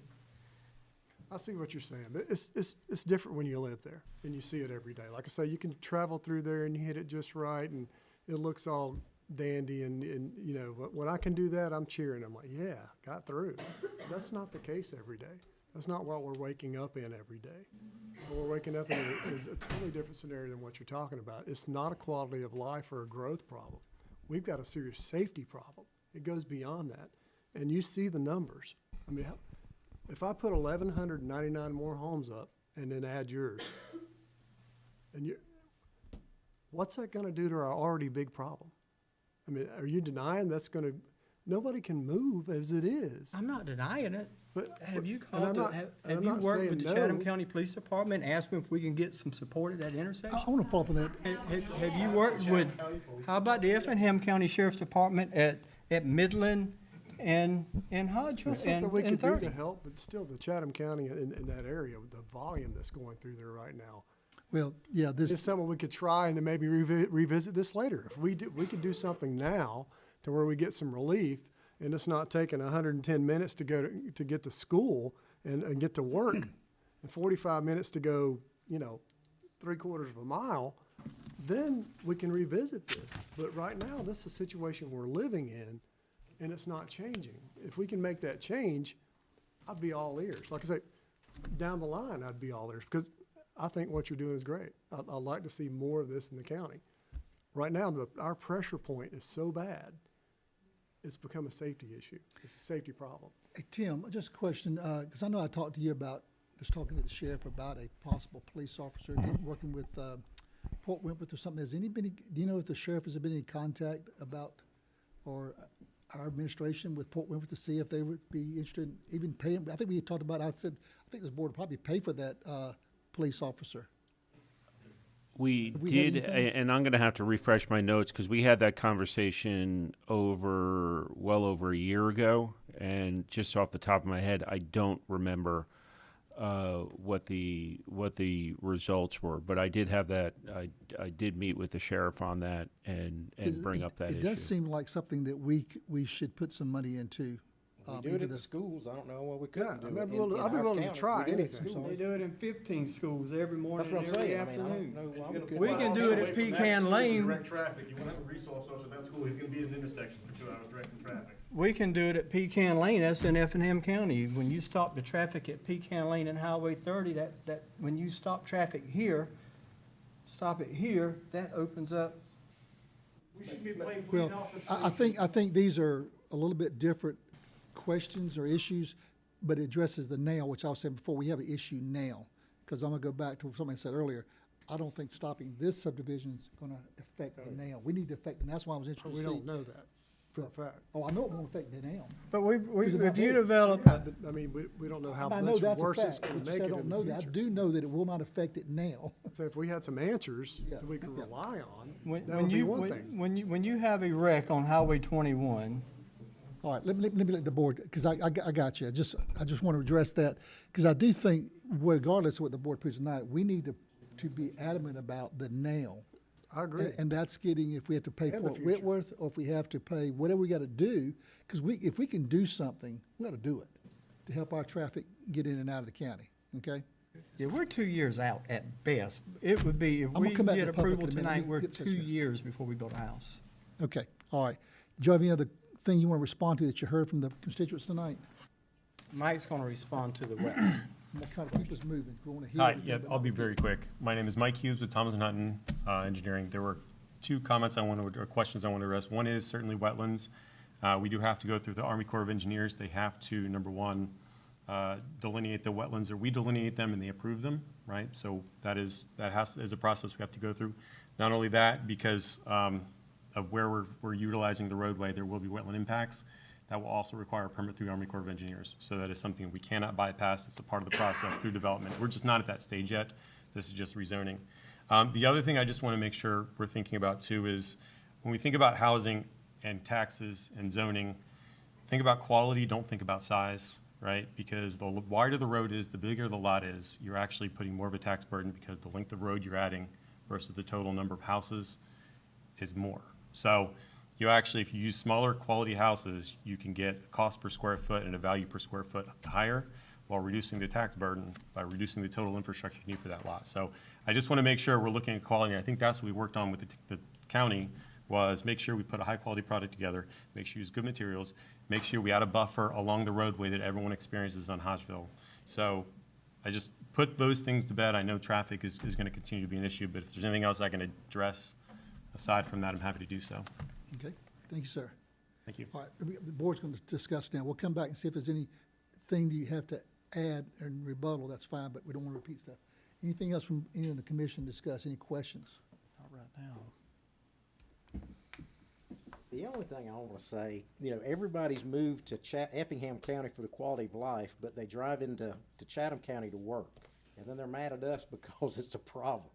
Speaker 7: I see what you're saying, but it's different when you live there and you see it every day. Like I say, you can travel through there and you hit it just right, and it looks all dandy, and you know, when I can do that, I'm cheering. I'm like, yeah, got through. That's not the case every day. That's not what we're waking up in every day. What we're waking up in is a totally different scenario than what you're talking about. It's not a quality of life or a growth problem. We've got a serious safety problem. It goes beyond that. And you see the numbers. I mean, if I put 1,199 more homes up and then add yours, and what's that gonna do to our already big problem? I mean, are you denying that's gonna, nobody can move as it is.
Speaker 4: I'm not denying it.
Speaker 7: But
Speaker 4: Have you
Speaker 7: and I'm
Speaker 4: called,
Speaker 7: not-
Speaker 4: have
Speaker 7: and I'm
Speaker 4: you
Speaker 7: not
Speaker 4: worked
Speaker 7: saying
Speaker 4: with the
Speaker 7: no.
Speaker 4: Chatham County Police Department, and asked them if we can get some support at that intersection?
Speaker 1: I want to follow up on that.
Speaker 4: Have you worked with, how about the Effingham County Sheriff's Department at Midland and Hodgeville
Speaker 7: That's something we
Speaker 4: and
Speaker 7: could do
Speaker 4: 30?
Speaker 7: to help, but still, the Chatham County in that area, with the volume that's going through there right now,
Speaker 1: Well, yeah,
Speaker 7: it's
Speaker 1: this,
Speaker 7: something we could try and then maybe revisit this later. If we could do something now to where we get some relief, and it's not taking 110 minutes to go to get to school and get to work, and 45 minutes to go, you know, 3/4 of a mile, then we can revisit this. But right now, this is a situation we're living in, and it's not changing. If we can make that change, I'd be all ears. Like I say, down the line, I'd be all ears, because I think what you're doing is great. I'd like to see more of this in the county. Right now, our pressure point is so bad, it's become a safety issue. It's a safety problem.
Speaker 1: hey, Tim, just a question, because I know I talked to you about, just talking to the sheriff about a possible police officer working with Port Wentworth or something. Has anybody, do you know if the sheriff has been in any contact about, or our administration with Port Wentworth to see if they would be interested in even paying? I think we had talked about, I said, I think this board would probably pay for that police officer.
Speaker 12: We
Speaker 1: Have we had
Speaker 12: did,
Speaker 1: anything?
Speaker 12: and I'm going to have to refresh my notes because we had that conversation well over a year ago, and just off the top of my head, I don't remember what the results were. But I did have that. I did meet with the sheriff on that and bring up that issue.
Speaker 1: It does seem like something that we should put some money into.
Speaker 2: We do it
Speaker 1: into
Speaker 2: at the
Speaker 1: the
Speaker 2: schools, I don't know what we couldn't do.
Speaker 7: I'd be
Speaker 2: it in
Speaker 7: willing
Speaker 2: our
Speaker 7: to
Speaker 2: county.
Speaker 7: try
Speaker 2: We do it at
Speaker 7: anything.
Speaker 2: schools.
Speaker 4: They do it in 15 schools every morning
Speaker 2: That's what
Speaker 4: and
Speaker 2: I'm
Speaker 4: every
Speaker 2: saying. I mean, I
Speaker 4: afternoon.
Speaker 2: don't know why we couldn't.
Speaker 4: We can do it at Pecan Lane.
Speaker 19: Direct traffic, you want to have a resource officer at that school, he's gonna be at an intersection for 2 hours directing traffic.
Speaker 4: We can do it at Pecan Lane, that's in Effingham County. When you stop the traffic at Pecan Lane and Highway 30, when you stop traffic here, stop it here, that opens up.
Speaker 19: We should be playing
Speaker 1: Well, I think these are a little bit different questions or issues, but it addresses the now, which I was saying before, we have an issue now. Because I'm gonna go back to something I said earlier, I don't think stopping this subdivision is gonna affect the now. We need to affect, and that's why I was interested to
Speaker 7: We
Speaker 1: see.
Speaker 7: don't know that for a fact.
Speaker 1: Oh, I know it won't affect the now.
Speaker 4: But
Speaker 1: Is it not
Speaker 4: if you
Speaker 1: there?
Speaker 4: develop,
Speaker 7: I mean, we don't know how
Speaker 1: I know
Speaker 7: much
Speaker 1: that's a
Speaker 7: worse it's
Speaker 1: fact,
Speaker 7: gonna
Speaker 1: but
Speaker 7: make
Speaker 1: just I
Speaker 7: it
Speaker 1: don't
Speaker 7: in
Speaker 1: know
Speaker 7: the
Speaker 1: that. I
Speaker 7: future.
Speaker 1: do know that it will not affect it now.
Speaker 7: So if we had some answers
Speaker 1: Yeah,
Speaker 7: that we could
Speaker 1: yeah.
Speaker 7: rely on,
Speaker 4: when
Speaker 7: that would be
Speaker 4: you,
Speaker 7: one thing.
Speaker 4: when you have a wreck on Highway 21,
Speaker 1: All right, let me let the board, because I got you. I just want to address that, because I do think, regardless of what the board puts tonight, we need to be adamant about the now.
Speaker 7: I agree.
Speaker 1: And that's getting, if we have to pay
Speaker 7: And the
Speaker 1: Port
Speaker 7: future.
Speaker 1: Whitworth, or if we have to pay whatever we got to do, because if we can do something, we got to do it to help our traffic get in and out of the county, okay?
Speaker 4: yeah, we're 2 years out at best. It would be, if
Speaker 1: I'm gonna
Speaker 4: we
Speaker 1: come back
Speaker 4: get
Speaker 1: to public
Speaker 4: approval
Speaker 1: in a minute. Let
Speaker 4: tonight,
Speaker 1: me
Speaker 4: we're
Speaker 1: get this
Speaker 4: 2
Speaker 1: here.
Speaker 4: years before we build a house.
Speaker 1: Okay, all right. Do you have any other thing you want to respond to that you heard from the constituents tonight?
Speaker 4: Mike's gonna respond to the wetland.
Speaker 1: I'm gonna kind of keep us moving. We want to hear.
Speaker 14: Hi,
Speaker 1: everything,
Speaker 14: yeah,
Speaker 1: but
Speaker 14: I'll
Speaker 1: not
Speaker 14: be
Speaker 1: repeat.
Speaker 14: very quick. My name is Mike Hughes with Thomas & Hutton Engineering. There were two comments or questions I want to address. One is certainly wetlands. We do have to go through the Army Corps of Engineers. They have to, number one, delineate the wetlands, or we delineate them and they approve them, right? So that is a process we have to go through. Not only that, because of where we're utilizing the roadway, there will be wetland impacts. That will also require a permit through the Army Corps of Engineers. So that is something we cannot bypass. It's a part of the process through development. We're just not at that stage yet. This is just rezoning. The other thing I just want to make sure we're thinking about too is when we think about housing and taxes and zoning, think about quality, don't think about size, right? Because the wider the road is, the bigger the lot is, you're actually putting more of a tax burden because the length of road you're adding versus the total number of houses is more. So you actually, if you use smaller quality houses, you can get a cost per square foot and a value per square foot higher while reducing the tax burden by reducing the total infrastructure you need for that lot. So I just want to make sure we're looking at quality. I think that's what we worked on with the county, was make sure we put a high quality product together, make sure you use good materials, make sure we add a buffer along the roadway that everyone experiences on Hodgeville. So I just put those things to bed. I know traffic is going to continue to be an issue, but if there's anything else I can address aside from that, I'm happy to do so.
Speaker 1: Okay, thank you, sir.
Speaker 14: Thank you.
Speaker 1: All right, the board's going to discuss now. We'll come back and see if there's anything you have to add and rebuttal. That's fine, but we don't want to repeat stuff. Anything else from any of the commission discuss? Any questions?
Speaker 2: Not right now. The only thing I want to say, everybody's moved to Effingham County for the quality of life, but they drive into Chatham County to work. And then they're mad at us because it's a problem.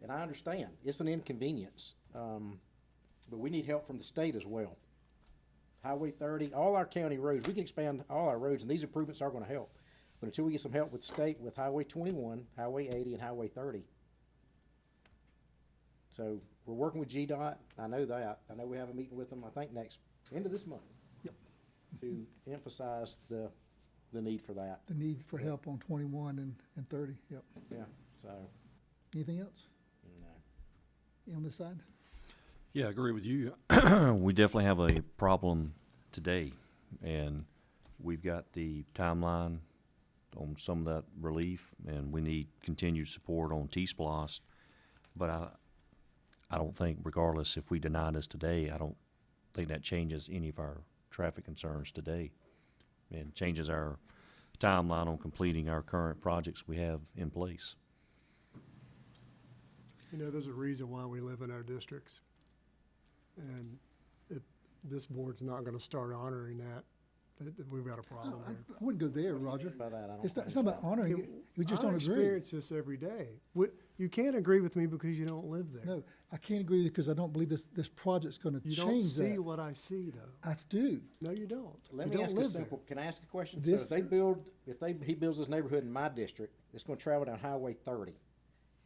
Speaker 2: And I understand, it's an inconvenience. But we need help from the state as well. Highway 30, all our county roads, we can expand all our roads, and these improvements are going to help. But until we get some help with state, with Highway 21, Highway 80, and Highway 30. So we're working with GDOT. I know that. I know we have a meeting with them, I think, end of this month.
Speaker 1: Yep.
Speaker 2: To emphasize the need for that.
Speaker 1: The need for help on 21 and 30, yep.
Speaker 2: Yeah, so.
Speaker 1: Anything else?
Speaker 2: No.
Speaker 1: On this side?
Speaker 3: Yeah, I agree with you. We definitely have a problem today, and we've got the timeline on some of that relief, and we need continued support on T-Splost. But I don't think, regardless if we deny this today, I don't think that changes any of our traffic concerns today, and changes our timeline on completing our current projects we have in place.
Speaker 7: There's a reason why we live in our districts. And if this board's not gonna start honoring that, we've got a problem
Speaker 1: I
Speaker 7: there.
Speaker 1: wouldn't go there, Roger.
Speaker 2: By that, I don't
Speaker 1: It's not
Speaker 2: think
Speaker 1: about honoring it. We just don't agree.
Speaker 7: I experience this every day. You can't agree with me because you don't live there.
Speaker 1: No, I can't agree with you because I don't believe this project's going to
Speaker 7: You
Speaker 1: change
Speaker 7: don't see
Speaker 1: that.
Speaker 7: what I see, though.
Speaker 1: I do.
Speaker 7: No, you don't.
Speaker 2: Let
Speaker 7: You
Speaker 2: me
Speaker 7: don't
Speaker 2: ask a
Speaker 7: live there.
Speaker 2: simple, can I ask a question?
Speaker 1: This-
Speaker 2: So if he builds this neighborhood in my district, it's gonna travel down Highway 30.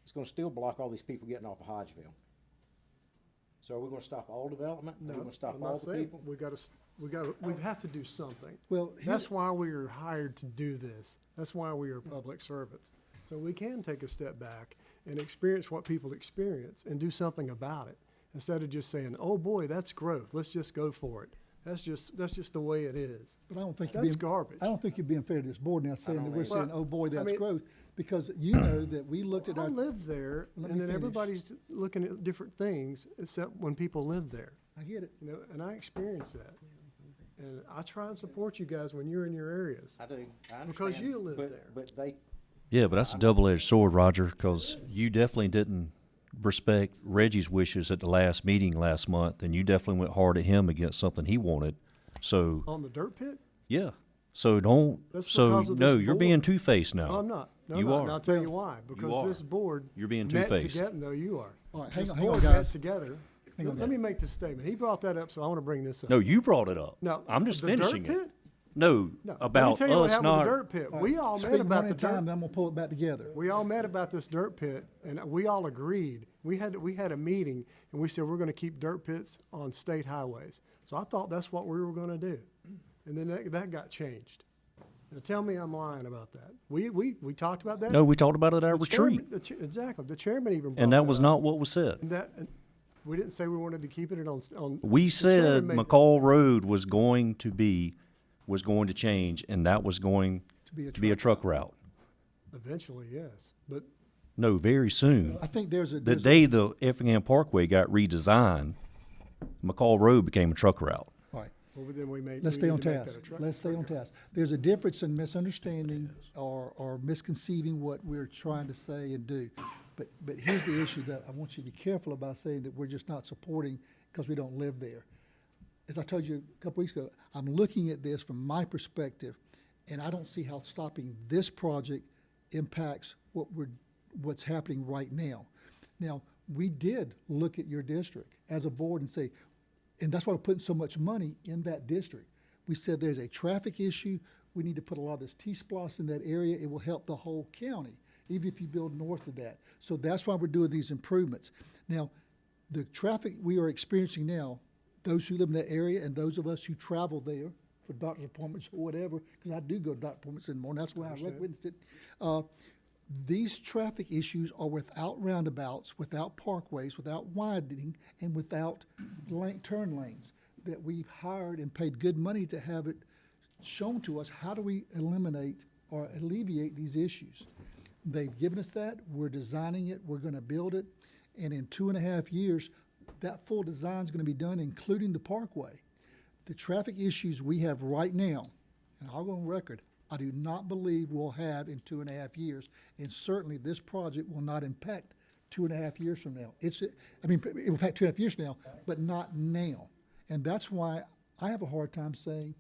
Speaker 2: It's gonna still block all these people getting off of Hodgeville. So are we gonna stop all development? Are we
Speaker 7: No,
Speaker 2: gonna stop
Speaker 7: I'm
Speaker 2: all
Speaker 7: not
Speaker 2: the
Speaker 7: saying,
Speaker 2: people?
Speaker 7: we have to do something.
Speaker 1: Well,
Speaker 7: That's why we are hired to do this. That's why we are public servants. So we can take a step back and experience what people experience and do something about it. Instead of just saying, oh boy, that's growth, let's just go for it. That's just the way it is.
Speaker 1: But I don't think
Speaker 7: That's garbage.
Speaker 1: I don't think you're being fair to this board now saying that we're
Speaker 7: either.
Speaker 1: saying,
Speaker 7: Well,
Speaker 1: oh boy,
Speaker 7: I
Speaker 1: that's
Speaker 7: mean-
Speaker 1: growth. Because you know that we looked at
Speaker 7: I
Speaker 1: our.
Speaker 7: live there,
Speaker 1: Let
Speaker 7: and
Speaker 1: me
Speaker 7: then
Speaker 1: finish.
Speaker 7: everybody's looking at different things except when people live there.
Speaker 1: I get it.
Speaker 7: And I experience that. And I try and support you guys when you're in your areas.
Speaker 2: I do, I understand.
Speaker 7: Because you live
Speaker 2: but-
Speaker 7: there.
Speaker 2: But they,
Speaker 3: Yeah, but that's a double-edged sword, Roger, because you definitely didn't respect Reggie's wishes at the last meeting last month, and you definitely went hard at him against something he wanted. So,
Speaker 7: On the dirt pit?
Speaker 3: yeah. So don't,
Speaker 7: That's
Speaker 3: so,
Speaker 7: because of
Speaker 3: no,
Speaker 7: this
Speaker 3: you're being
Speaker 7: board.
Speaker 3: two-faced now.
Speaker 7: No, I'm not. No,
Speaker 3: You
Speaker 7: no,
Speaker 3: are.
Speaker 7: and I'll tell you why.
Speaker 3: You
Speaker 7: Because
Speaker 3: are.
Speaker 7: this board.
Speaker 3: You're being
Speaker 7: met
Speaker 3: two-faced.
Speaker 7: together- No, you are.
Speaker 1: All right,
Speaker 7: This
Speaker 1: hang on,
Speaker 7: board met
Speaker 1: guys.
Speaker 7: together.
Speaker 1: Hang on,
Speaker 7: Let me
Speaker 1: guys.
Speaker 7: make this statement. He brought that up, so I want to bring this up.
Speaker 3: No, you brought it up.
Speaker 7: No,
Speaker 3: I'm just
Speaker 7: the dirt
Speaker 3: finishing
Speaker 7: pit?
Speaker 3: it. No,
Speaker 7: No,
Speaker 3: about
Speaker 7: let me tell you what
Speaker 3: us
Speaker 7: happened
Speaker 3: not.
Speaker 7: with the dirt pit.
Speaker 1: All
Speaker 7: We
Speaker 1: right,
Speaker 7: all met
Speaker 1: speak
Speaker 7: about
Speaker 1: one
Speaker 7: the
Speaker 1: at a time,
Speaker 7: dirt.
Speaker 1: then I'm gonna pull it back together.
Speaker 7: We all met about this dirt pit, and we all agreed. We had a meeting, and we said we're going to keep dirt pits on state highways. So I thought that's what we were going to do, and then that got changed. Now tell me I'm lying about that. We talked about that.
Speaker 3: No, we talked about it at our
Speaker 7: The chairman-
Speaker 3: retreat,
Speaker 7: exactly. The chairman even brought
Speaker 3: and that was
Speaker 7: up.
Speaker 3: not what was said.
Speaker 7: And We didn't say we wanted to keep it on.
Speaker 3: We
Speaker 7: the
Speaker 3: said
Speaker 7: chairman made-
Speaker 3: McCall Road was going to change, and that was going to be a truck route.
Speaker 7: Eventually, yes, but
Speaker 3: No, very soon.
Speaker 1: I think there's
Speaker 3: The
Speaker 1: a,
Speaker 3: day the Effingham Parkway got redesigned, McCall Road became a truck route.
Speaker 1: right.
Speaker 7: well, then we made.
Speaker 1: Let's
Speaker 7: we
Speaker 1: stay
Speaker 7: need
Speaker 1: on
Speaker 7: to make
Speaker 1: task.
Speaker 7: that a truck-
Speaker 1: Let's stay on task. There's a difference in misunderstanding or misconceiving what we're trying to say and do. But here's the issue that I want you to be careful about saying that we're just not supporting because we don't live there. As I told you a couple weeks ago, I'm looking at this from my perspective, and I don't see how stopping this project impacts what's happening right now. Now, we did look at your district as a board and say, and that's why we're putting so much money in that district. We said there's a traffic issue. We need to put a lot of this T-splosh in that area. It will help the whole county, even if you build north of that. So that's why we're doing these improvements. Now, the traffic we are experiencing now, those who live in that area and those of us who travel there for doctor's appointments or whatever, because I do go to doctor's appointments in the morning, that's why I witnessed it. These traffic issues are without roundabouts, without parkways, without widening, and without turn lanes that we've hired and paid good money to have it shown to us. How do we eliminate or alleviate these issues? They've given us that. We're designing it. We're going to build it. And in 2.5 years, that full design is going to be done, including the parkway. The traffic issues we have right now, and I'll go on record, I do not believe we'll have in 2.5 years, and certainly this project will not impact 2.5 years from now. It will impact 2.5 years from now, but not now. And that's why I have a hard time saying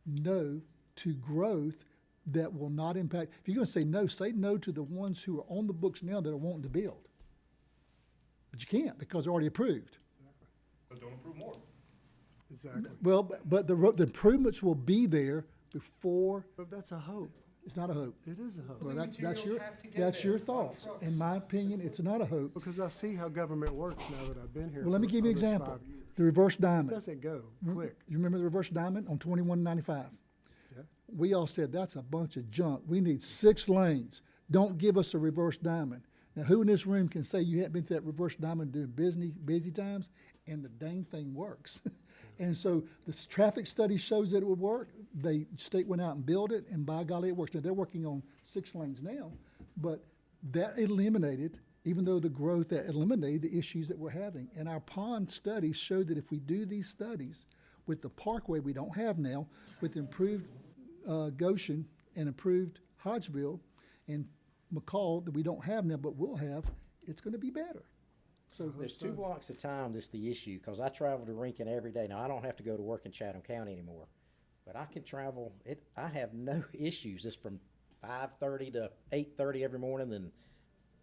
Speaker 1: no to growth that will not impact. If you're going to say no to the ones who are on the books now that are wanting to build. But you can't because they're already approved.
Speaker 7: But don't approve more. Exactly.
Speaker 1: Well, but the improvements will be there before.
Speaker 7: But that's a hope.
Speaker 1: It's not a hope.
Speaker 7: It is a hope.
Speaker 1: Well, that's your thoughts. In my opinion, it's not a hope.
Speaker 7: Because I see how government works now that I've been here.
Speaker 1: Well, let me
Speaker 7: for
Speaker 1: give you an
Speaker 7: almost
Speaker 1: example.
Speaker 7: 5 years.
Speaker 1: The reverse
Speaker 7: It
Speaker 1: diamond.
Speaker 7: doesn't go quick.
Speaker 1: You remember the reverse diamond on 2195?
Speaker 7: Yeah.
Speaker 1: We all said that's a bunch of junk. We need 6 lanes. Don't give us a reverse diamond. Now, who in this room can say you haven't been to that reverse diamond during busy times, and the dang thing works? And so the traffic study shows that it would work. The state went out and built it, and by golly, it works. Now, they're working on 6 lanes now, but that eliminated, even though the growth that eliminated the issues that we're having. And our pond studies show that if we do these studies with the parkway we don't have now, with improved Goshen and improved Hodgeville and McCall that we don't have now, but will have, it's going to be better. So
Speaker 2: There's 2 blocks of time that's the issue, because I travel to Lincoln every day. Now, I don't have to go to work in Chatham County anymore, but I can travel, I have no issues. It's from 5:30 to 8:30 every morning, then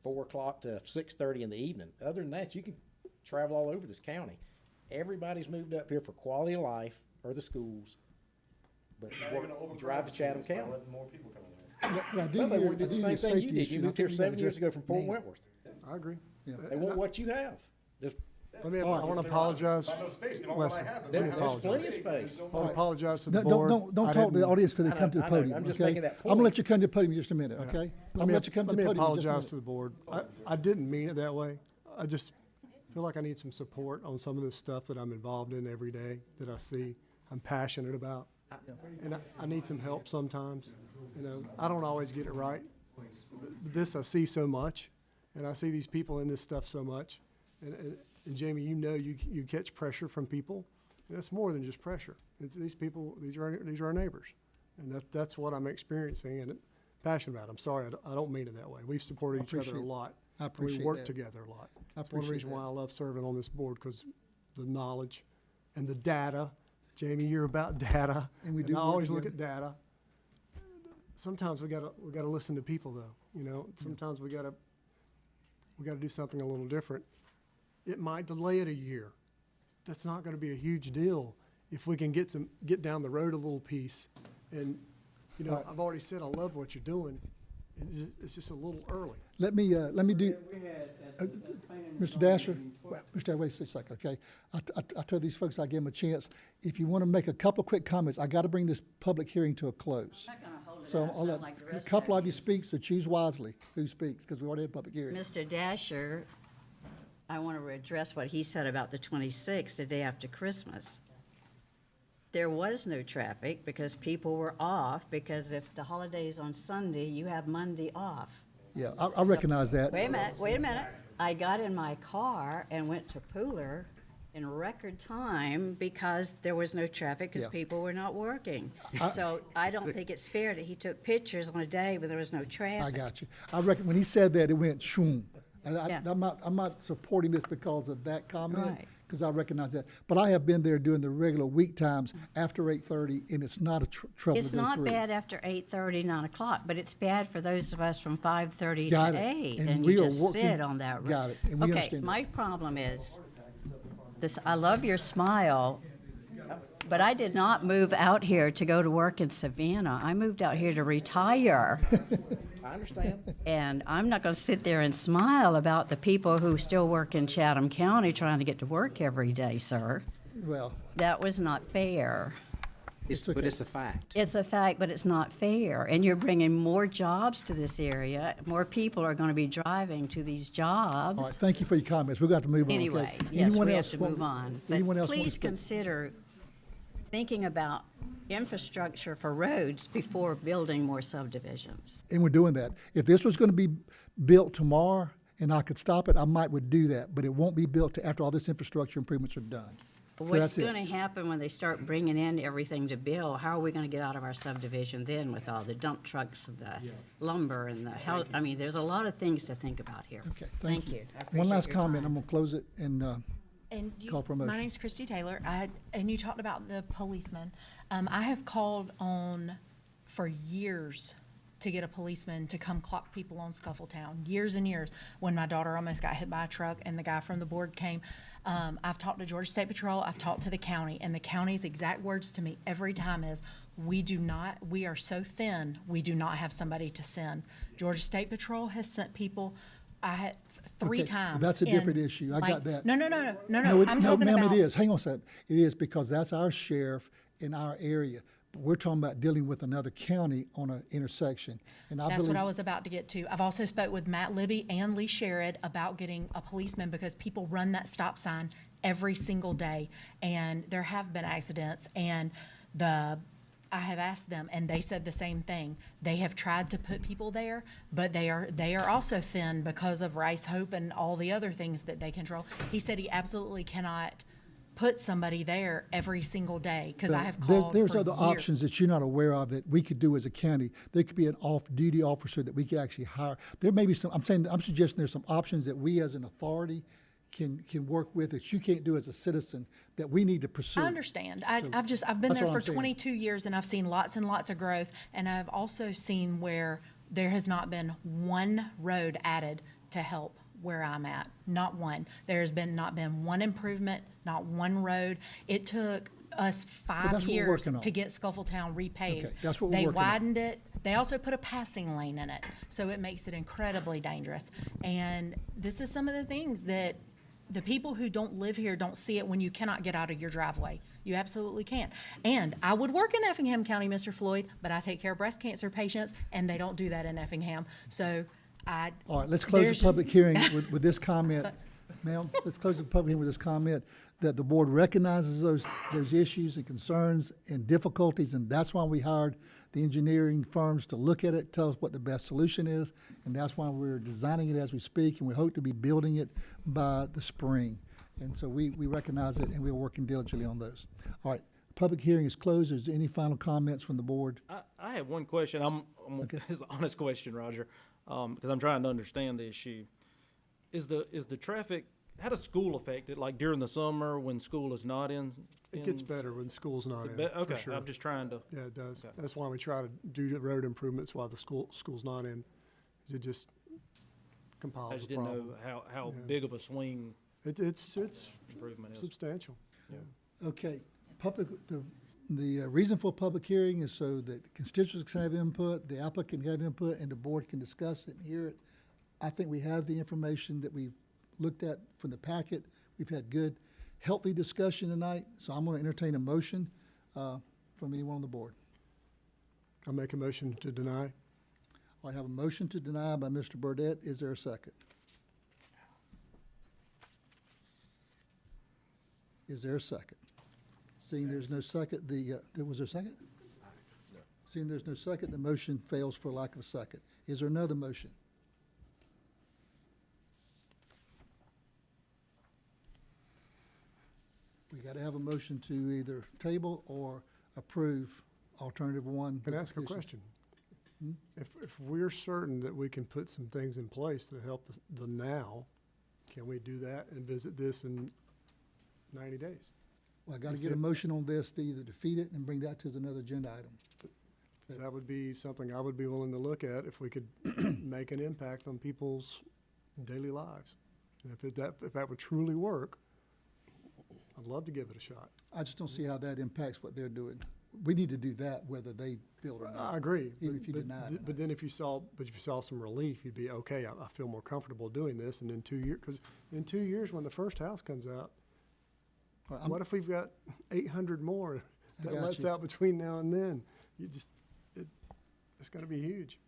Speaker 2: 4 o'clock to 6:30 in the evening. Other than that, you can travel all over this county. Everybody's moved up here for quality of life or the schools, but you drive to Chatham County.
Speaker 1: Well, I do
Speaker 2: Well, they
Speaker 1: hear-
Speaker 2: want to do
Speaker 1: I
Speaker 2: the same
Speaker 1: hear
Speaker 2: thing
Speaker 1: safety
Speaker 2: you did.
Speaker 1: issue,
Speaker 2: You
Speaker 1: and I
Speaker 2: moved here
Speaker 1: think we gotta
Speaker 2: 7 years
Speaker 1: address
Speaker 2: ago from Fort
Speaker 1: now.
Speaker 2: Wentworth.
Speaker 7: I agree.
Speaker 2: They want what you have. Just
Speaker 7: I want to apologize. Listen,
Speaker 2: There's plenty of space.
Speaker 7: I want to apologize to the
Speaker 1: No,
Speaker 7: board.
Speaker 1: don't
Speaker 7: I
Speaker 1: talk to the
Speaker 7: didn't-
Speaker 1: audience till they
Speaker 2: I
Speaker 1: come to
Speaker 2: know,
Speaker 1: the
Speaker 2: I know.
Speaker 1: podium,
Speaker 2: I'm just
Speaker 1: okay?
Speaker 2: making that
Speaker 1: I'm gonna
Speaker 2: point.
Speaker 1: let you come to the podium in just a minute, okay? I'm gonna let you come to the
Speaker 7: Let me
Speaker 1: podium in just a
Speaker 7: apologize to
Speaker 1: minute.
Speaker 7: the board. I didn't mean it that way. I just feel like I need some support on some of this stuff that I'm involved in every day, that I see, I'm passionate about. And I need some help sometimes. You know, I don't always get it right. But this I see so much, and I see these people in this stuff so much. And Jamie, you know, you catch pressure from people, and it's more than just pressure. It's these people, these are our neighbors, and that's what I'm experiencing and passionate about. I'm sorry, I don't mean it that way. We've supported each other a lot.
Speaker 1: I appreciate
Speaker 7: We work
Speaker 1: that.
Speaker 7: together a lot.
Speaker 1: I
Speaker 7: It's one of the
Speaker 1: appreciate
Speaker 7: reasons
Speaker 1: that.
Speaker 7: why I love serving on this board, because the knowledge and the data. Jamie, you're about data,
Speaker 1: And we do
Speaker 7: I
Speaker 1: work
Speaker 7: always look
Speaker 1: together.
Speaker 7: at data. Sometimes we gotta listen to people, though. You know, sometimes we gotta do something a little different. It might delay it a year. That's not gonna be a huge deal if we can get down the road a little piece. And, you know, I've already said I love what you're doing. It's just a little early.
Speaker 1: Let me do, Mr. Dasher, Mr. Wait a second, okay? I told these folks I'd give them a chance. If you want to make a couple of quick comments, I got to bring this public hearing to a close.
Speaker 21: I'm not gonna hold it
Speaker 1: So
Speaker 21: up,
Speaker 1: I'll let
Speaker 21: like the
Speaker 1: a
Speaker 21: rest
Speaker 1: couple of you speak, so choose wisely who speaks, because we already had a public hearing.
Speaker 21: Mr. Dasher I want to address what he said about the 26th, the day after Christmas. There was no traffic because people were off, because if the holiday's on Sunday, you have Monday off.
Speaker 1: Yeah, I recognize that.
Speaker 21: Wait a minute. I got in my car and went to Pooler in record time because there was no traffic because
Speaker 1: Yeah.
Speaker 21: people were not working. So I don't think it's fair that he took pictures on a day when there was no traffic.
Speaker 1: I got you. I reckon when he said that, it went shoom. And
Speaker 21: Yeah.
Speaker 1: I'm not supporting this because of that comment,
Speaker 21: Right.
Speaker 1: because I recognize that. But I have been there during the regular week times after 8:30, and it's not a trouble
Speaker 21: It's
Speaker 1: to go
Speaker 21: not
Speaker 1: through.
Speaker 21: bad after 8:30, 9 o'clock, but it's bad for those of us from 5:30
Speaker 1: Got
Speaker 21: to
Speaker 1: it.
Speaker 21: 8,
Speaker 1: And
Speaker 21: and
Speaker 1: we
Speaker 21: you
Speaker 1: are
Speaker 21: just
Speaker 1: working-
Speaker 21: sit on that.
Speaker 1: got it, and we
Speaker 21: Okay,
Speaker 1: understand that.
Speaker 21: my problem is, this, I love your smile, but I did not move out here to go to work in Savannah. I moved out here to retire.
Speaker 2: I understand.
Speaker 21: And I'm not going to sit there and smile about the people who still work in Chatham County trying to get to work every day, sir.
Speaker 1: Well,
Speaker 21: That was not fair.
Speaker 2: But it's a fact.
Speaker 21: It's a fact, but it's not fair. And you're bringing more jobs to this area. More people are going to be driving to these jobs.
Speaker 1: all right, thank you for your comments. We've got to move on. okay?
Speaker 21: Anyway, yes,
Speaker 1: Anyone
Speaker 21: we have
Speaker 1: else
Speaker 21: to
Speaker 1: want-
Speaker 21: move on.
Speaker 1: Anyone
Speaker 21: But
Speaker 1: else want to
Speaker 21: please
Speaker 1: speak?
Speaker 21: consider thinking about infrastructure for roads before building more subdivisions.
Speaker 1: And we're doing that. If this was going to be built tomorrow and I could stop it, I would do that, but it won't be built till after all this infrastructure improvements are done. So
Speaker 21: What's
Speaker 1: that's it.
Speaker 21: going to happen when they start bringing in everything to build? How are we going to get out of our subdivision then with all the dump trucks and the lumber and the house? I mean, there's a lot of things to think about here.
Speaker 1: Okay, thank you.
Speaker 21: I
Speaker 1: One
Speaker 21: appreciate
Speaker 1: last
Speaker 21: your
Speaker 1: comment,
Speaker 21: time.
Speaker 1: I'm going to close it and
Speaker 20: And you,
Speaker 1: call for a motion.
Speaker 20: my name's Christy Taylor. And you talked about the policeman. I have called on for years to get a policeman to come clock people on Scuffletown, years and years. When my daughter almost got hit by a truck and the guy from the board came, I've talked to Georgia State Patrol, I've talked to the county, and the county's exact words to me every time is, we are so thin, we do not have somebody to send. Georgia State Patrol has sent people, I had three
Speaker 1: Okay,
Speaker 20: times.
Speaker 1: that's a
Speaker 20: in,
Speaker 1: different issue. I
Speaker 20: like-
Speaker 1: got that.
Speaker 20: No, I'm talking
Speaker 1: ma'am,
Speaker 20: about.
Speaker 1: it is. Hang on a second. It is because that's our sheriff in our area. But we're talking about dealing with another county on an intersection. And I
Speaker 20: That's
Speaker 1: believe,
Speaker 20: what I was about to get to. I've also spoke with Matt Libby and Lee Sherrod about getting a policeman because people run that stop sign every single day. And there have been accidents and I have asked them and they said the same thing. They have tried to put people there, but they are also thin because of Rice Hope and all the other things that they control. He said he absolutely cannot put somebody there every single day because I have called
Speaker 1: there's
Speaker 20: for
Speaker 1: other
Speaker 20: years.
Speaker 1: options that you're not aware of that we could do as a county. There could be an off-duty officer that we could actually hire. There may be some, I'm suggesting there's some options that we as an authority can work with that you can't do as a citizen that we need to pursue.
Speaker 20: I understand. I've been
Speaker 1: that's
Speaker 20: there
Speaker 1: all
Speaker 20: for
Speaker 1: I'm saying.
Speaker 20: 22 years and I've seen lots and lots of growth. And I've also seen where there has not been one road added to help where I'm at. Not one. There has not been one improvement, not one road. It took us
Speaker 1: that's
Speaker 20: 5
Speaker 1: what we're
Speaker 20: years
Speaker 1: working on.
Speaker 20: to get Scuffletown repaved.
Speaker 1: Okay, that's what we're
Speaker 20: They
Speaker 1: working on.
Speaker 20: widened it. They also put a passing lane in it. So it makes it incredibly dangerous. And this is some of the things that the people who don't live here don't see it when you cannot get out of your driveway. You absolutely can't. And I would work in Effingham County, Mr. Floyd, but I take care of breast cancer patients, and they don't do that in Effingham. So
Speaker 1: All right, let's close
Speaker 20: there's
Speaker 1: the public
Speaker 20: just-
Speaker 1: hearing with this comment. Ma'am, let's close the public hearing with this comment that the board recognizes those issues and concerns and difficulties, and that's why we hired the engineering firms to look at it, tell us what the best solution is, and that's why we're designing it as we speak, and we hope to be building it by the spring. And so we recognize it, and we're working diligently on those. All right, public hearing is closed. Is there any final comments from the board?
Speaker 8: I have one question. It's an honest question, Roger, because I'm trying to understand the issue. Is the traffic, how does school affect it? Like during the summer when school is not in?
Speaker 7: It gets better when school's not in,
Speaker 8: Okay,
Speaker 7: for sure.
Speaker 8: I'm just trying to.
Speaker 7: Yeah, it does.
Speaker 8: Okay.
Speaker 7: That's why we try to do the road improvements while the school's not in. 'Cause it just compiles
Speaker 8: I just
Speaker 7: the
Speaker 8: didn't
Speaker 7: problem.
Speaker 8: know how
Speaker 7: Yeah.
Speaker 8: big of a swing
Speaker 7: It's
Speaker 8: improvement is.
Speaker 7: substantial. Yeah.
Speaker 1: Okay, the reason for a public hearing is so that the constituents can have input, the applicant can have input, and the board can discuss it and hear it. I think we have the information that we've looked at from the packet. We've had good, healthy discussion tonight, so I'm gonna entertain a motion from anyone on the board.
Speaker 7: I'll make a motion to deny.
Speaker 1: I have a motion to deny by Mr. Burdette. Is there a second? Is there a second? Seeing there's no second, was there a second?
Speaker 2: No.
Speaker 1: Seeing there's no second, the motion fails for lack of a second. Is there another motion? We got to have a motion to either table or approve alternative one.
Speaker 7: Can I
Speaker 1: with
Speaker 7: ask a
Speaker 1: conditions.
Speaker 7: question?
Speaker 1: Hmm?
Speaker 7: If we're certain that we can put some things in place to help the now, can we do that and visit this in 90 days?
Speaker 1: Well, I got to get a motion on this to either defeat it and bring that to as another agenda item.
Speaker 7: That would be something I would be willing to look at if we could make an impact on people's daily lives. And if that would truly work, I'd love to give it a shot.
Speaker 1: I just don't see how that impacts what they're doing. We need to do that whether they feel it or not.
Speaker 7: I agree.
Speaker 1: Even
Speaker 7: but-
Speaker 1: if you
Speaker 7: but
Speaker 1: deny
Speaker 7: th-
Speaker 1: it.
Speaker 7: But then if you saw some relief, you'd be, okay, I feel more comfortable doing this. And in 2 years, because in 2 years, when the first house comes out,
Speaker 1: Well, I'm-
Speaker 7: what if we've got 800 more that
Speaker 1: got
Speaker 7: lets
Speaker 1: you.
Speaker 7: out between now and then? It's gonna be huge.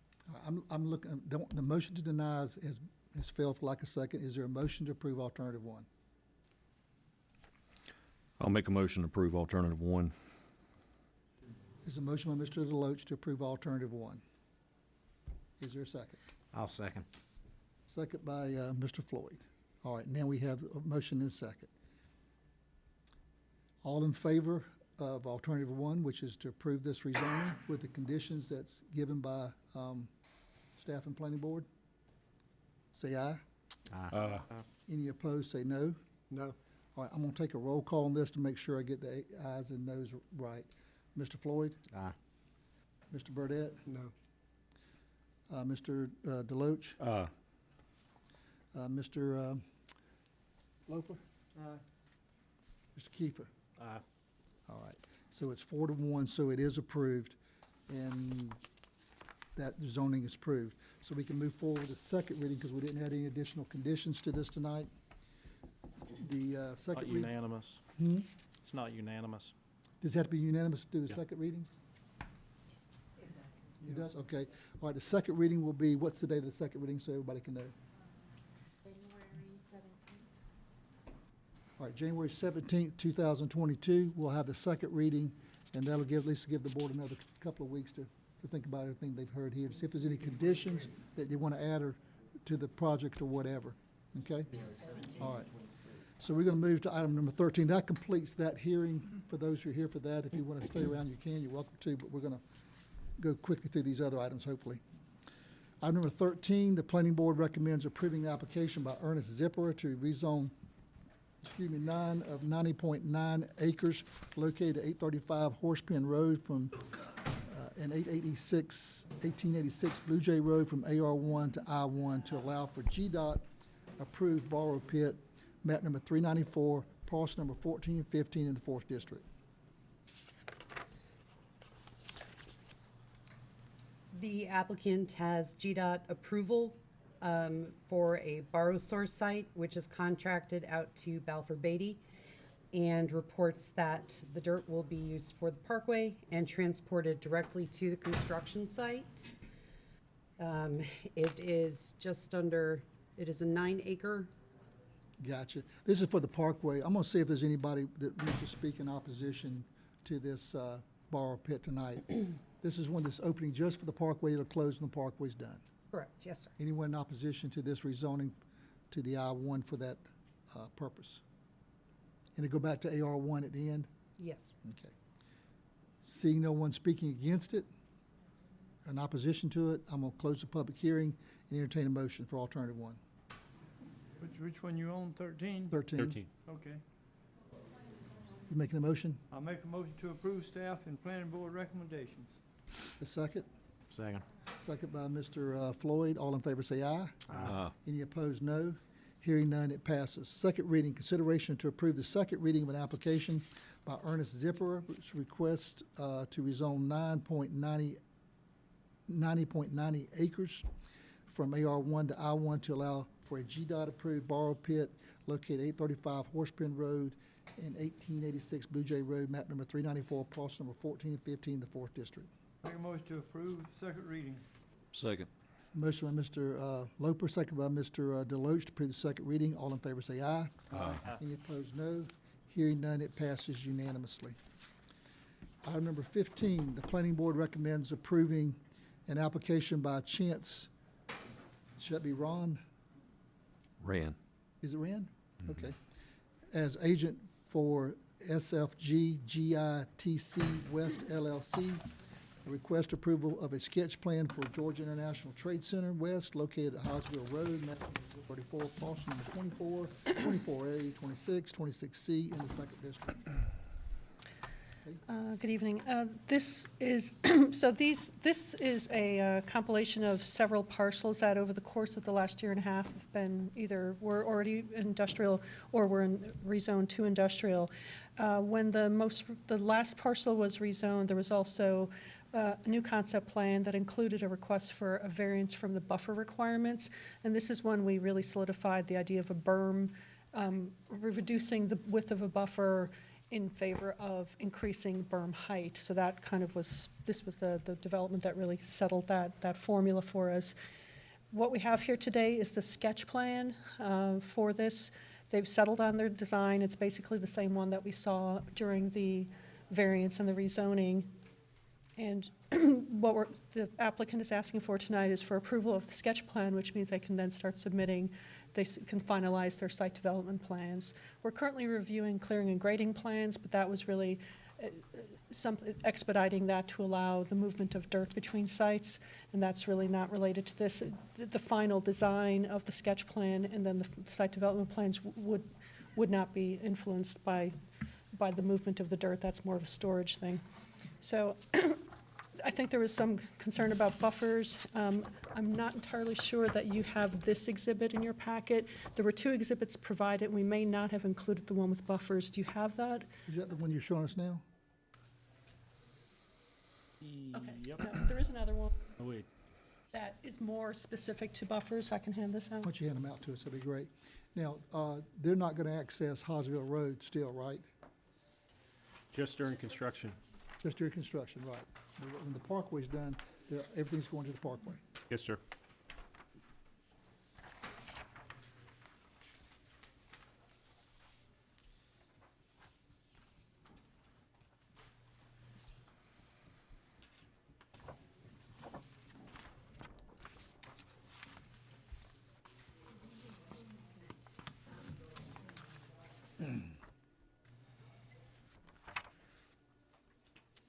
Speaker 1: I'm looking, the motion to deny has failed for lack of second. Is there a motion to approve alternative one?
Speaker 3: I'll make a motion to approve alternative one.
Speaker 1: There's a motion by Mr. Deloach to approve alternative one. Is there a second?
Speaker 2: I'll second.
Speaker 1: Second by Mr. Floyd. All right, now we have a motion and a second. All in favor of alternative one, which is to approve this rezoning with the conditions that's given by staff and planning board? Say aye. Any opposed, say no.
Speaker 7: No.
Speaker 1: All right, I'm gonna take a roll call on this to make sure I get the ayes and noes right. Mr. Floyd?
Speaker 2: Aye.
Speaker 1: Mr. Burdette?
Speaker 7: No.
Speaker 1: Mr. Deloach? Mr. Loper? Mr. Kiefer?
Speaker 2: Aye.
Speaker 1: All right, so it's 4-1, so it is approved, and that zoning is approved. So we can move forward with the second reading, because we didn't add any additional conditions to this tonight. The
Speaker 8: Not
Speaker 1: second reading.
Speaker 8: unanimous. It's not unanimous.
Speaker 1: Does it have to be unanimous to do the
Speaker 8: Yeah.
Speaker 1: second reading? It does, okay. All right, the second reading will be, what's the date of the second reading, so everybody can know?
Speaker 16: January 17th.
Speaker 1: All right, January 17th, 2022, we'll have the second reading, and that'll at least give the board another couple of weeks to think about everything they've heard here, to see if there's any conditions that they want to add or to the project or whatever, okay? All right. So we're going to move to item number 13. That completes that hearing. For those who are here for that, if you want to stay around, you can. You're welcome to, but we're going to go quickly through these other items, hopefully. Item number 13, the planning board recommends approving the application by Ernest Zipperer to rezone 9 of 90.9 acres located at 835 Horsepen Road from, and 1886 Blue Jay Road from AR1 to I1 to allow for GDOT approved borrow pit, map number 394, parcel number 14 and 15 in the 4th District.
Speaker 6: The applicant has GDOT approval for a borrow source site, which is contracted out to Balfour Beatty, and reports that the dirt will be used for the parkway and transported directly to the construction site. It is it is a 9-acre.
Speaker 1: Gotcha. This is for the parkway. I'm gonna see if there's anybody that wants to speak in opposition to this borrow pit tonight. This is one that's opening just for the parkway. It'll close when the parkway's done.
Speaker 6: Correct, yes, sir.
Speaker 1: Anyone in opposition to this rezoning to the I-1 for that purpose? And to go back to AR1 at the end?
Speaker 6: Yes.
Speaker 1: Okay. Seeing no one speaking against it, in opposition to it, I'm gonna close the public hearing and entertain a motion for alternative one.
Speaker 22: Which one you on, 13?
Speaker 1: 13.
Speaker 22: Okay.
Speaker 1: You making a motion?
Speaker 22: I'll make a motion to approve staff and planning board recommendations.
Speaker 1: A second?
Speaker 2: Second.
Speaker 1: Second by Mr. Floyd. All in favor say aye.
Speaker 2: Aye.
Speaker 1: Any opposed, no. Hearing none, it passes. Second reading, consideration to approve the second reading of an application by Ernest Zipperer, which requests to rezone 90.90 acres from AR1 to I1 to allow for a GDOT-approved borrow pit located at 835 Horsepen Road and 1886 Blue Jay Road, map number 394, parcel number 14 and 15, the 4th District.
Speaker 22: Make a motion to approve second reading.
Speaker 3: Second.
Speaker 1: Motion by Mr. Loper, second by Mr. Deloach to approve the second reading. All in favor say aye.
Speaker 3: Aye.
Speaker 1: Any opposed, no. Hearing none, it passes unanimously. Item number 15, the planning board recommends approving an application by Chance, should that be Ron?
Speaker 3: Ran.
Speaker 1: Is it Ran? Okay. As agent for SFG GITC West LLC. A request approval of a sketch plan for Georgia International Trade Center West located at Hodgesville Road, map 34, parcel number 24, 24A, 26, 26C in the second district.
Speaker 13: Good evening. This is, this is a compilation of several parcels that over the course of the last year and a half have been either were already industrial or were rezoned to industrial. When the last parcel was rezoned, there was also a new concept plan that included a request for a variance from the buffer requirements. And this is when we really solidified the idea of a berm, reducing the width of a buffer in favor of increasing berm height. So that kind of this was the development that really settled that formula for us. What we have here today is the sketch plan for this. They've settled on their design. It's basically the same one that we saw during the variance and the rezoning. And what the applicant is asking for tonight is for approval of the sketch plan, which means they can then start submitting, they can finalize their site development plans. We're currently reviewing clearing and grading plans, but that was really expediting that to allow the movement of dirt between sites, and that's really not related to this. The final design of the sketch plan and then the site development plans would not be influenced by the movement of the dirt. That's more of a storage thing. So I think there was some concern about buffers. I'm not entirely sure that you have this exhibit in your packet. There were 2 exhibits provided. We may not have included the one with buffers. Do you have that?
Speaker 1: Is that the one you're showing us now?
Speaker 13: Okay.
Speaker 8: Yep.
Speaker 13: No, there is another one
Speaker 8: Oh, wait.
Speaker 13: that is more specific to buffers. I can hand this out.
Speaker 1: Why don't you hand them out to us? That'd be great. Now, they're not going to access Hodgesville Road still, right?
Speaker 12: Just during construction.
Speaker 1: Just during construction, right. When the parkway's done, everything's going to the parkway.
Speaker 12: Yes, sir.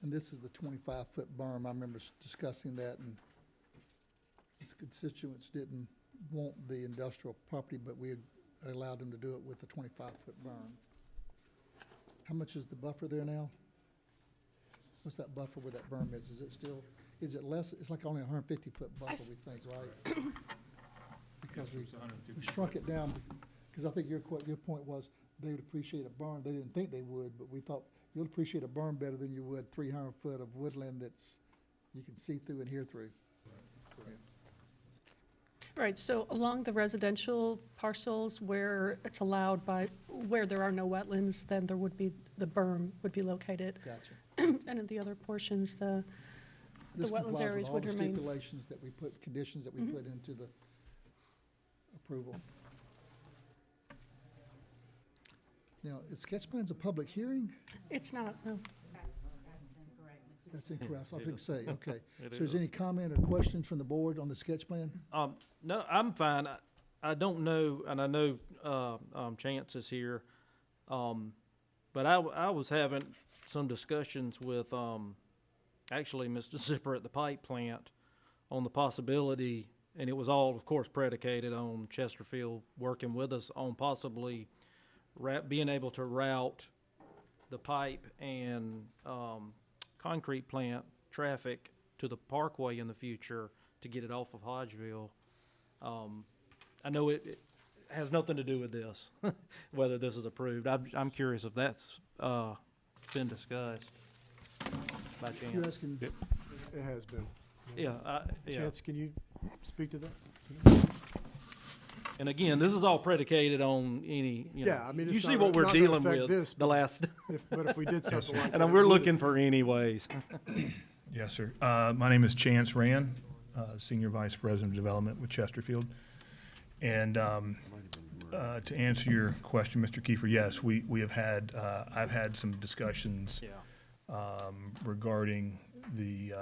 Speaker 1: And this is the 25-foot berm. I remember discussing that, and its constituents didn't want the industrial property, but we allowed them to do it with a 25-foot berm. How much is the buffer there now? What's that buffer where that berm is? Is it still, is it less? It's like only a 150-foot buffer, we think, right? Because we shrunk it down, because I think your point was they would appreciate a berm. They didn't think they would, but we thought you'll appreciate a berm better than you would 300 foot of woodland that's, you can see through and hear through.
Speaker 13: Right, so along the residential parcels where it's allowed where there are no wetlands, then there would be, the berm would be located.
Speaker 1: Gotcha.
Speaker 13: And in the other portions, the
Speaker 1: This
Speaker 13: wetlands
Speaker 1: complies
Speaker 13: areas
Speaker 1: with all
Speaker 13: would
Speaker 1: the
Speaker 13: remain.
Speaker 1: stipulations that we put, conditions that we put into the approval. Now, is sketch plan's a public hearing?
Speaker 13: It's not, no.
Speaker 1: That's incorrect. I think so, okay.
Speaker 8: It
Speaker 1: So is
Speaker 8: is.
Speaker 1: any comment or questions from the board on the sketch plan?
Speaker 8: No, I'm fine. I don't know, and I know Chance is here, but I was having some discussions with actually Mr. Zipper at the pipe plant on the possibility, and it was all, of course, predicated on Chesterfield working with us on possibly being able to route the pipe and concrete plant traffic to the parkway in the future to get it off of Hodgesville. I know it has nothing to do with this, whether this is approved. I'm curious if that's been discussed by
Speaker 1: You're
Speaker 8: chance.
Speaker 1: asking,
Speaker 7: It has been.
Speaker 8: Yeah, yeah.
Speaker 7: Chance, can you speak to that?
Speaker 8: And again, this is all predicated on any, you know,
Speaker 7: Yeah, I mean,
Speaker 8: you
Speaker 7: it's
Speaker 8: see
Speaker 7: not-
Speaker 8: what we're
Speaker 7: not gonna
Speaker 8: dealing
Speaker 7: affect
Speaker 8: with
Speaker 7: this,
Speaker 8: the last.
Speaker 7: But if we did something like that.
Speaker 8: And we're looking for any ways.
Speaker 15: Yes, sir. My name is Chance Rand, Senior Vice President of Development with Chesterfield. And To answer your question, Mr. Kiefer, yes, we have had, I've had some discussions regarding the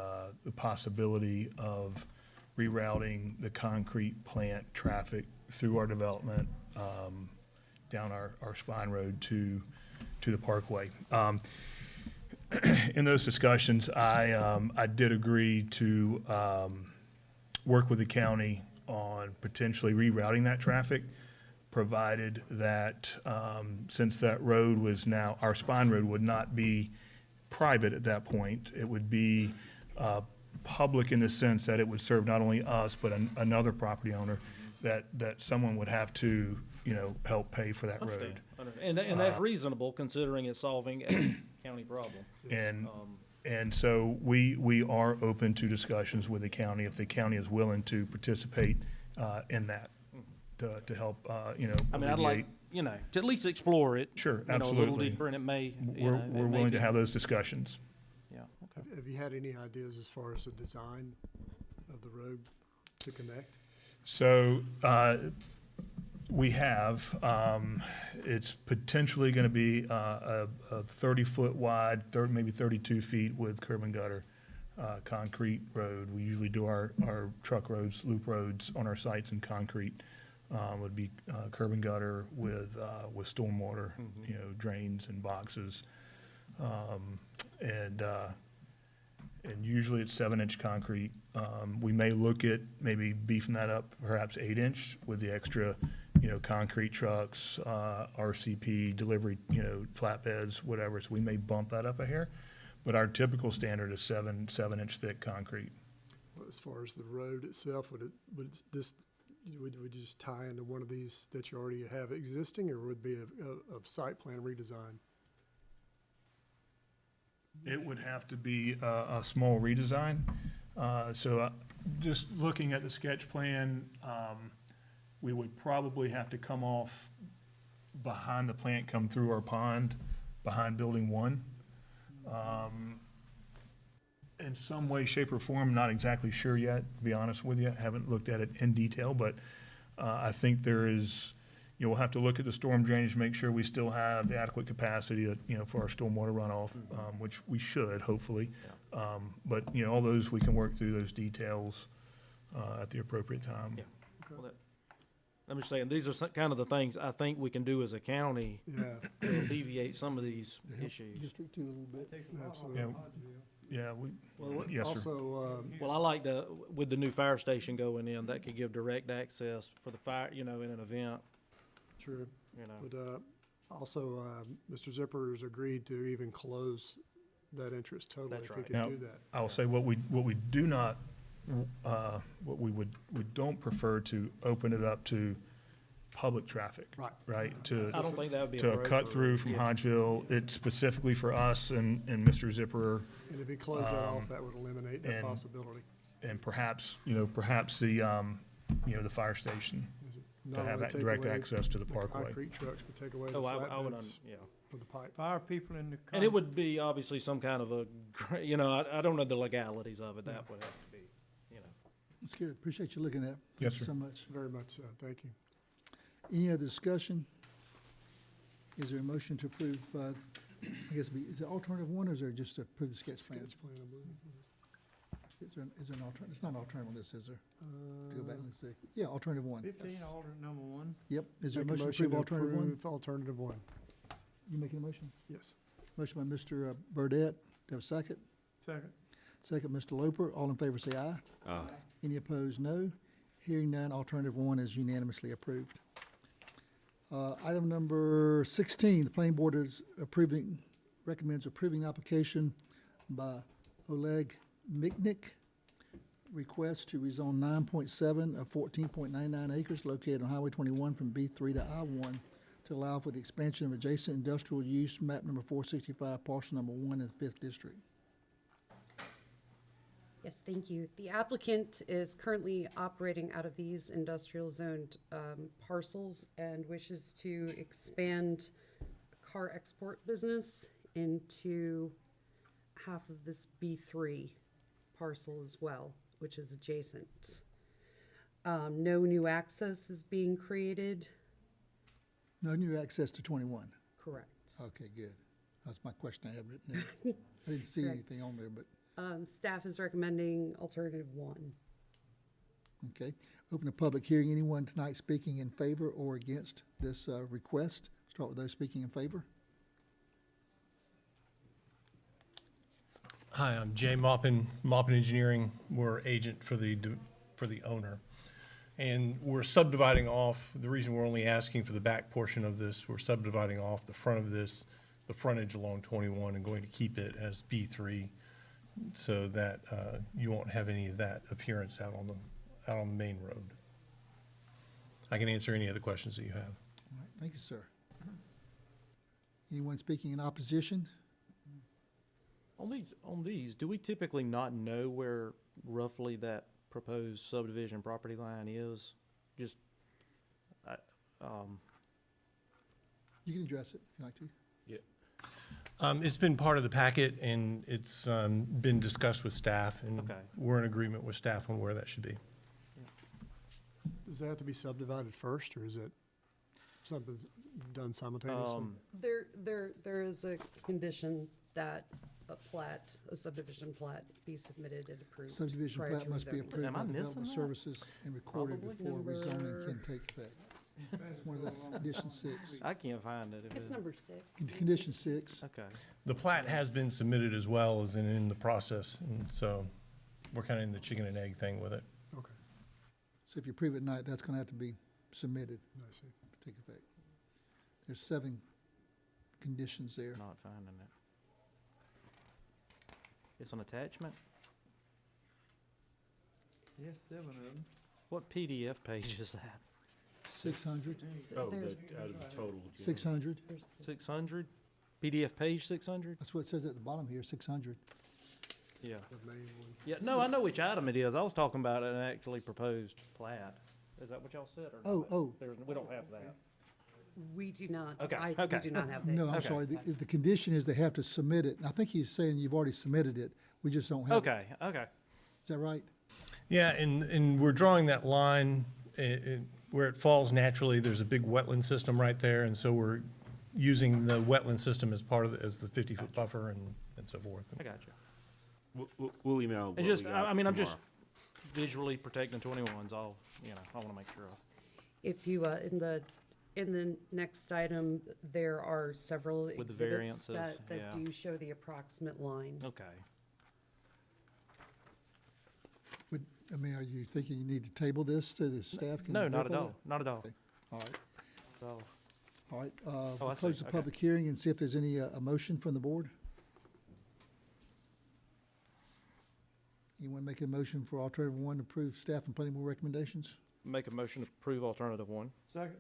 Speaker 15: possibility of rerouting the concrete plant traffic through our development down our spine road to the Parkway. In those discussions, I did agree to work with the county on potentially rerouting that traffic, provided that since that road was now, our spine road would not be private at that point. It would be public in the sense that it would serve not only us, but another property owner, that someone would have to, help pay for that road.
Speaker 8: And that's reasonable considering it's solving a county problem.
Speaker 15: And so we are open to discussions with the county if the county is willing to participate in that, to help,
Speaker 8: I mean, I'd like,
Speaker 15: alleviate.
Speaker 8: to at least explore it.
Speaker 15: Sure,
Speaker 8: A little
Speaker 15: absolutely.
Speaker 8: deeper, and it may,
Speaker 15: We're willing to have those discussions.
Speaker 8: Yeah.
Speaker 7: Have you had any ideas as far as the design of the road to connect?
Speaker 15: So, we have, it's potentially gonna be a 30-foot wide, maybe 32 feet with curb and gutter, concrete road. We usually do our truck roads, loop roads on our sites in concrete. Would be curb and gutter with stormwater, drains and boxes. And usually it's 7-inch concrete. We may look at maybe beefing that up, perhaps 8-inch with the extra, concrete trucks, RCP, delivery, flatbeds, whatever. So we may bump that up a hair, but our typical standard is 7-inch thick concrete.
Speaker 7: As far as the road itself, would you just tie into one of these that you already have existing, or would it be a site plan redesign?
Speaker 15: It would have to be a small redesign. Just looking at the sketch plan, we would probably have to come off behind the plant, come through our pond, behind building 1. In some way, shape, or form, not exactly sure yet, to be honest with you. Haven't looked at it in detail, but I think there is, we'll have to look at the storm drainage, make sure we still have the adequate capacity, for our stormwater runoff, which we should, hopefully. But, all those, we can work through those details at the appropriate time.
Speaker 8: Yeah. Well, I'm just saying, these are kind of the things I think we can do as a county to alleviate some of these issues.
Speaker 1: District 2 a little bit.
Speaker 7: Absolutely.
Speaker 15: Yeah, yes, sir.
Speaker 7: Also,
Speaker 8: Well, I like with the new fire station going in, that could give direct access for the fire, in an event.
Speaker 7: true. But also, Mr. Zippers agreed to even close that interest totally
Speaker 8: That's
Speaker 7: if we
Speaker 8: right.
Speaker 7: could
Speaker 15: Now,
Speaker 7: do that.
Speaker 15: I'll say what we do not, we don't prefer to open it up to public traffic. Right?
Speaker 8: I don't think that would be a
Speaker 15: To a
Speaker 8: break
Speaker 15: cut
Speaker 8: or-
Speaker 15: through from
Speaker 8: yeah.
Speaker 15: Hodgeville, it's specifically for us and Mr. Zipper,
Speaker 7: And if we close that off, that would eliminate that
Speaker 15: and-
Speaker 7: possibility.
Speaker 15: and perhaps the fire station,
Speaker 7: Not
Speaker 15: to have
Speaker 7: only
Speaker 15: that
Speaker 7: take
Speaker 15: direct
Speaker 7: away
Speaker 15: access to the parkway.
Speaker 7: Concrete trucks, but take away the
Speaker 8: Oh, I would,
Speaker 7: flatbeds
Speaker 8: yeah.
Speaker 7: for the pipe.
Speaker 22: Fire people in the.
Speaker 8: And it would be obviously some kind of I don't know the legalities of it. That would have to be,
Speaker 1: That's good. Appreciate you looking at it.
Speaker 15: Yes,
Speaker 1: Thank you
Speaker 15: sir.
Speaker 1: so much.
Speaker 7: Very much so. Thank you.
Speaker 1: Any other discussion? Is there a motion to approve, I guess, is it alternative 1, or is there just to approve the sketch plan?
Speaker 7: Sketch plan, I believe.
Speaker 1: Is there an alternative? It's not an alternative on this, is there? To go back and see. Yeah, alternative 1.
Speaker 22: 15, alternate number 1.
Speaker 1: Yep. Is there a
Speaker 7: Make
Speaker 1: motion to approve alternative 1?
Speaker 7: approve alternative 1.
Speaker 1: You making a motion?
Speaker 7: Yes.
Speaker 1: Motion by Mr. Burdette. Do I have a second?
Speaker 22: Second.
Speaker 1: Second, Mr. Loper. All in favor say aye.
Speaker 12: Aye.
Speaker 1: Any opposed, no. Hearing none, alternative 1 is unanimously approved. Item number 16, the planning board is recommends approving application by Oleg Miknik. Request to rezone 9.7 of 14.99 acres located on Highway 21 from B3 to I1 to allow for the expansion of adjacent industrial use, map number 465, parcel number 1 in the 5th district.
Speaker 6: Yes, thank you. The applicant is currently operating out of these industrial zoned parcels and wishes to expand car export business into half of this B3 parcel as well, which is adjacent. No new access is being created.
Speaker 1: No new access to 21.
Speaker 6: Correct.
Speaker 1: Okay, good. That's my question I had written down. I didn't see
Speaker 6: Correct.
Speaker 1: anything on there, but,
Speaker 6: Staff is recommending alternative 1.
Speaker 1: okay. Open a public hearing. Anyone tonight speaking in favor or against this request? Start with those speaking in favor.
Speaker 15: Hi, I'm Jay Maupin, Maupin Engineering. We're agent for the owner. And we're subdividing off, the reason we're only asking for the back portion of this, we're subdividing off the front of this, the frontage along 21, and going to keep it as B3 so that you won't have any of that appearance out on the main road. I can answer any other questions that you have.
Speaker 1: All right, thank you, sir. Anyone speaking in opposition?
Speaker 8: On these, do we typically not know where roughly that proposed subdivision property line is? Just,
Speaker 1: You can address it if you'd like to.
Speaker 15: It's been part of the packet, and it's been discussed with staff, and
Speaker 8: Okay.
Speaker 15: we're in agreement with staff on where that should be.
Speaker 7: Does that have to be subdivided first, or is it something done simultaneously?
Speaker 6: There is a condition that a subdivision plat be submitted and approved.
Speaker 1: Subdivision
Speaker 6: prior
Speaker 1: plat
Speaker 6: to
Speaker 1: must be
Speaker 6: rezoning.
Speaker 1: approved
Speaker 8: Am
Speaker 1: by
Speaker 8: I
Speaker 1: Development
Speaker 8: missing that?
Speaker 1: Services and recorded
Speaker 6: Probably
Speaker 1: before rezoning
Speaker 6: number-
Speaker 1: can take effect. One of that's condition 6.
Speaker 8: I can't find it.
Speaker 6: It's number 6.
Speaker 1: Condition 6.
Speaker 8: Okay.
Speaker 15: The plat has been submitted as well as in the process, and so we're kind of in the chicken and egg thing with it.
Speaker 7: Okay,
Speaker 1: So if you approve it tonight, that's going to have to be submitted
Speaker 7: I see.
Speaker 1: to take effect. There's 7 conditions there.
Speaker 8: Not finding it. It's an attachment?
Speaker 22: Yes, 7 of them.
Speaker 8: What PDF page is that?
Speaker 1: 600.
Speaker 12: Oh,
Speaker 6: There's-
Speaker 12: out of the total. Jim.
Speaker 1: 600.
Speaker 8: 600? PDF page 600?
Speaker 1: That's what it says at the bottom here, 600.
Speaker 8: Yeah.
Speaker 7: The main one.
Speaker 8: Yeah, no, I know which item it is. I was talking about an actually proposed plat. Is that what y'all said or not?
Speaker 1: Oh.
Speaker 8: We don't have that.
Speaker 6: We do not.
Speaker 8: Okay,
Speaker 6: We
Speaker 8: okay.
Speaker 6: do not have that.
Speaker 1: No, I'm
Speaker 8: Okay.
Speaker 1: sorry. The condition is they have to submit it. And I think he's saying you've already submitted it. We just don't have it.
Speaker 8: Okay.
Speaker 1: Is that right?
Speaker 15: Yeah, and we're drawing that line where it falls naturally. There's a big wetland system right there, and so we're using the wetland system as part of as the 50-foot buffer and so forth.
Speaker 8: I got you.
Speaker 12: We'll email. what
Speaker 8: It's just,
Speaker 12: we got
Speaker 8: I'm just
Speaker 12: tomorrow.
Speaker 8: visually protecting 21s. I want to make sure of.
Speaker 6: If you, in the next item, there are several
Speaker 8: With the
Speaker 6: exhibits
Speaker 8: variances,
Speaker 6: that
Speaker 8: yeah.
Speaker 6: do show the approximate line.
Speaker 8: Okay.
Speaker 1: Are you thinking you need to table this so the staff can?
Speaker 8: No, not
Speaker 1: verify
Speaker 8: at all.
Speaker 1: that?
Speaker 8: Not at all.
Speaker 1: Okay. All right.
Speaker 8: So,
Speaker 1: All right.
Speaker 8: I
Speaker 1: We'll
Speaker 8: see.
Speaker 1: close the
Speaker 8: Okay.
Speaker 1: public hearing and see if there's any, a motion from the board. Anyone make a motion for alternative 1 to approve staff and planning board recommendations?
Speaker 8: make a motion to approve alternative 1.
Speaker 22: Second.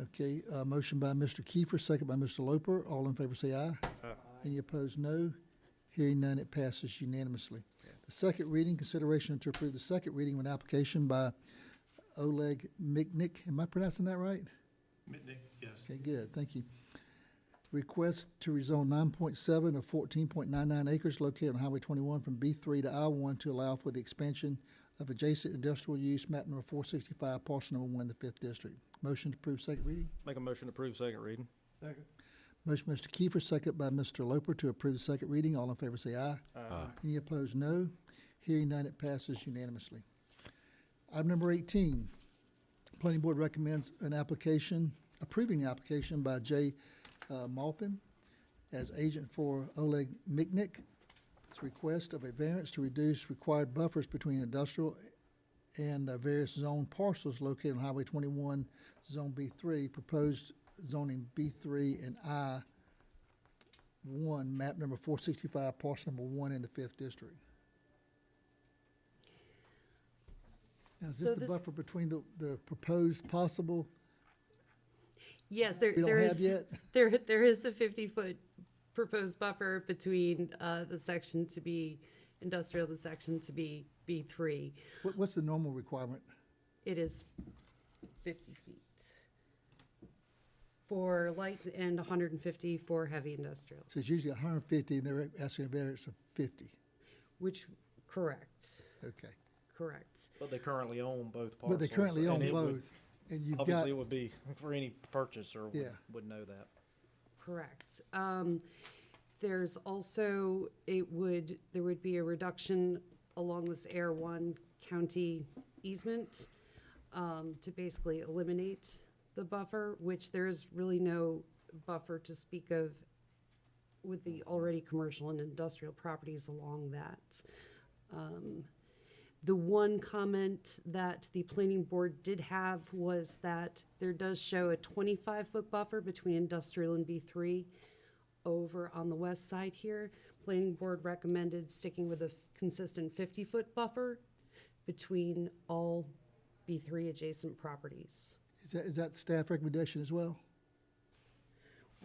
Speaker 1: Okay, motion by Mr. Kiefer, second by Mr. Loper. All in favor say aye. Any opposed, no. Hearing none, it passes unanimously. The second reading, consideration to approve the second reading of an application by Oleg Miknik. Am I pronouncing that right?
Speaker 15: Mitnick, yes.
Speaker 1: Okay, good, thank you. Request to rezone 9.7 of 14.99 acres located on Highway 21 from B3 to I1 to allow for the expansion of adjacent industrial use, map number 465, parcel number 1 in the 5th District. Motion to approve second reading.
Speaker 8: Make a motion to approve second reading.
Speaker 22: Second.
Speaker 1: Motion by Mr. Kiefer, second by Mr. Loper to approve the second reading. All in favor say aye. Any opposed, no. Hearing none, it passes unanimously. Item number 18, Planning Board recommends an application, approving the application by Jay Maupin as agent for Oleg Miknik. It's a request of a variance to reduce required buffers between industrial and various zone parcels located on Highway 21, Zone B3, proposed zoning B3 and I1, map number 465, parcel number 1 in the 5th District. Now, is
Speaker 6: So
Speaker 1: this the
Speaker 6: this-
Speaker 1: buffer between the proposed possible?
Speaker 6: Yes,
Speaker 1: We don't
Speaker 6: there
Speaker 1: have
Speaker 6: is,
Speaker 1: yet?
Speaker 6: there is a 50-foot proposed buffer between the section to be industrial, the section to be B3.
Speaker 1: What's the normal requirement?
Speaker 6: It is 50 feet for light and 150 for heavy industrial,
Speaker 1: So it's usually 150, and they're asking a variance of 50.
Speaker 6: which, correct,
Speaker 1: Okay.
Speaker 6: correct.
Speaker 8: But they currently own both parcels.
Speaker 1: But they currently
Speaker 8: and
Speaker 1: own
Speaker 8: it would-
Speaker 1: both, And you've
Speaker 8: obviously
Speaker 1: got,
Speaker 8: it would be for any purchaser
Speaker 1: Yeah.
Speaker 8: would know that.
Speaker 6: Correct. There's also, there would be a reduction along this Air One county easement to basically eliminate the buffer, which there is really no buffer to speak of with the already commercial and industrial properties along that. The one comment that the planning board did have was that there does show a 25-foot buffer between industrial and B3 over on the west side here. Planning board recommended sticking with a consistent 50-foot buffer between all B3 adjacent properties.
Speaker 1: is that staff recommendation as well?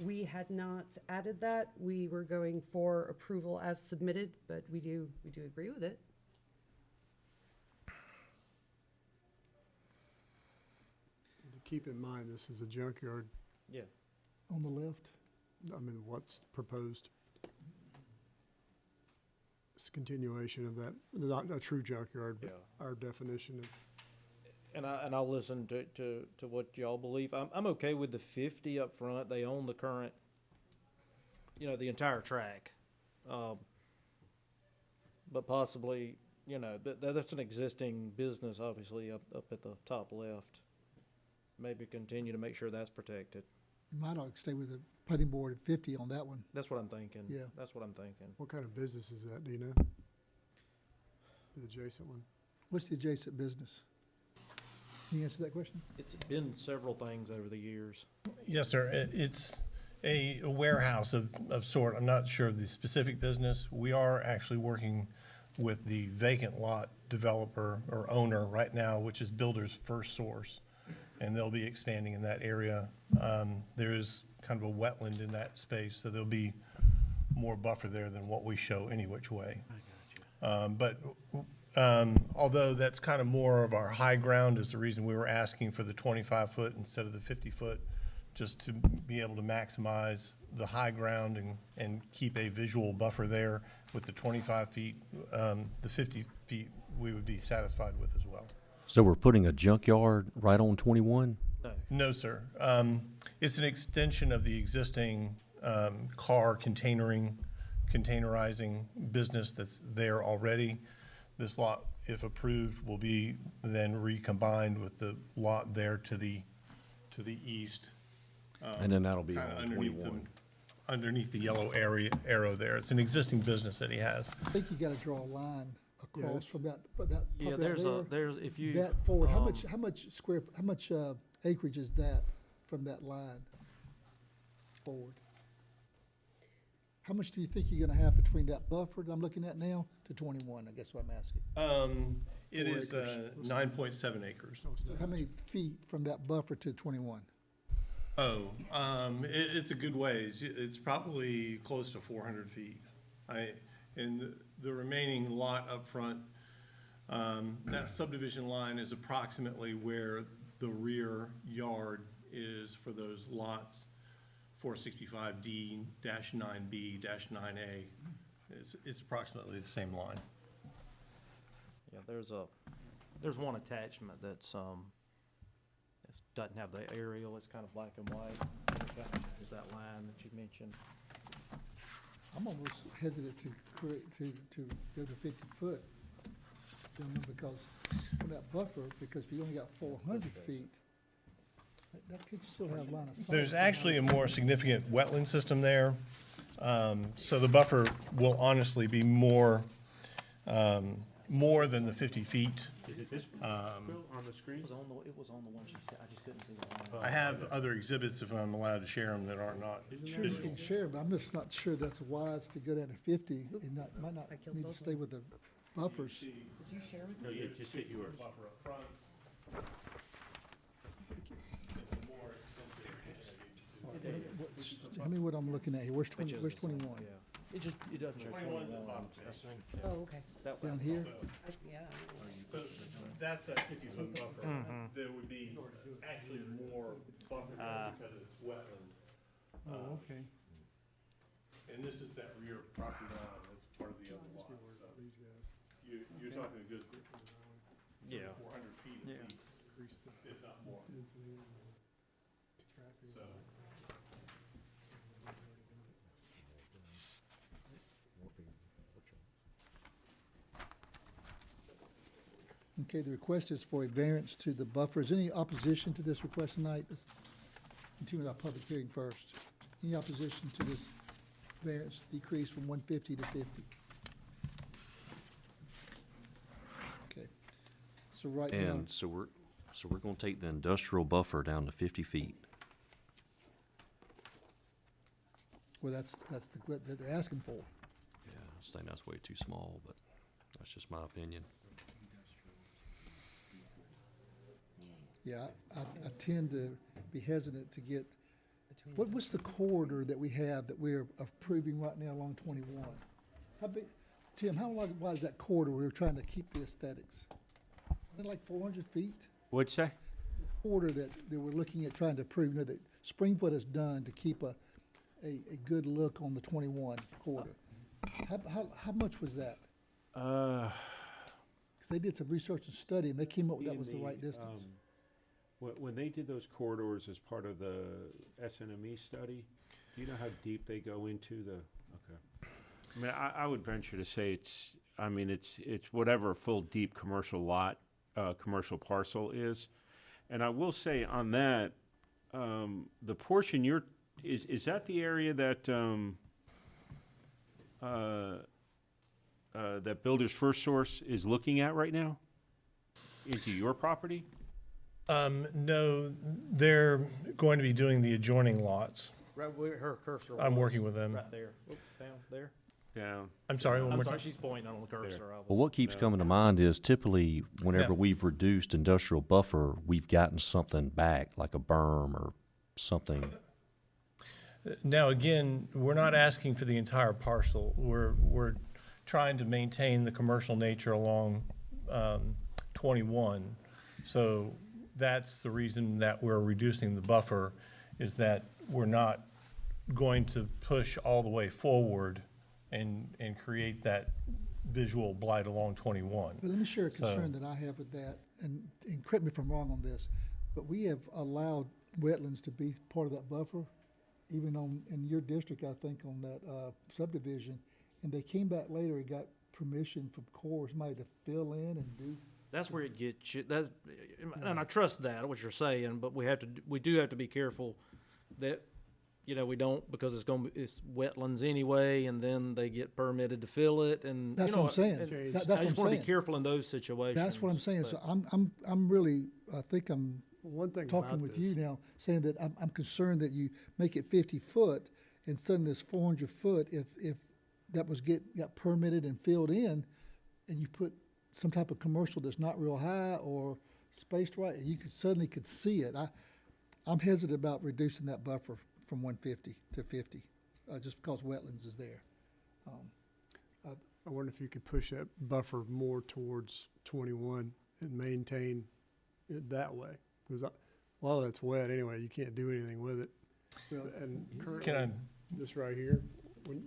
Speaker 6: We had not added that. We were going for approval as submitted, but we do agree with it.
Speaker 7: Keep in mind, this is a junkyard.
Speaker 8: Yeah.
Speaker 1: On the left?
Speaker 7: I mean, what's proposed? It's a continuation of that, not a true junkyard, but our definition of.
Speaker 8: And I'll listen to what y'all believe. I'm okay with the 50 up front. They own the current, the entire track. But possibly, that's an existing business, obviously, up at the top left. Maybe continue to make sure that's protected.
Speaker 1: You might ought to stay with the planning board at 50 on that one.
Speaker 8: That's what I'm thinking.
Speaker 1: Yeah.
Speaker 8: That's what I'm thinking.
Speaker 7: What kind of business is that, do you know? The adjacent one?
Speaker 1: What's the adjacent business? Can you answer that question?
Speaker 8: It's been several things over the years.
Speaker 5: Yes, sir. It's a warehouse of sort. I'm not sure of the specific business. We are actually working with the vacant lot developer or owner right now, which is Builder's First Source, and they'll be expanding in that area. There is kind of a wetland in that space, so there'll be more buffer there than what we show any which way. Although that's kind of more of our high ground is the reason we were asking for the 25-foot instead of the 50-foot, just to be able to maximize the high ground and keep a visual buffer there. With the 25 feet, the 50 feet we would be satisfied with as well.
Speaker 3: So we're putting a junkyard right on 21?
Speaker 5: No, sir. It's an extension of the existing car containerizing business that's there already. This lot, if approved, will be then recombined with the lot there to the east.
Speaker 3: And then that'll be
Speaker 5: kinda
Speaker 3: on
Speaker 5: underneath
Speaker 3: 21.
Speaker 5: Underneath the yellow arrow there. It's an existing business that he has.
Speaker 1: I think you gotta draw a line across from that
Speaker 8: Yeah,
Speaker 1: property out there,
Speaker 8: if you.
Speaker 1: that forward. How much acreage is that from that line forward? How much do you think you're gonna have between that buffer that I'm looking at now to 21? I guess what I'm asking.
Speaker 5: It is 9.7 acres.
Speaker 1: How many feet from that buffer to 21?
Speaker 5: It's a good ways. It's probably close to 400 feet. And the remaining lot up front, that subdivision line is approximately where the rear yard is for those lots, 465D-9B-9A. It's approximately the same line.
Speaker 8: Yeah, there's one attachment that's, doesn't have the aerial, it's kind of black and white. There's that line that you mentioned.
Speaker 1: I'm almost hesitant to go to 50 foot, because on that buffer, because if you only got 400 feet, that could still have line of sight.
Speaker 5: There's actually a more significant wetland system there. So the buffer will honestly be more than the 50 feet.
Speaker 12: Is it this on the screen?
Speaker 8: It was on the one she said, I just couldn't see the line.
Speaker 5: I have other exhibits if I'm allowed to share them that are not
Speaker 1: Sure, you
Speaker 5: visual.
Speaker 1: can share, but I'm just not sure that's wise to go down to 50. It might not need to stay with the buffers.
Speaker 6: Did you share with
Speaker 12: No,
Speaker 6: me?
Speaker 12: yeah, just hit yours.
Speaker 5: Buffer up front.
Speaker 1: Tell me what I'm looking at here. Where's 21?
Speaker 8: Yeah. It doesn't show 21.
Speaker 6: Oh, okay.
Speaker 1: Down here?
Speaker 6: Yeah.
Speaker 5: That's that 50-foot buffer. There would be actually more buffer because it's wetland.
Speaker 22: Oh, okay.
Speaker 5: And this is that rear property line that's part of the other lot. So you're talking a good
Speaker 8: 400
Speaker 5: feet at least.
Speaker 7: increase the
Speaker 5: if not more.
Speaker 7: density and the traffic.
Speaker 1: Okay, the request is for a variance to the buffer. Is any opposition to this request tonight? Let's continue with our public hearing first. Any opposition to this variance decrease from 150 to 50? Okay, so right now,
Speaker 3: And so we're gonna take the industrial buffer down to 50 feet.
Speaker 1: well, that's what they're asking for.
Speaker 3: Yeah, I just think that's way too small, but that's just my opinion.
Speaker 1: Yeah, I tend to be hesitant to get, what's the corridor that we have that we're approving right now along 21? How big, Tim, how wide is that corridor we're trying to keep the aesthetics? Is it like 400 feet?
Speaker 12: What'd you say?
Speaker 1: Corridor that we're looking at trying to approve, you know, that Springfoot has done to keep a good look on the 21 corridor. How much was that? Because they did some research and study, and they came up with that was the right distance.
Speaker 12: When they did those corridors as part of the SNME study, do you know how deep they go into the, okay. I mean, I would venture to say it's whatever a full deep commercial lot, commercial parcel is. And I will say on that, the portion is that the area that, that Builders First Source is looking at right now? Into your property?
Speaker 5: No, they're going to be doing the adjoining lots.
Speaker 8: Right where her cursor
Speaker 5: I'm
Speaker 8: was,
Speaker 5: working with them.
Speaker 8: Right there, Oop, down there.
Speaker 12: Down.
Speaker 5: I'm sorry, one
Speaker 8: I'm
Speaker 5: more
Speaker 8: sorry,
Speaker 5: time.
Speaker 8: she's pointing on the cursor. I
Speaker 3: Well,
Speaker 8: was-
Speaker 3: what keeps coming to mind is typically whenever
Speaker 5: Yeah.
Speaker 3: we've reduced industrial buffer, we've gotten something back, like a berm or something.
Speaker 5: Now, again, we're not asking for the entire parcel. We're trying to maintain the commercial nature along 21. So that's the reason that we're reducing the buffer, is that we're not going to push all the way forward and create that visual blight along 21.
Speaker 1: But let me share a
Speaker 5: So-
Speaker 1: concern that I have with that, and correct me if I'm wrong on this, but we have allowed wetlands to be part of that buffer, even in your district, I think, on that subdivision, and they came back later and got permission from Corps, somebody to fill in and do.
Speaker 8: That's where it gets you, and I trust that, what you're saying, but we do have to be careful that, you know, we don't, because it's wetlands anyway, and then they get permitted to fill it, and,
Speaker 1: That's
Speaker 8: you know.
Speaker 1: what I'm saying.
Speaker 8: and
Speaker 1: That's
Speaker 8: I
Speaker 1: what
Speaker 8: just
Speaker 1: I'm
Speaker 8: wanna be
Speaker 1: saying.
Speaker 8: careful in those situations.
Speaker 1: That's what I'm saying,
Speaker 8: but-
Speaker 1: so I'm really, I think I'm
Speaker 7: One thing
Speaker 1: talking
Speaker 7: about
Speaker 1: with
Speaker 7: this,
Speaker 1: you now, saying that I'm concerned that you make it 50 foot, and suddenly it's 400 foot, if that got permitted and filled in, and you put some type of commercial that's not real high or spaced right, you could see it. I'm hesitant about reducing that buffer from 150 to 50, just because wetlands is there.
Speaker 7: I wonder if you could push that buffer more towards 21 and maintain it that way. Because a lot of that's wet anyway, you can't do anything with it.
Speaker 1: Well,
Speaker 7: And
Speaker 5: Can
Speaker 7: currently,
Speaker 5: I,
Speaker 7: this right here,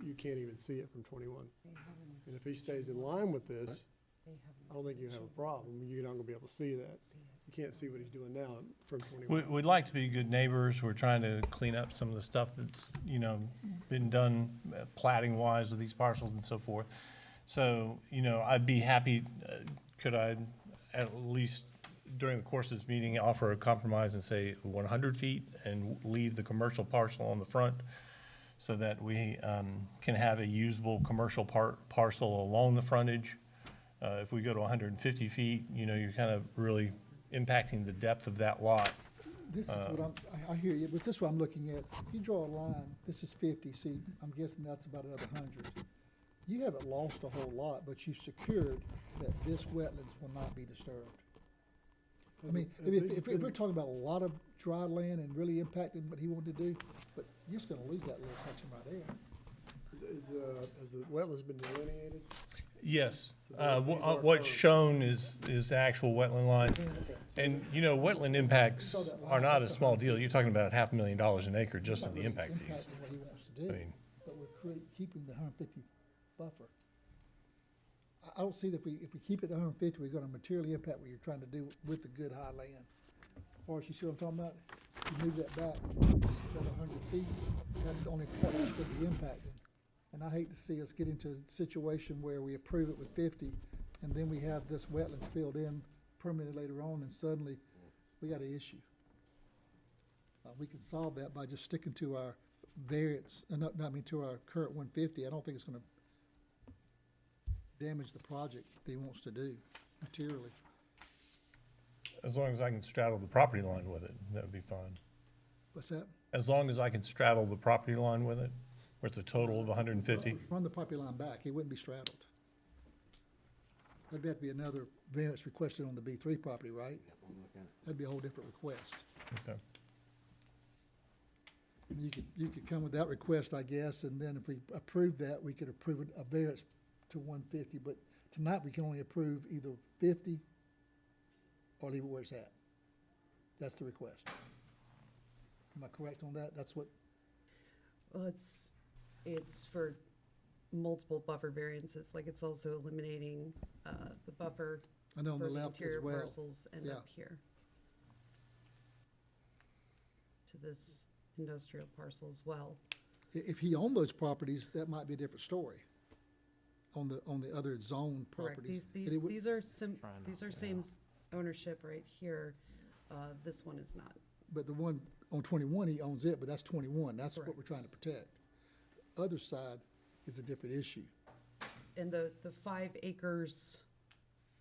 Speaker 7: you can't even see it from 21. And if he stays in line with this, I don't think you have a problem. You're not gonna be able to see that. You can't see what he's doing now from 21.
Speaker 5: we'd like to be good neighbors. We're trying to clean up some of the stuff that's, been done platting wise with these parcels and so forth. So, I'd be happy, could I at least during the course of this meeting offer a compromise and say 100 feet and leave the commercial parcel on the front so that we can have a usable commercial parcel along the frontage. If we go to 150 feet, you're kind of really impacting the depth of that lot.
Speaker 1: This is what I hear you, but this is what I'm looking at. If you draw a line, this is 50, see, I'm guessing that's about another 100. You haven't lost a whole lot, but you've secured that this wetlands will not be disturbed. I mean, if we're talking about a lot of dry land and really impacting what he wanted to do, but you're just gonna lose that little section right there.
Speaker 7: Has the wetlands been delineated?
Speaker 5: Yes.
Speaker 7: So these are
Speaker 5: What's
Speaker 7: firm.
Speaker 5: shown is the actual wetland line. And, wetland impacts are not a small deal. You're talking about $500,000 an acre just in the impact fees.
Speaker 1: Impacting what he wants to do,
Speaker 5: I mean-
Speaker 1: but we're keeping the 150 buffer. I don't see that if we keep it at 150, we're gonna materially impact what you're trying to do with the good high land. Forrest, you see what I'm talking about? You move that back another 100 feet, that's the only cut that's gonna be impacted. And I hate to see us get into a situation where we approve it with 50, and then we have this wetlands filled in permanently later on, and suddenly we got an issue. We can solve that by just sticking to our variance, to our current 150. I don't think it's gonna damage the project that he wants to do materially.
Speaker 5: As long as I can straddle the property line with it, that would be fine.
Speaker 1: What's that?
Speaker 5: As long as I can straddle the property line with it, where it's a total of 150.
Speaker 1: Run the property line back, it wouldn't be straddled. That'd have to be another variance requested on the B3 property, right? That'd be a whole different request.
Speaker 5: Okay.
Speaker 1: You could come with that request, I guess, and then if we approve that, we could approve a variance to 150, but tonight we can only approve either 50 or leave it where it's at. That's the request. Am I correct on that? That's what,
Speaker 6: Well, it's for multiple buffer variances, like it's also eliminating, the buffer
Speaker 1: I know on
Speaker 6: for
Speaker 1: the
Speaker 6: the
Speaker 1: left as
Speaker 6: interior
Speaker 1: well.
Speaker 6: parcels and
Speaker 1: Yeah.
Speaker 6: up here to this industrial parcel as well.
Speaker 1: If he owned those properties, that might be a different story on the other zone
Speaker 6: Correct,
Speaker 1: properties.
Speaker 6: these are same ownership right here, this one is not.
Speaker 1: But the one on 21, he owns it, but that's 21. That's what we're
Speaker 6: Correct.
Speaker 1: trying to protect. Other side is a different issue.
Speaker 6: And the 5 acres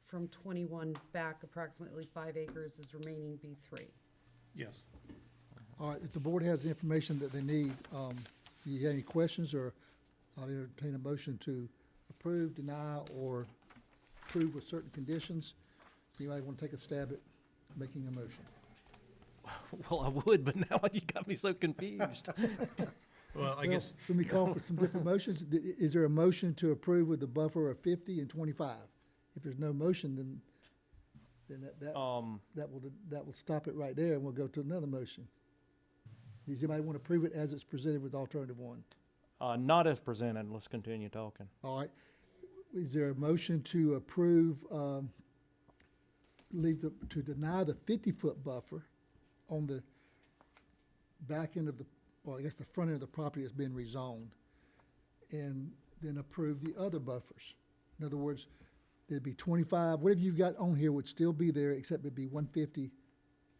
Speaker 6: from 21 back, approximately 5 acres is remaining B3.
Speaker 5: Yes.
Speaker 1: All right, if the board has the information that they need, do you have any questions, or I'll entertain a motion to approve, deny, or approve with certain conditions. Anybody want to take a stab at making a motion?
Speaker 8: Well, I would, but now you got me so confused.
Speaker 5: Well, I guess.
Speaker 1: Let me call for some different motions. Is there a motion to approve with the buffer of 50 and 25? If there's no motion, then that will stop it right there, and we'll go to another motion. Does anybody want to approve it as it's presented with alternative one?
Speaker 8: Not as presented, let's continue talking.
Speaker 1: All right. Is there a motion to approve, to deny the 50-foot buffer on the back end of the, or I guess the front end of the property that's been rezoned, and then approve the other buffers? In other words, there'd be 25, whatever you've got on here would still be there, except it'd be 150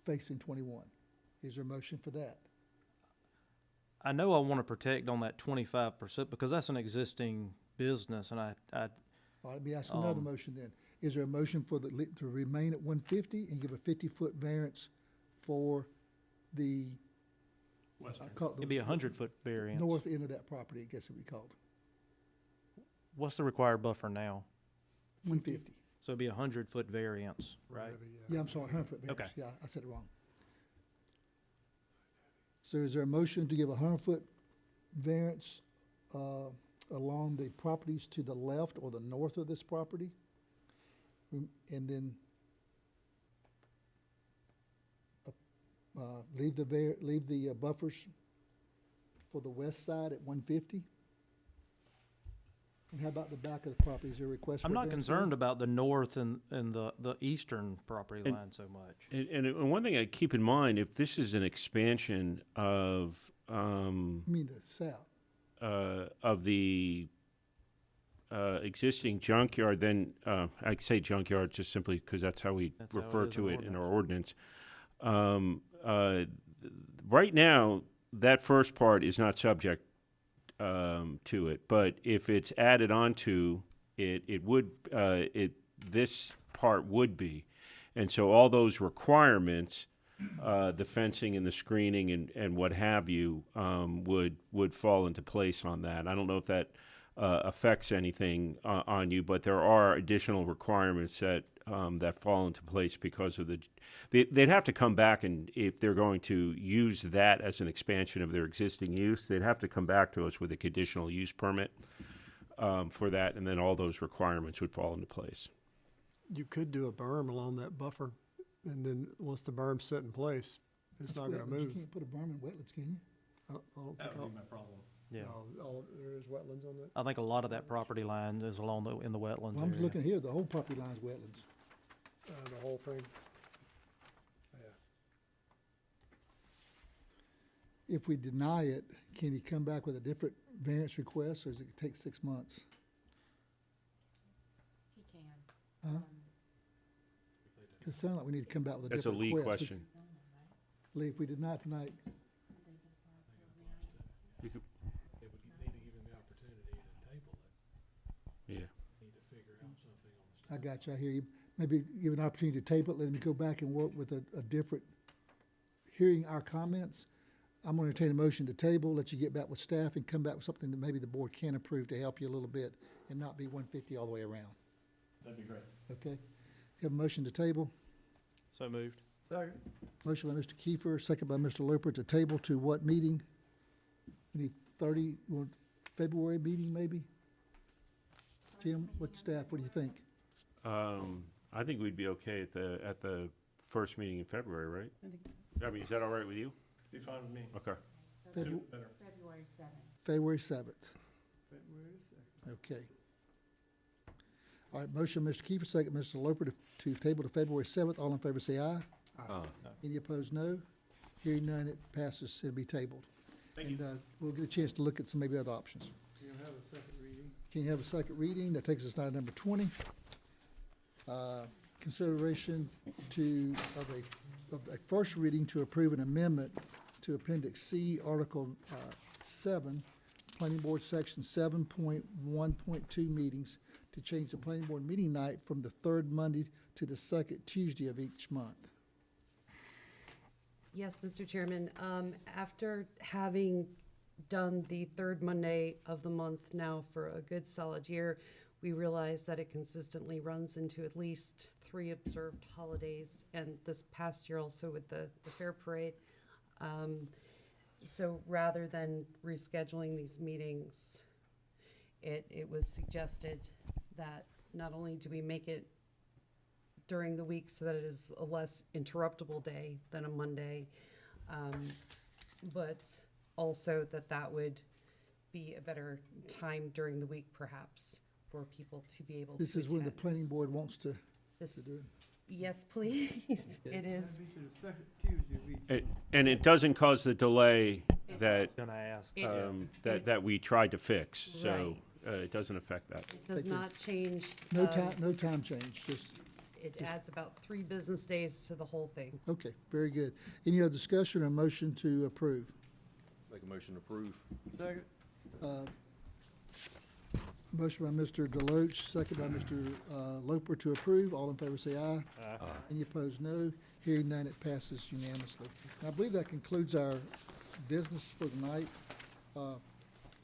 Speaker 1: facing 21. Is there a motion for that?
Speaker 8: I know I want to protect on that 25% because that's an existing business, and
Speaker 1: All right, let me ask another motion then. Is there a motion for to remain at 150 and give a 50-foot variance for the
Speaker 8: it'd be a 100-foot variance.
Speaker 1: north end of that property, I guess it'd be called?
Speaker 8: What's the required buffer now?
Speaker 1: 150.
Speaker 8: So it'd be a 100-foot variance, right?
Speaker 1: Yeah, I'm sorry, 100-foot variance.
Speaker 8: Okay.
Speaker 1: Yeah, I said it wrong. So is there a motion to give a 100-foot variance along the properties to the left or the north of this property? And then leave the buffers for the west side at 150? And how about the back of the property? Is there a request for
Speaker 8: I'm
Speaker 1: a
Speaker 8: not
Speaker 1: variance
Speaker 8: concerned about the north and the eastern property line so much.
Speaker 12: And one thing I keep in mind, if this is an expansion of
Speaker 1: You mean the south?
Speaker 12: of the existing junkyard, then I say junkyard just simply because that's how we
Speaker 8: That's how it
Speaker 12: refer
Speaker 8: is
Speaker 12: to
Speaker 8: in
Speaker 12: it in our ordinance. Right now, that first part is not subject to it, but if it's added onto it, this part would be, and so all those requirements, the fencing and the screening and what have you, would fall into place on that. I don't know if that affects anything on you, but there are additional requirements that fall into place because of they'd have to come back, and if they're going to use that as an expansion of their existing use, they'd have to come back to us with a conditional use permit for that, and then all those requirements would fall into place.
Speaker 7: You could do a berm along that buffer, and then once the berm's set in place, it's not gonna
Speaker 1: Wetlands.
Speaker 7: move.
Speaker 1: You can't put a berm in wetlands, can you?
Speaker 7: I don't think all,
Speaker 5: problem.
Speaker 8: Yeah.
Speaker 7: all, there is wetlands on that.
Speaker 8: I think a lot of that property line is in the wetlands
Speaker 1: Well, I'm
Speaker 8: area.
Speaker 1: looking here, the whole property line's wetlands.
Speaker 7: The whole thing.
Speaker 1: if we deny it, can he come back with a different variance request, or does it take 6 months?
Speaker 11: He can.
Speaker 1: Huh? Cause it sounds like we need to come back with a
Speaker 12: That's a
Speaker 1: different
Speaker 12: Lee
Speaker 1: request.
Speaker 12: question.
Speaker 1: Lee, if we deny it tonight,
Speaker 12: You could,
Speaker 17: It would need to give him the opportunity to table it.
Speaker 12: yeah.
Speaker 17: Need to figure out something on the
Speaker 1: I got you, I hear you. Maybe give an opportunity to table it, let him go back and work with a different, hearing our comments. I'm gonna entertain a motion to table, let you get back with staff and come back with something that maybe the board can approve to help you a little bit and not be 150 all the way around.
Speaker 15: That'd be great.
Speaker 1: Okay? You have a motion to table?
Speaker 8: So moved.
Speaker 22: Second.
Speaker 1: Motion by Mr. Kiefer, second by Mr. Loper to table to what meeting? We need 30, you want February meeting maybe? Tim, what staff, what do you think?
Speaker 12: I think we'd be okay at the first meeting in February, right?
Speaker 6: I think so.
Speaker 12: I mean, is that all right with you?
Speaker 15: Be fine with me.
Speaker 12: Okay.
Speaker 1: February
Speaker 11: February 7th.
Speaker 1: February 7th,
Speaker 22: February 2nd.
Speaker 1: okay. All right, motion, Mr. Kiefer, second, Mr. Loper to table to February 7th. All in favor say aye. Any opposed, no. Hearing none, it passes, it'll be tabled.
Speaker 15: Thank you.
Speaker 1: And we'll get a chance to look at some maybe other options.
Speaker 22: You'll have a second reading.
Speaker 1: Can you have a second reading? That takes us to item number 20. Consideration of a first reading to approve an amendment to Appendix C, Article 7, Planning Board Section 7.1.2 meetings to change the planning board meeting night from the third Monday to the second Tuesday of each month.
Speaker 6: Yes, Mr. Chairman, after having done the third Monday of the month now for a good solid year, we realize that it consistently runs into at least 3 observed holidays, and this past year also with the fair parade. So rather than rescheduling these meetings, it was suggested that not only do we make it during the week so that it is a less interruptible day than a Monday, but also that would be a better time during the week perhaps for people to be able to
Speaker 1: This is when the
Speaker 6: attend.
Speaker 1: planning board wants to
Speaker 6: This,
Speaker 1: do it.
Speaker 6: yes, please. It is.
Speaker 22: That'd be to the second Tuesday of each.
Speaker 12: And it doesn't cause the delay that,
Speaker 8: Gonna ask.
Speaker 12: that we tried to fix, so, it doesn't affect that.
Speaker 6: It does
Speaker 1: Thank you.
Speaker 6: not change.
Speaker 1: No time change, just,
Speaker 6: It adds about 3 business days to the whole thing.
Speaker 1: okay, very good. Any other discussion or motion to approve?
Speaker 3: Make a motion to approve.
Speaker 22: Second.
Speaker 1: Motion by Mr. Deloach, second by Mr. Loper to approve. All in favor say aye. Any opposed, no. Hearing none, it passes unanimously. And I believe that concludes our business for the night.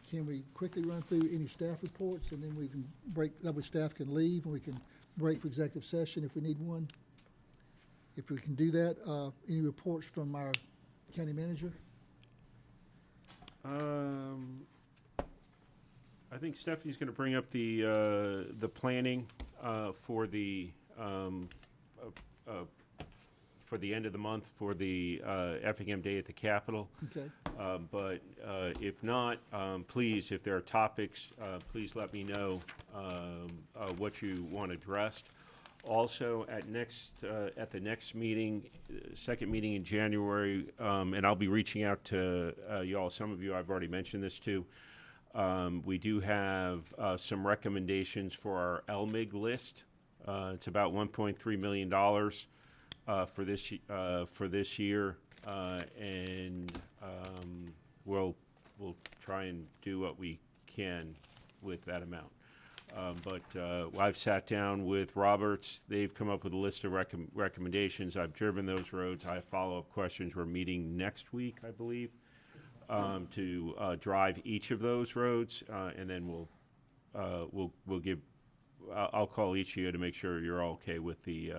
Speaker 1: Can we quickly run through any staff reports, and then we can break, that way staff can leave, and we can break for executive session if we need one? If we can do that, any reports from our county manager?
Speaker 12: I think Stephanie's gonna bring up the planning, for the end of the month for the, Effingham Day at the Capitol.
Speaker 1: Okay.
Speaker 12: But if not, please, if there are topics, please let me know what you want addressed. Also, at the next meeting, second meeting in January, and I'll be reaching out to y'all. Some of you I've already mentioned this to. We do have some recommendations for our LMIG list. It's about $1.3 million for this year, and we'll try and do what we can with that amount. But I've sat down with Roberts. They've come up with a list of recommendations. I've driven those roads. I have follow-up questions. We're meeting next week, I believe, to drive each of those roads, and then we'll give. I'll call each of you to make sure you're all okay with the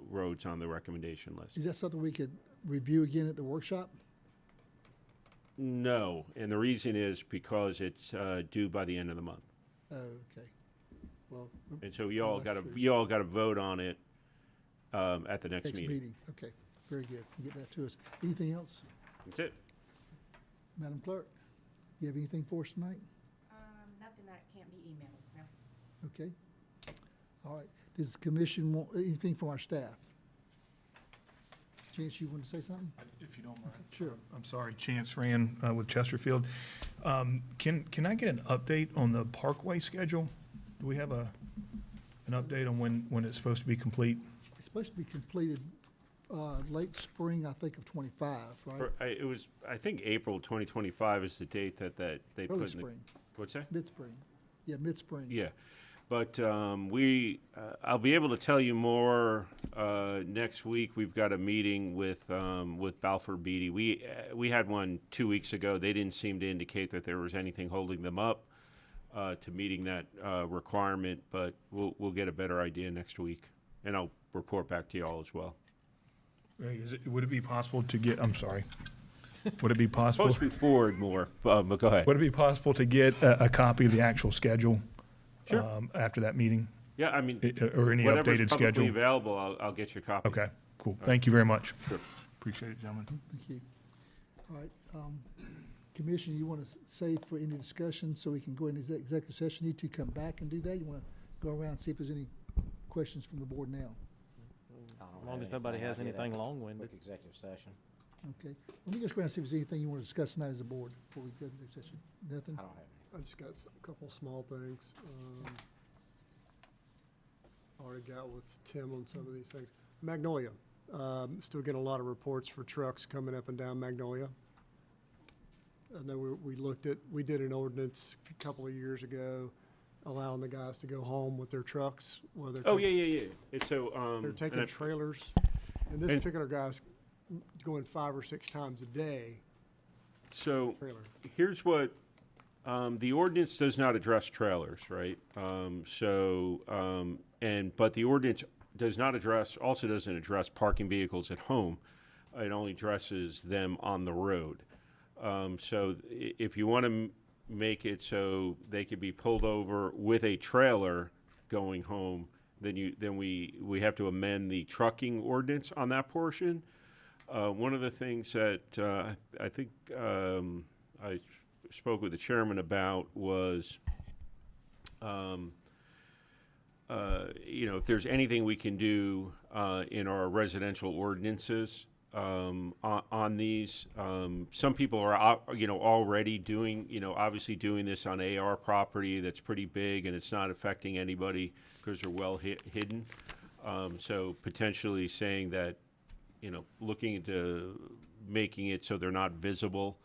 Speaker 12: roads on the recommendation list.
Speaker 1: Is that something we could review again at the workshop?
Speaker 12: No, and the reason is because it's due by the end of the month.
Speaker 1: Oh, okay. Well.
Speaker 12: And so you all
Speaker 1: that's
Speaker 12: got to
Speaker 1: true.
Speaker 12: vote on it at the next meeting.
Speaker 1: Okay, very good. Get that to us. Anything else?
Speaker 12: That's it.
Speaker 1: Madam Clerk, you have anything for us tonight?
Speaker 11: Nothing that can't be emailed, no.
Speaker 1: Okay. All right. Does the commission want anything from our staff? Chance, you want to say something?
Speaker 15: If you don't mind.
Speaker 1: Sure.
Speaker 15: I'm sorry, Chance Rand with Chesterfield. Can I get an update on the Parkway schedule? Do we have an update on when it's supposed to be complete?
Speaker 1: It's supposed to be completed late spring, I think, of '25, right?
Speaker 12: I think April 2025 is the date that they put in
Speaker 1: Early
Speaker 12: the.
Speaker 1: spring,
Speaker 12: What's that?
Speaker 1: mid-spring. Yeah, mid-spring.
Speaker 12: Yeah, but I'll be able to tell you more next week. We've got a meeting with Balfour Beatty. We had one 2 weeks ago. They didn't seem to indicate that there was anything holding them up to meeting that requirement, but we'll get a better idea next week, and I'll report back to you all as well.
Speaker 15: Would it be possible to get, I'm sorry, would it be possible?
Speaker 12: Supposed to be forward more, but go ahead.
Speaker 15: Would it be possible to get a copy of the actual schedule?
Speaker 12: Sure.
Speaker 15: After that meeting?
Speaker 12: Yeah, I mean,
Speaker 15: Or any
Speaker 12: whatever's
Speaker 15: updated
Speaker 12: publicly
Speaker 15: schedule?
Speaker 12: available, I'll get you a copy.
Speaker 15: Okay, cool. Thank you very much.
Speaker 12: Sure.
Speaker 15: Appreciate it, gentlemen.
Speaker 1: Thank you. All right, Commissioner, you want to save for any discussion so we can go into executive session? Need to come back and do that? You want to go around and see if there's any questions from the board now?
Speaker 2: As
Speaker 8: long as nobody has anything long-winded.
Speaker 2: Quick executive session.
Speaker 1: Okay. Let me just go around and see if there's anything you want to discuss tonight as a board before we go to the session. Nothing?
Speaker 2: I don't have any.
Speaker 7: I just got a couple small things. Already got with Tim on some of these things. Magnolia, still getting a lot of reports for trucks coming up and down Magnolia. I know we did an ordinance a couple of years ago allowing the guys to go home with their trucks. While they're
Speaker 12: Yeah. It's so,
Speaker 7: they're taking trailers. And this particular guy's going 5 or 6 times a day.
Speaker 12: So
Speaker 7: Trailer.
Speaker 12: here's what, the ordinance does not address trailers, right? But the ordinance also doesn't address parking vehicles at home. It only addresses them on the road. So if you want to make it so they could be pulled over with a trailer going home, then we have to amend the trucking ordinance on that portion. One of the things that I think I spoke with the chairman about was, if there's anything we can do in our residential ordinances on these. Some people are already doing, obviously doing this on AR property that's pretty big and it's not affecting anybody because they're well hidden. So potentially saying that, looking into making it so they're not visible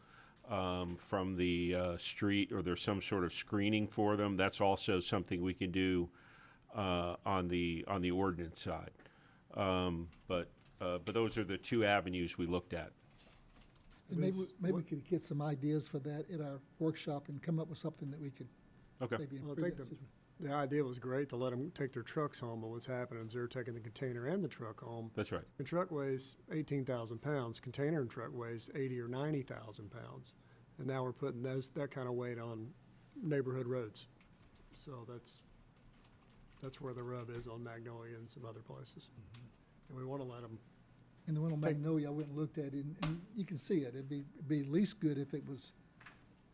Speaker 12: from the street, or there's some sort of screening for them. That's also something we can do on the ordinance side. But those are the two avenues we looked at.
Speaker 1: And maybe we could get some ideas for that at our workshop and come up with something that we could maybe
Speaker 7: Well, I
Speaker 1: improve
Speaker 7: think
Speaker 1: that.
Speaker 7: the idea was great to let them take their trucks home, but what's happening is they're taking the container and the truck home.
Speaker 12: That's right.
Speaker 7: The truck weighs 18,000 pounds, container and truck weighs 80 or 90,000 pounds. And now we're putting that kind of weight on neighborhood roads. So that's where the rub is on Magnolia and some other places. And we want to let them.
Speaker 1: And the one on Magnolia, I went and looked at it, and you can see it. It'd be at least good if it was.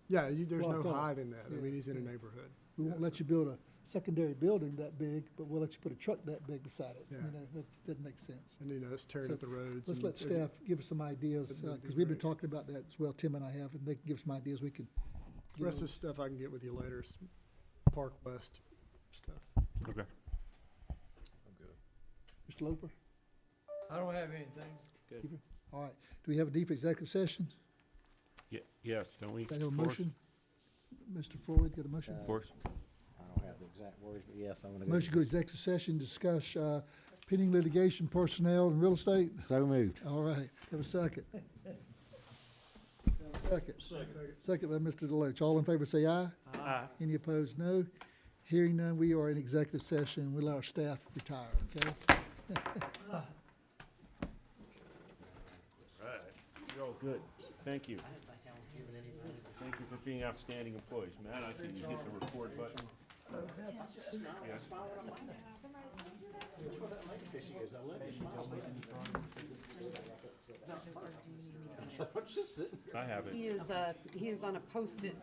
Speaker 7: Yeah, there's no
Speaker 1: blocked off.
Speaker 7: hide in that. I
Speaker 1: Yeah,
Speaker 7: mean, he's in a
Speaker 1: yeah.
Speaker 7: neighborhood.
Speaker 1: We won't let you build a secondary building that big, but we'll let you put a truck that big beside it.
Speaker 7: Yeah.
Speaker 1: That doesn't make sense.
Speaker 7: And, it's tearing
Speaker 1: So
Speaker 7: up the roads.
Speaker 1: Let's
Speaker 7: and
Speaker 1: let staff give us some ideas,
Speaker 7: That'd be
Speaker 1: because we've been
Speaker 7: great.
Speaker 1: talking about that as well, Tim and I have, and they can give us some ideas we can.
Speaker 7: The rest of the stuff I can get with you later, is Park West stuff.
Speaker 12: Okay.
Speaker 1: Mr. Loper?
Speaker 22: I don't have anything.
Speaker 1: Keep it? All right. Do we have a need for executive session?
Speaker 12: Yes, don't we?
Speaker 1: Do I have a
Speaker 12: Forrest?
Speaker 1: motion? Mr. Floyd, got a motion?
Speaker 12: Forrest?
Speaker 2: I don't have the exact words, but yes, I'm gonna go.
Speaker 1: Motion to go executive session, discuss pending litigation, personnel, and real estate.
Speaker 2: So moved.
Speaker 1: All right. Have a second. Second. Second by Mr. Deloach. All in favor say aye.
Speaker 8: Aye.
Speaker 1: Any opposed, no. Hearing none, we are in executive session. We'll let our staff retire, okay?
Speaker 12: Right. You're all good. Thank you. Thank you for being outstanding employees. Matt, I can hit the record button. I have it.
Speaker 6: He is on a Post-it